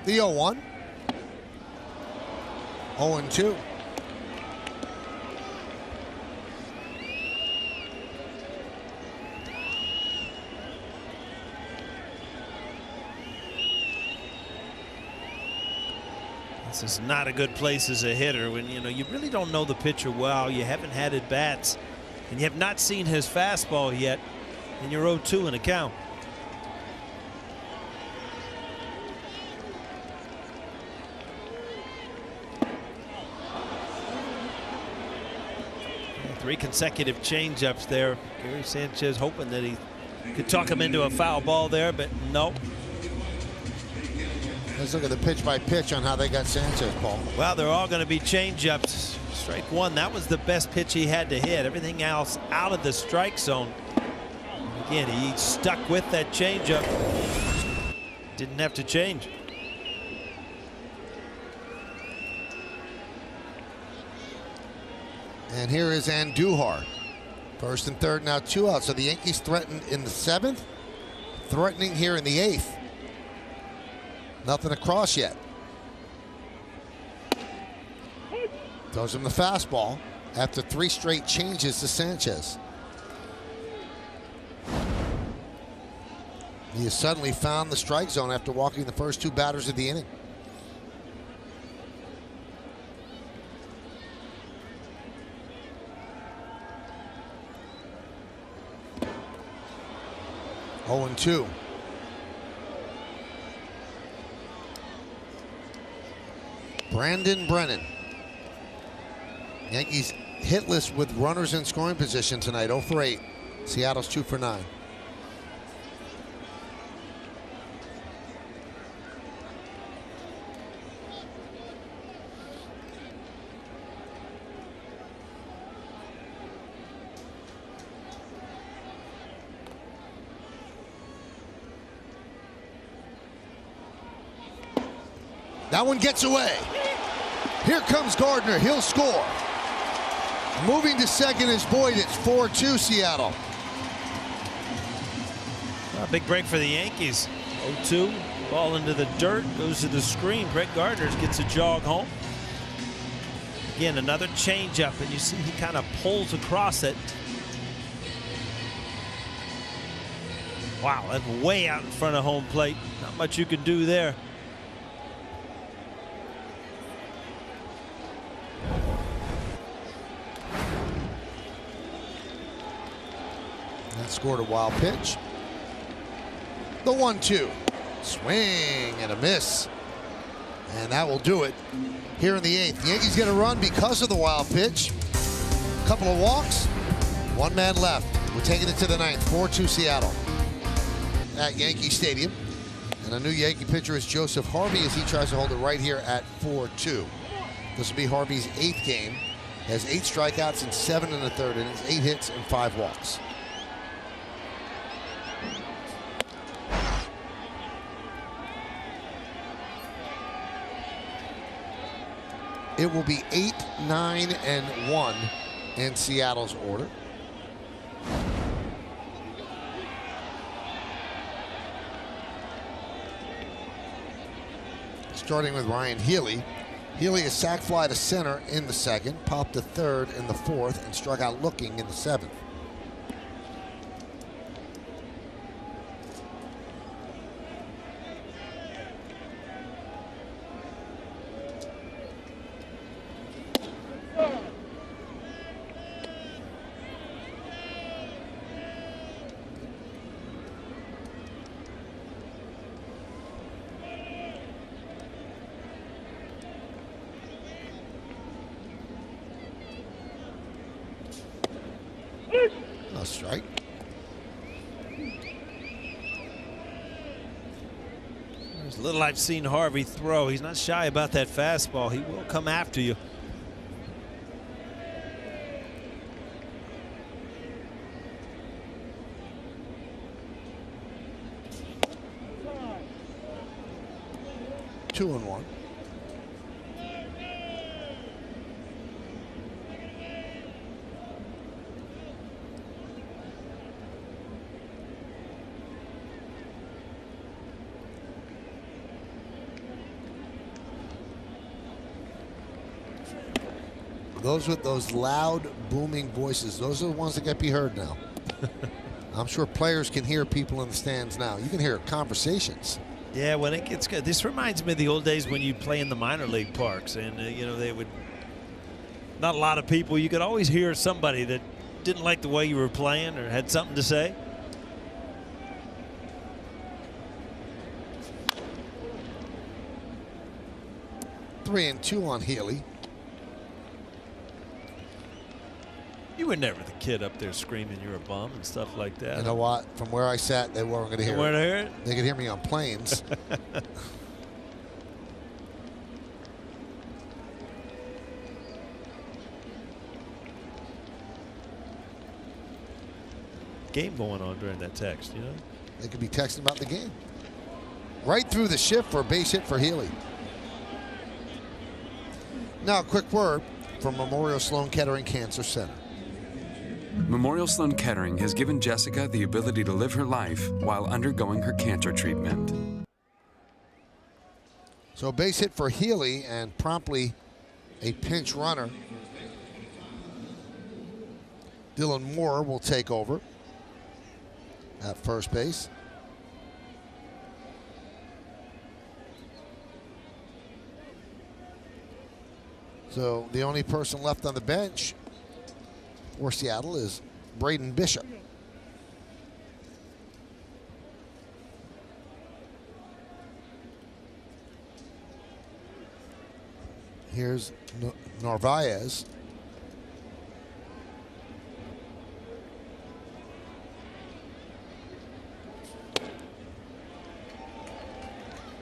The 0-1. 0-2. This is not a good place as a hitter when you really don't know the pitcher well. You haven't had at bats, and you have not seen his fastball yet, and you're 0-2 in a count. Three consecutive changeups there. Gary Sanchez hoping that he could talk him into a foul ball there, but no. Let's look at the pitch by pitch on how they got Sanchez, Paul. Well, they're all going to be changeups. Strike one, that was the best pitch he had to hit. Everything else out of the strike zone. Again, he stuck with that changeup. Didn't have to change. And here is Andujar. First and third, now 2 out. So the Yankees threatened in the 7th, threatening here in the 8th. Nothing across yet. Throws him the fastball after 3 straight changes to Sanchez. He has suddenly found the strike zone after walking the first 2 batters of the inning. Oh, 0-2. Brandon Brennan. Yankees hitless with runners in scoring position tonight. 0 for 8. Seattle's 2 for 9. That one gets away. Here comes Gardner. He'll score. Moving to second is Boyd. It's 4-2 Seattle. A big break for the Yankees. 0-2. Ball into the dirt. Goes to the screen. Brett Gardner gets a jog home. Again, another changeup, and you see he kind of pulls across it. Wow, that's way out in front of home plate. Not much you can do there. That scored a wild pitch. The 1-2. Swing and a miss. And that will do it here in the 8th. The Yankees get a run because of the wild pitch. Couple of walks. One man left. We're taking it to the 9th. 4-2 Seattle. At Yankee Stadium. And a new Yankee pitcher is Joseph Harvey as he tries to hold it right here at 4-2. This will be Harvey's 8th game. Has 8 strikeouts and 7 in the 3rd innings, 8 hits and 5 walks. It will be 8, 9, and 1 in Seattle's order. Starting with Ryan Healy. Healy is sac fly to center in the 2nd, popped to 3rd in the 4th, and struck out looking in the 7th. A strike. There's little I've seen Harvey throw. He's not shy about that fastball. He will come after you. Two and one. Those with those loud, booming voices, those are the ones that get be heard now. I'm sure players can hear people in the stands now. You can hear conversations. Yeah, when it gets good. This reminds me of the old days when you play in the minor league parks, and you know, they would, not a lot of people. You could always hear somebody that didn't like the way you were playing or had something to say. Three and two on Healy. You were never the kid up there screaming you're a bum and stuff like that. You know what? From where I sat, they weren't going to hear weren't it. Hear it. They could hear me on planes. Game going on during that text, you know? They could be texting about the game. Right through the shift for a base hit for Healy. Now, a quick word from Memorial Sloan Kettering Cancer Center. Memorial Sloan Kettering has given Jessica the ability to live her life while undergoing her cancer treatment. So a base hit for Healy and promptly a pinch runner. Dylan Moore will take over at first base. So the only person left on the bench for Seattle is Braden Bishop. Here's Narvaez.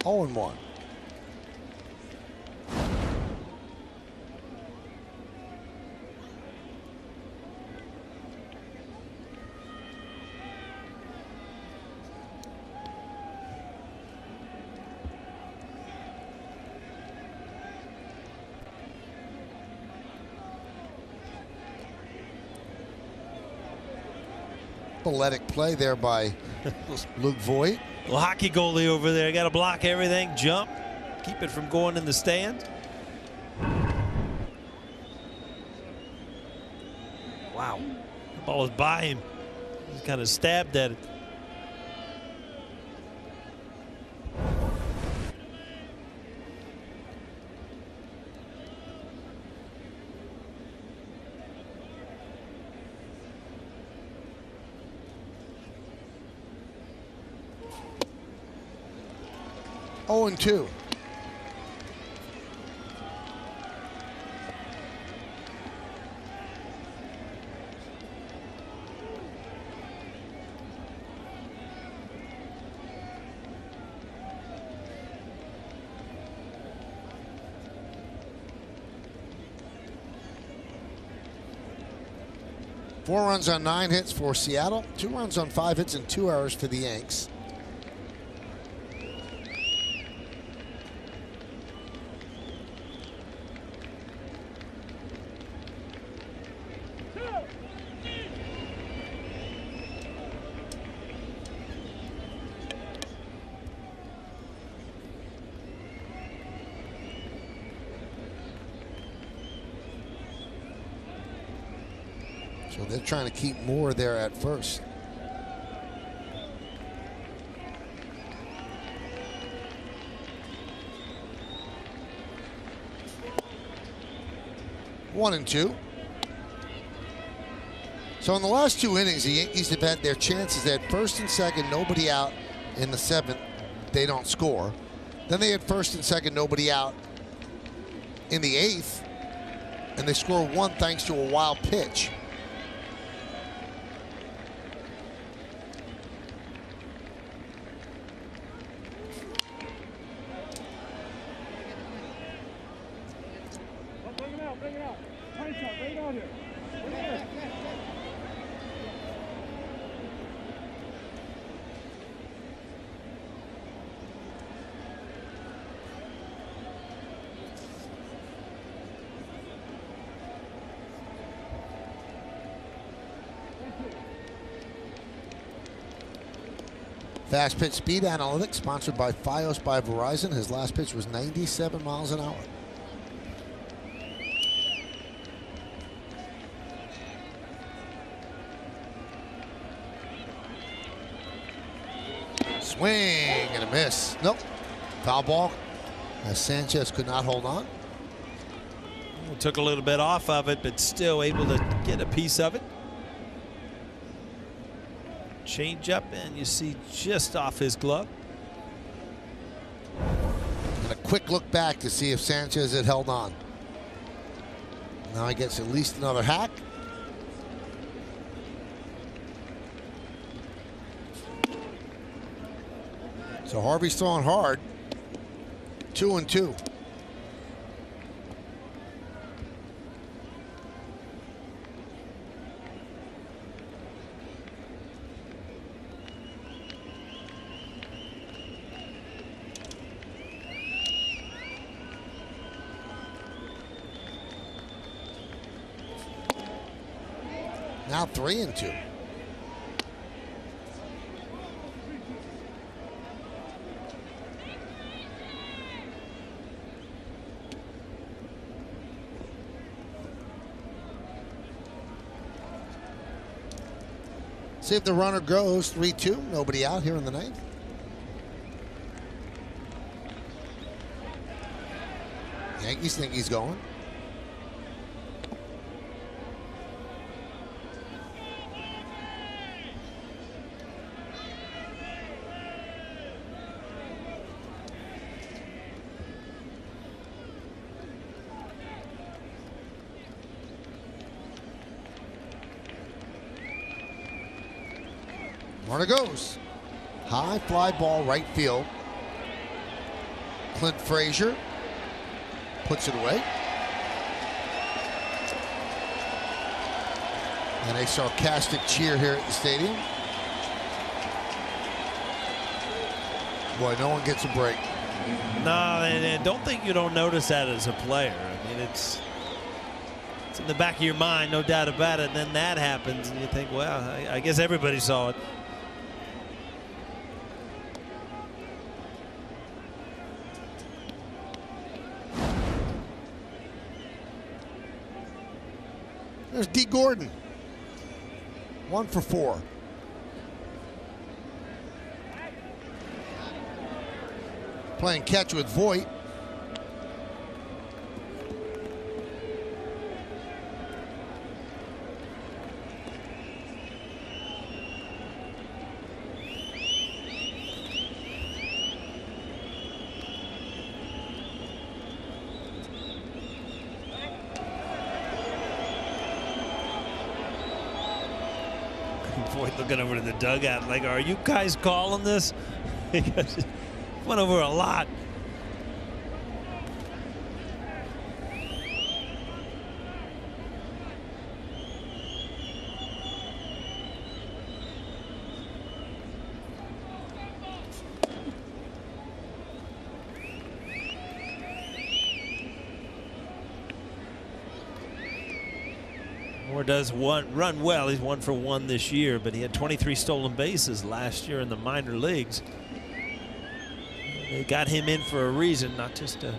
Oh, and 1. Balletic play there by Luke Voigt. Well, hockey goalie over there. Got to block everything, jump, keep it from going in the stand. Wow. The ball was by him. He kind of stabbed at it. Oh, and 2. Four runs on 9 hits for Seattle. 2 runs on 5 hits and 2 errors for the Yanks. So they're trying to keep Moore there at first. One and 2. So in the last 2 innings, the Yankees have had their chances. They had first and second, nobody out in the 7th. They don't score. Then they had first and second, nobody out in the 8th. And they score 1 thanks to a wild pitch. Fast pitch speed analytics sponsored by Fios by Verizon. His last pitch was 97 miles an hour. Swing and a miss. Nope. Foul ball as Sanchez could not hold on. Took a little bit off of it, but still able to get a piece of it. Change up, and you see just off his glove. And a quick look back to see if Sanchez had held on. Now he gets at least another hack. So Harvey's throwing hard. 2 and 2. Now 3 and 2. See if the runner goes. 3-2. Nobody out here in the 9th. Yankees think he's going. Runner goes. High fly ball right field. Clint Frazier puts it away. And a sarcastic cheer here at the stadium. Boy, no one gets a break. No, and don't think you don't notice that as a player. I mean, it's It's in the back of your mind, no doubt about it. And then that happens, and you think, well, I guess everybody saw it. There's D. Gordon. 1 for 4. Playing catch with Voigt. Voigt looking over to the dugout like, are you guys calling this? Because it went over a lot. Moore does run well. He's 1 for 1 this year, but he had 23 stolen bases last year in the minor leagues. They got him in for a reason, not just to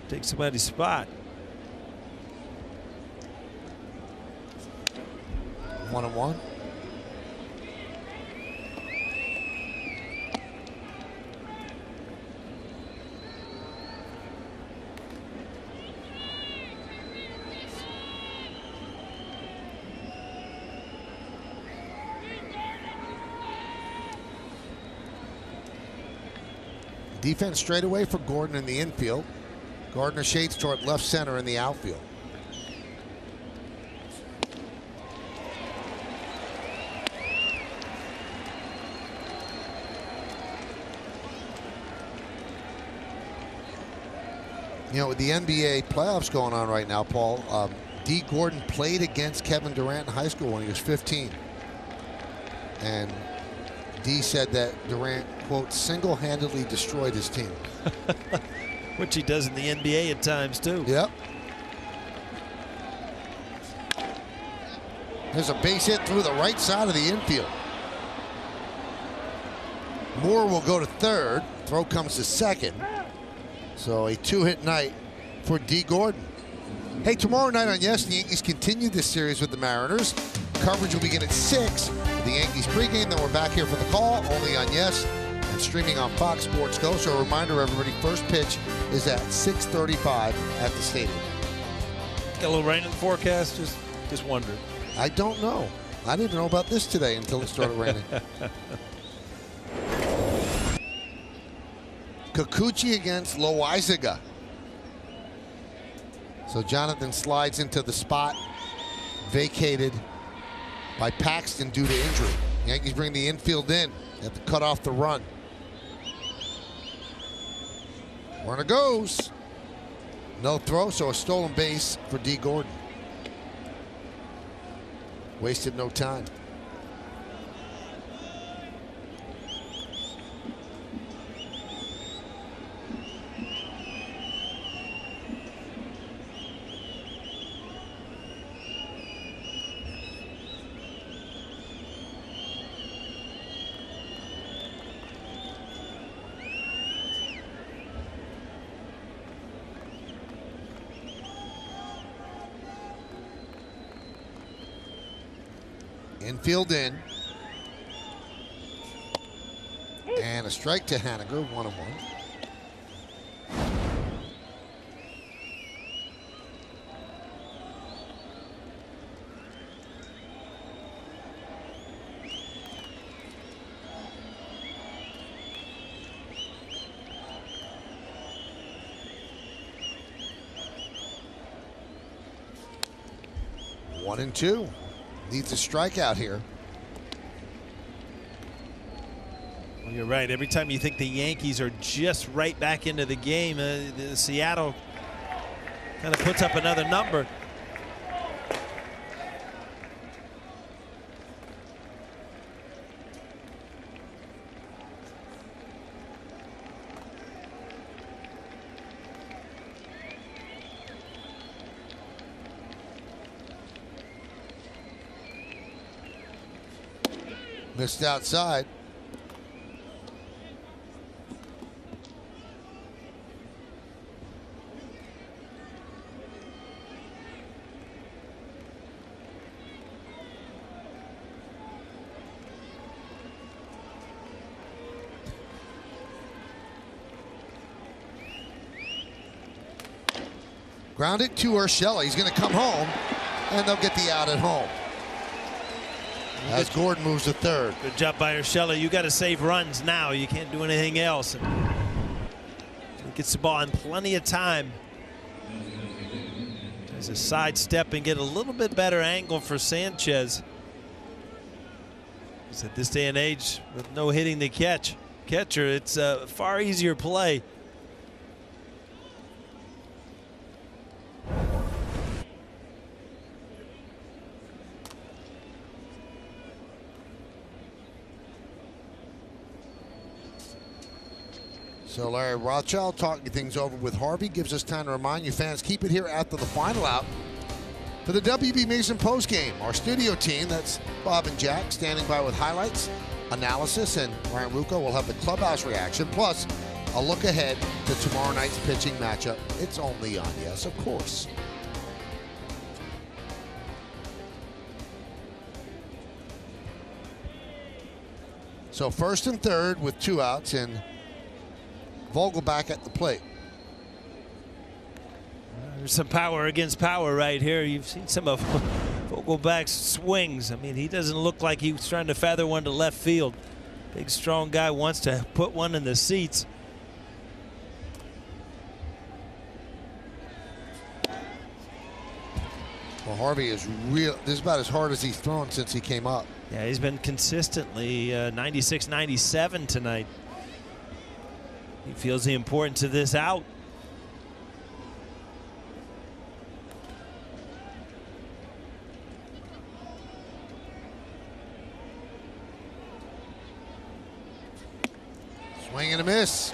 take somebody's spot. 1-1. Defense straight away for Gordon in the infield. Gardner shades toward left center in the outfield. You know, with the NBA playoffs going on right now, Paul, D. Gordon played against Kevin Durant in high school when he was 15. And D said that Durant, quote, single-handedly destroyed his team. Which he does in the NBA at times, too. Yep. There's a base hit through the right side of the infield. Moore will go to third. Throw comes to second. So a 2-hit night for D. Gordon. Hey, tomorrow night on Yes, the Yankees continue this series with the Mariners. Coverage will begin at 6 for the Yankees pregame. Then we're back here for the call, only on Yes, and streaming on Fox Sports Go. So a reminder, everybody, first pitch is at 6:35 at the stadium. Got a little rain in the forecast? Just wondered. I don't know. I didn't know about this today until it started raining. Kikuchi against Loizaga. So Jonathan slides into the spot vacated by Paxton due to injury. Yankees bring the infield in. They have to cut off the run. Runner goes. No throw, so a stolen base for D. Gordon. Wasted no time. Infield in. And a strike to Haniger, 1-1. One and two. Needs a strikeout here. Well, you're right. Every time you think the Yankees are just right back into the game, Seattle kind of puts up another number. Missed outside. Grounded to Urshela. He's going to come home, and they'll get the out at home. As Gordon moves to third. Good job by Urshela. You got to save runs now. You can't do anything else. He gets the ball in plenty of time. There's a sidestep and get a little bit better angle for Sanchez. Because at this day and age, with no hitting the catcher, it's a far easier play. So Larry Rothschild talking things over with Harvey gives us time to remind you fans, keep it here after the final out for the WB Mason postgame. Our studio team, that's Bob and Jack, standing by with highlights, analysis, and Ryan Rucco will have the clubhouse reaction, plus a look ahead to tomorrow night's pitching matchup. It's only on Yes, of course. So first and third with 2 outs, and Vogelbach at the plate. There's some power against power right here. You've seen some of Vogelbach's swings. I mean, he doesn't look like he was trying to feather one to left field. Big, strong guy wants to put one in the seats. Well, Harvey is real. This is about as hard as he's thrown since he came up. Yeah, he's been consistently 96, 97 tonight. He feels the importance of this out. Swing and a miss.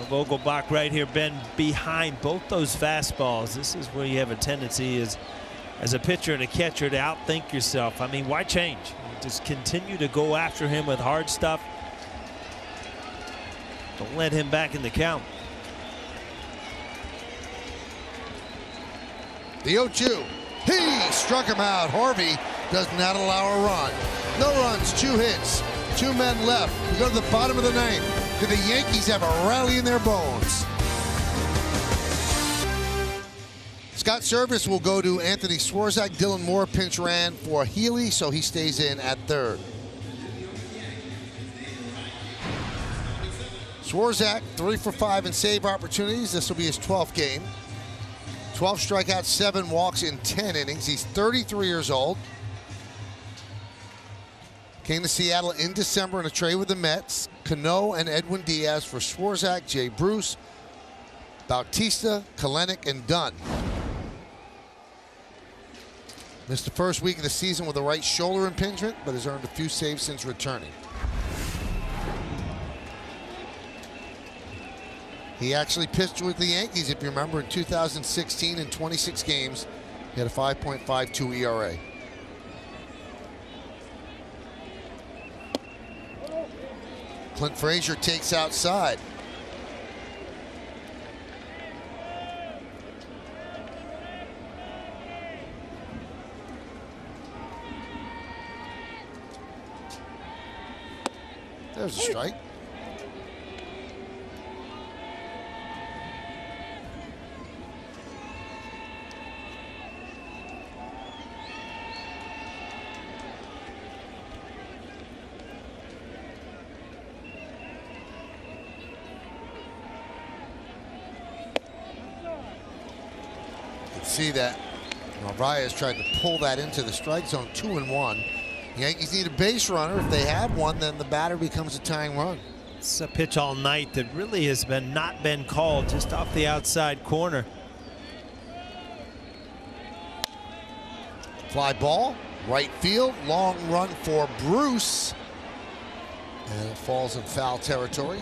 Vogelbach right here, been behind both those fastballs. This is where you have a tendency as a pitcher and a catcher to outthink yourself. I mean, why change? Just continue to go after him with hard stuff. Don't let him back in the count. The 0-2. He struck him out. Harvey does not allow a run. No runs, 2 hits, 2 men left. We go to the bottom of the 9th. Do the Yankees have a rally in their bones? Scott Service will go to Anthony Swarzak. Dylan Moore pinch ran for Healy, so he stays in at third. Swarzak 3 for 5 in save opportunities. This will be his 12th game. 12 strikeouts, 7 walks in 10 innings. He's 33 years old. Came to Seattle in December in a trade with the Mets. Cano and Edwin Diaz for Swarzak, Jay Bruce, Bautista, Kalenic, and Dunn. Missed the first week of the season with a right shoulder impingement, but has earned a few saves since returning. He actually pitched with the Yankees, if you remember, in 2016 in 26 games. He had a 5.52 ERA. Clint Frazier takes outside. There's a strike. See that Narvaez tried to pull that into the strike zone. 2-1. Yankees need a base runner. If they have one, then the batter becomes a tying run. It's a pitch all night that really has not been called, just off the outside corner. Fly ball, right field, long run for Bruce, and it falls in foul territory.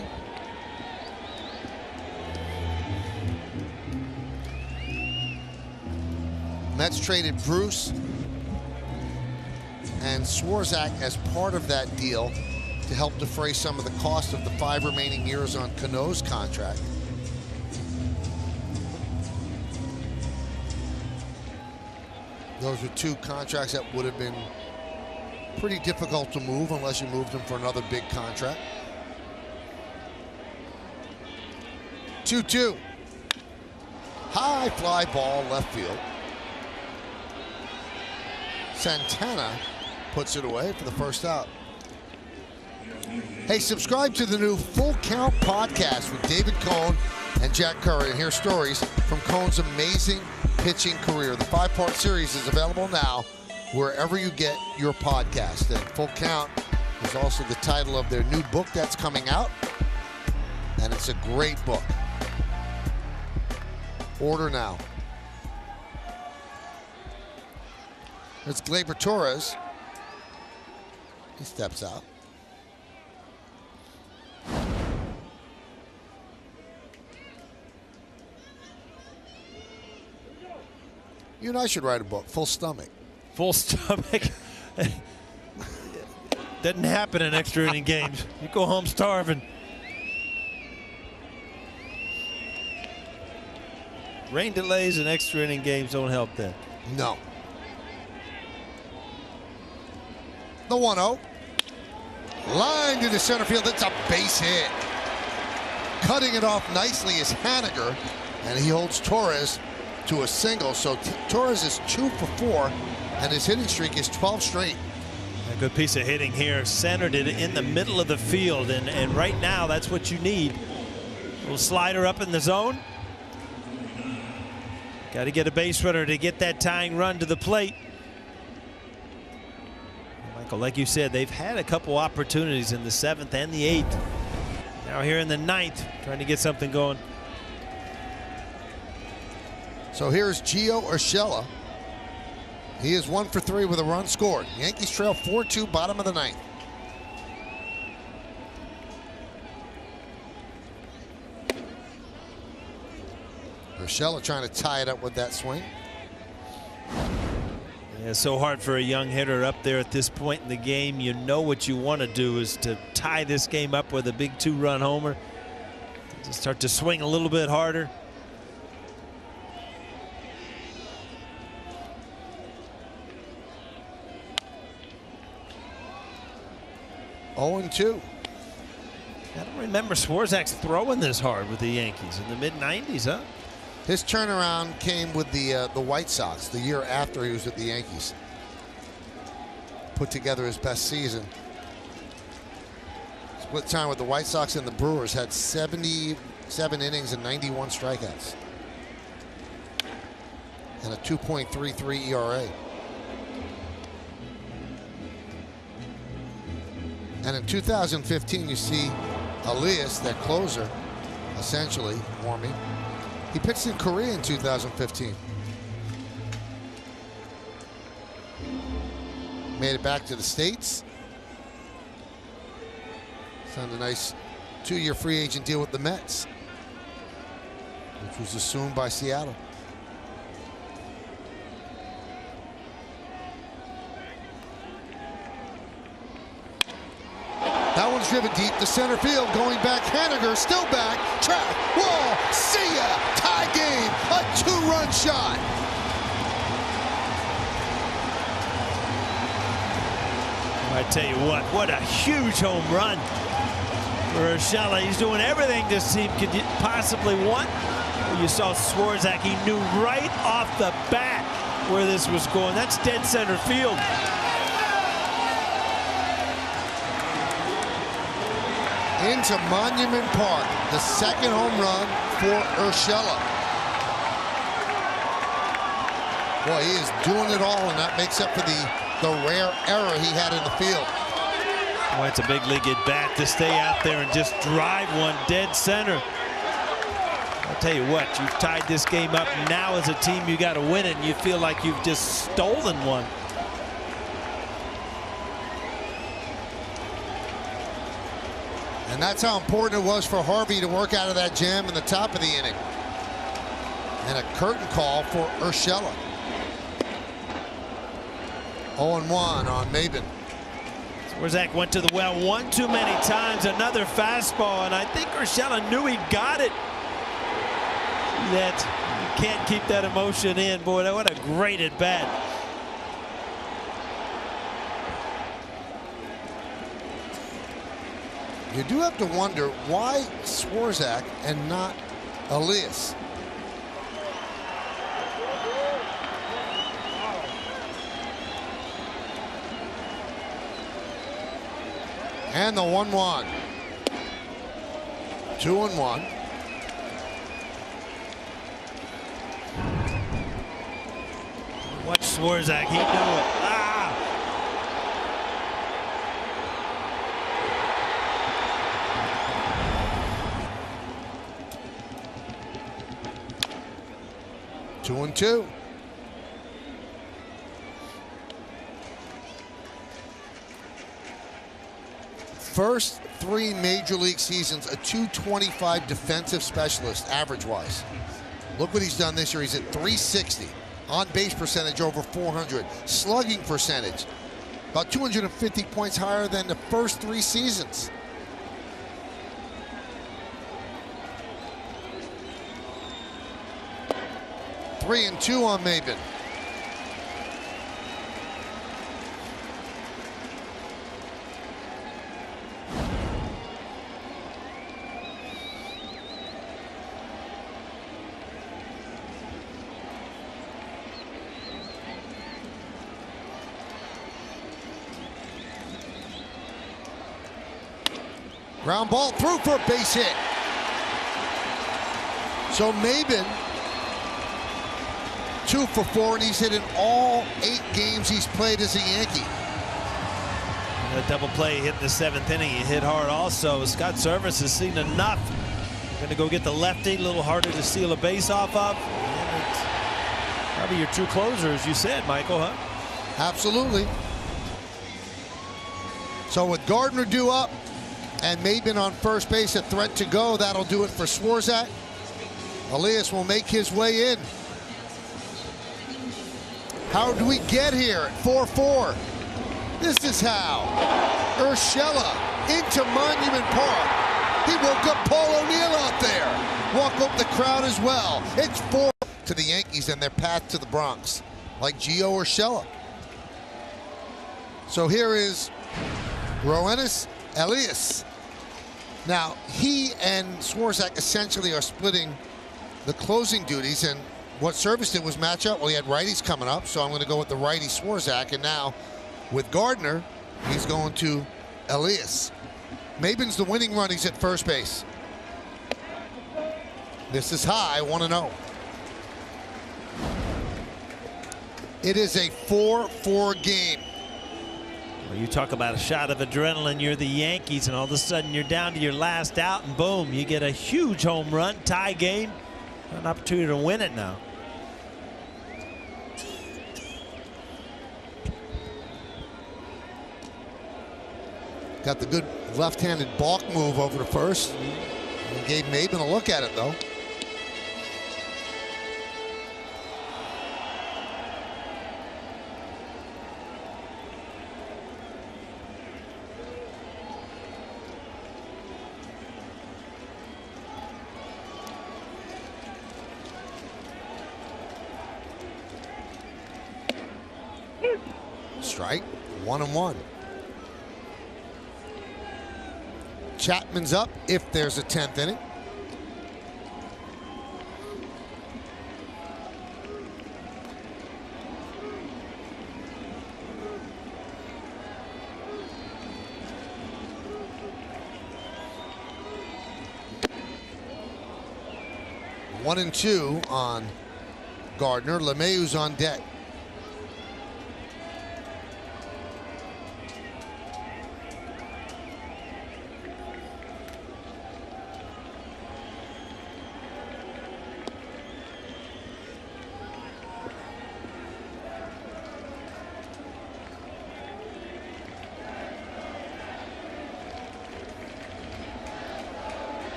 Mets traded Bruce and Swarzak as part of that deal to help defray some of the cost of the 5 remaining years on Cano's contract. Those were 2 contracts that would have been pretty difficult to move unless you moved them for another big contract. 2-2. High fly ball left field. Santana puts it away for the first out. Hey, subscribe to the new Full Count podcast with David Cone and Jack Curry, and hear stories from Cone's amazing pitching career. The 5-part series is available now wherever you get your podcast. And Full Count is also the title of their new book that's coming out, and it's a great book. Order now. There's Gleyber Torres. He steps out. You and I should write a book, Full Stomach. Full stomach. Doesn't happen in extra inning games. You go home starving. Rain delays and extra inning games don't help that. No. The 1-0. Line to the center field. It's a base hit. Cutting it off nicely is Haniger, and he holds Torres to a single. So Torres is 2 for 4, and his hitting streak is 12 straight. A good piece of hitting here. Centered it in the middle of the field, and right now that's what you need. A little slider up in the zone. Got to get a base runner to get that tying run to the plate. Michael, like you said, they've had a couple opportunities in the 7th and the 8th. Now here in the 9th, trying to get something going. So here's Gio Urshela. He is 1 for 3 with a run scored. Yankees trail 4-2, bottom of the 9th. Urshela trying to tie it up with that swing. Yeah, it's so hard for a young hitter up there at this point in the game. You know what you want to do is to tie this game up with a big 2-run homer. Just start to swing a little bit harder. Oh, 2. I don't remember Swarzak's throwing this hard with the Yankees in the mid-90s, huh? His turnaround came with the White Sox the year after he was with the Yankees. Put together his best season. Split time with the White Sox and the Brewers. Had 77 innings and 91 strikeouts. And a 2.33 ERA. And in 2015, you see Elias, their closer, essentially warming. He pitched in Korea in 2015. Made it back to the States. Signed a nice 2-year free agent deal with the Mets, which was assumed by Seattle. That one's driven deep to center field. Going back, Haniger still back. Track, wall, see ya. Tie game, a 2-run shot. I tell you what a huge home run for Urshela. He's doing everything this team could possibly want. You saw Swarzak, he knew right off the bat where this was going. That's dead center field. Into Monument Park, the 2nd home run for Urshela. Boy, he is doing it all, and that makes up for the rare error he had in the field. Boy, it's a big league at bat to stay out there and just drive one dead center. I'll tell you what, you've tied this game up. Now as a team, you got to win it, and you feel like you've just stolen one. And that's how important it was for Harvey to work out of that jam in the top of the inning. And a curtain call for Urshela. 0-1 on Maben. Swarzak went to the well one too many times. Another fastball, and I think Urshela knew he got it. Yet you can't keep that emotion in. Boy, what a great at bat. You do have to wonder why Swarzak and not Elias. And the 1-1. 2-1. Watch Swarzak, he knew it. Ah! Two and two. First 3 major league seasons, a .225 defensive specialist, average-wise. Look what he's done this year. He's at .360. On-base percentage over .400. Slugging percentage about 250 points higher than the first 3 seasons. Three and two on Maben. Ground ball through for a base hit. So Maben 2 for 4, and he's hit in all 8 games he's played as a Yankee. A double play hit in the 7th inning. He hit hard also. Scott Service has seen enough. Going to go get the lefty, a little harder to steal a base off of. And it's probably your true closer, as you said, Michael, huh? Absolutely. So with Gardner due up and Maben on first base, a threat to go, that'll do it for Swarzak. Elias will make his way in. How do we get here at 4-4? This is how. Urshela into Monument Park. He woke up Paul O'Neill out there. Woke up the crowd as well. It's 4 to the Yankees and their path to the Bronx, like Gio Urshela. So here is Roenis Elias. Now, he and Swarzak essentially are splitting the closing duties, and what Service did was match up. Well, he had righties coming up, so I'm going to go with the righty Swarzak, and now with Gardner, he's going to Elias. Maben's the winning run. He's at first base. This is high, 1-0. It is a 4-4 game. Well, you talk about a shot of adrenaline. You're the Yankees, and all of a sudden you're down to your last out, and boom, you get a huge home run, tie game, an opportunity to win it now. Got the good left-handed balk move over to first. And gave Maben a look at it, though. Strike, 1-1. Chapman's up if there's a 10th inning. One and two on Gardner. LeMahieu's on deck.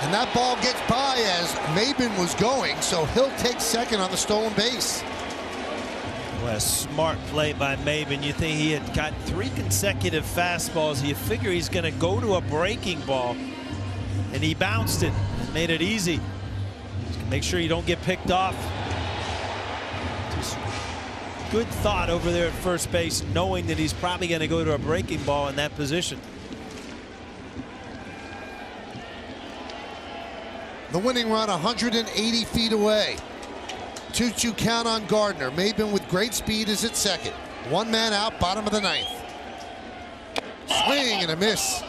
And that ball gets by as Maben was going, so he'll take second on the stolen base. What a smart play by Maben. You think he had got 3 consecutive fastballs. You figure he's going to go to a breaking ball, and he bounced it and made it easy. Just make sure you don't get picked off. Just good thought over there at first base, knowing that he's probably going to go to a breaking ball in that position. The winning run 180 feet away. 2-2 count on Gardner. Maben with great speed is at second. 1 man out, bottom of the 9th. Swing and a miss.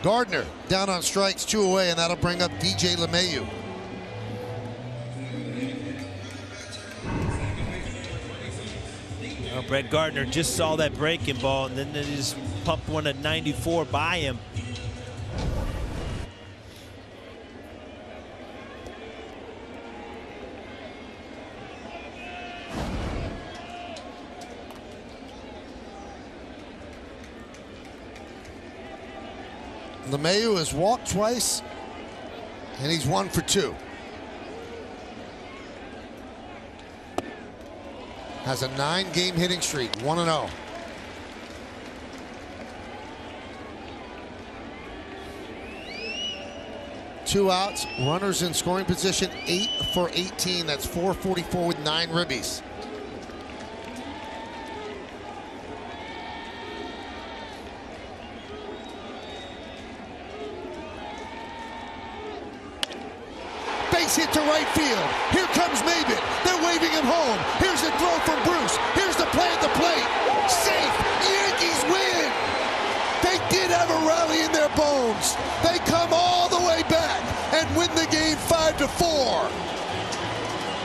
Gardner down on strikes, 2 away, and that'll bring up DJ LeMahieu. Well, Brett Gardner just saw that breaking ball, and then they just pumped one at 94 by him. LeMahieu has walked twice, and he's 1 for 2. Has a 9-game hitting streak, 1-0. Two outs, runners in scoring position, 8 for 18. That's 444 with 9 ribbies. Base hit to right field. Here comes Maben. They're waving him home. Here's the throw from Bruce. Here's the play at the plate. Safe. Yankees win. They did have a rally in their bones. They come all the way back and win the game 5-4.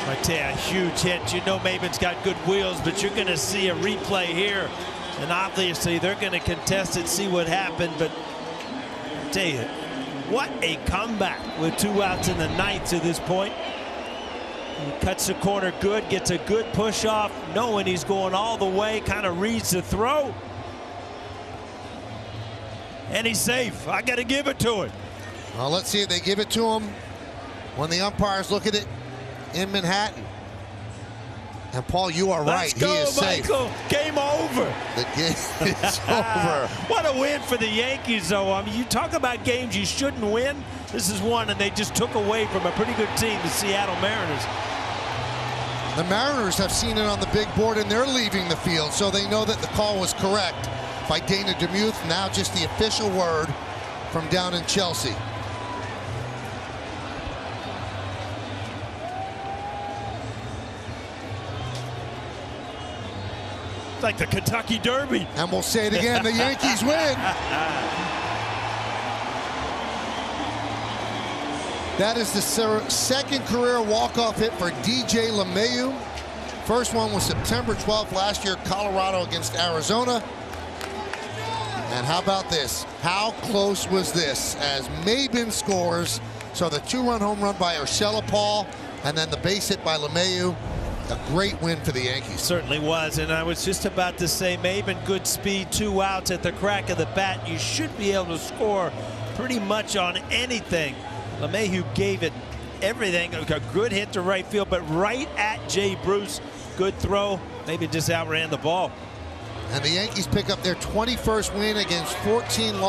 I tell you, a huge hit. You know Maben's got good wheels, but you're going to see a replay here. And obviously they're going to contest it, see what happened. But I tell you, what a comeback with 2 outs in the 9th to this point. He cuts the corner good, gets a good push off, knowing he's going all the way, kind of reads the throw. And he's safe. I got to give it to him. Well, let's see if they give it to him when the umpires look at it in Manhattan. And Paul, you are right. Let's go, he is Michael. safe. Game over. The game is over. What a win for the Yankees, though. I mean, you talk about games you shouldn't win. This is one, and they just took away from a pretty good team, the Seattle Mariners. The Mariners have seen it on the big board, and they're leaving the field, so they know that the call was correct by Dana DeMuth. Now just the official word from down in Chelsea. It's like the Kentucky Derby. And we'll say it again, the Yankees win. That is the second career walk-off hit for DJ LeMahieu. First one was September 12th last year, Colorado against Arizona. And how about this? How close was this? As Maben scores, so the 2-run home run by Urshela Paul, and then the base hit by LeMahieu. A great win for the Yankees. Certainly was, and I was just about to say, Maben, good speed, 2 outs at the crack of the bat. You should be able to score pretty much on anything. LeMahieu gave it everything. A good hit to right field, but right at Jay Bruce. Good throw. Maybe just outran the ball. And the Yankees pick up their 21st win against 14 losses.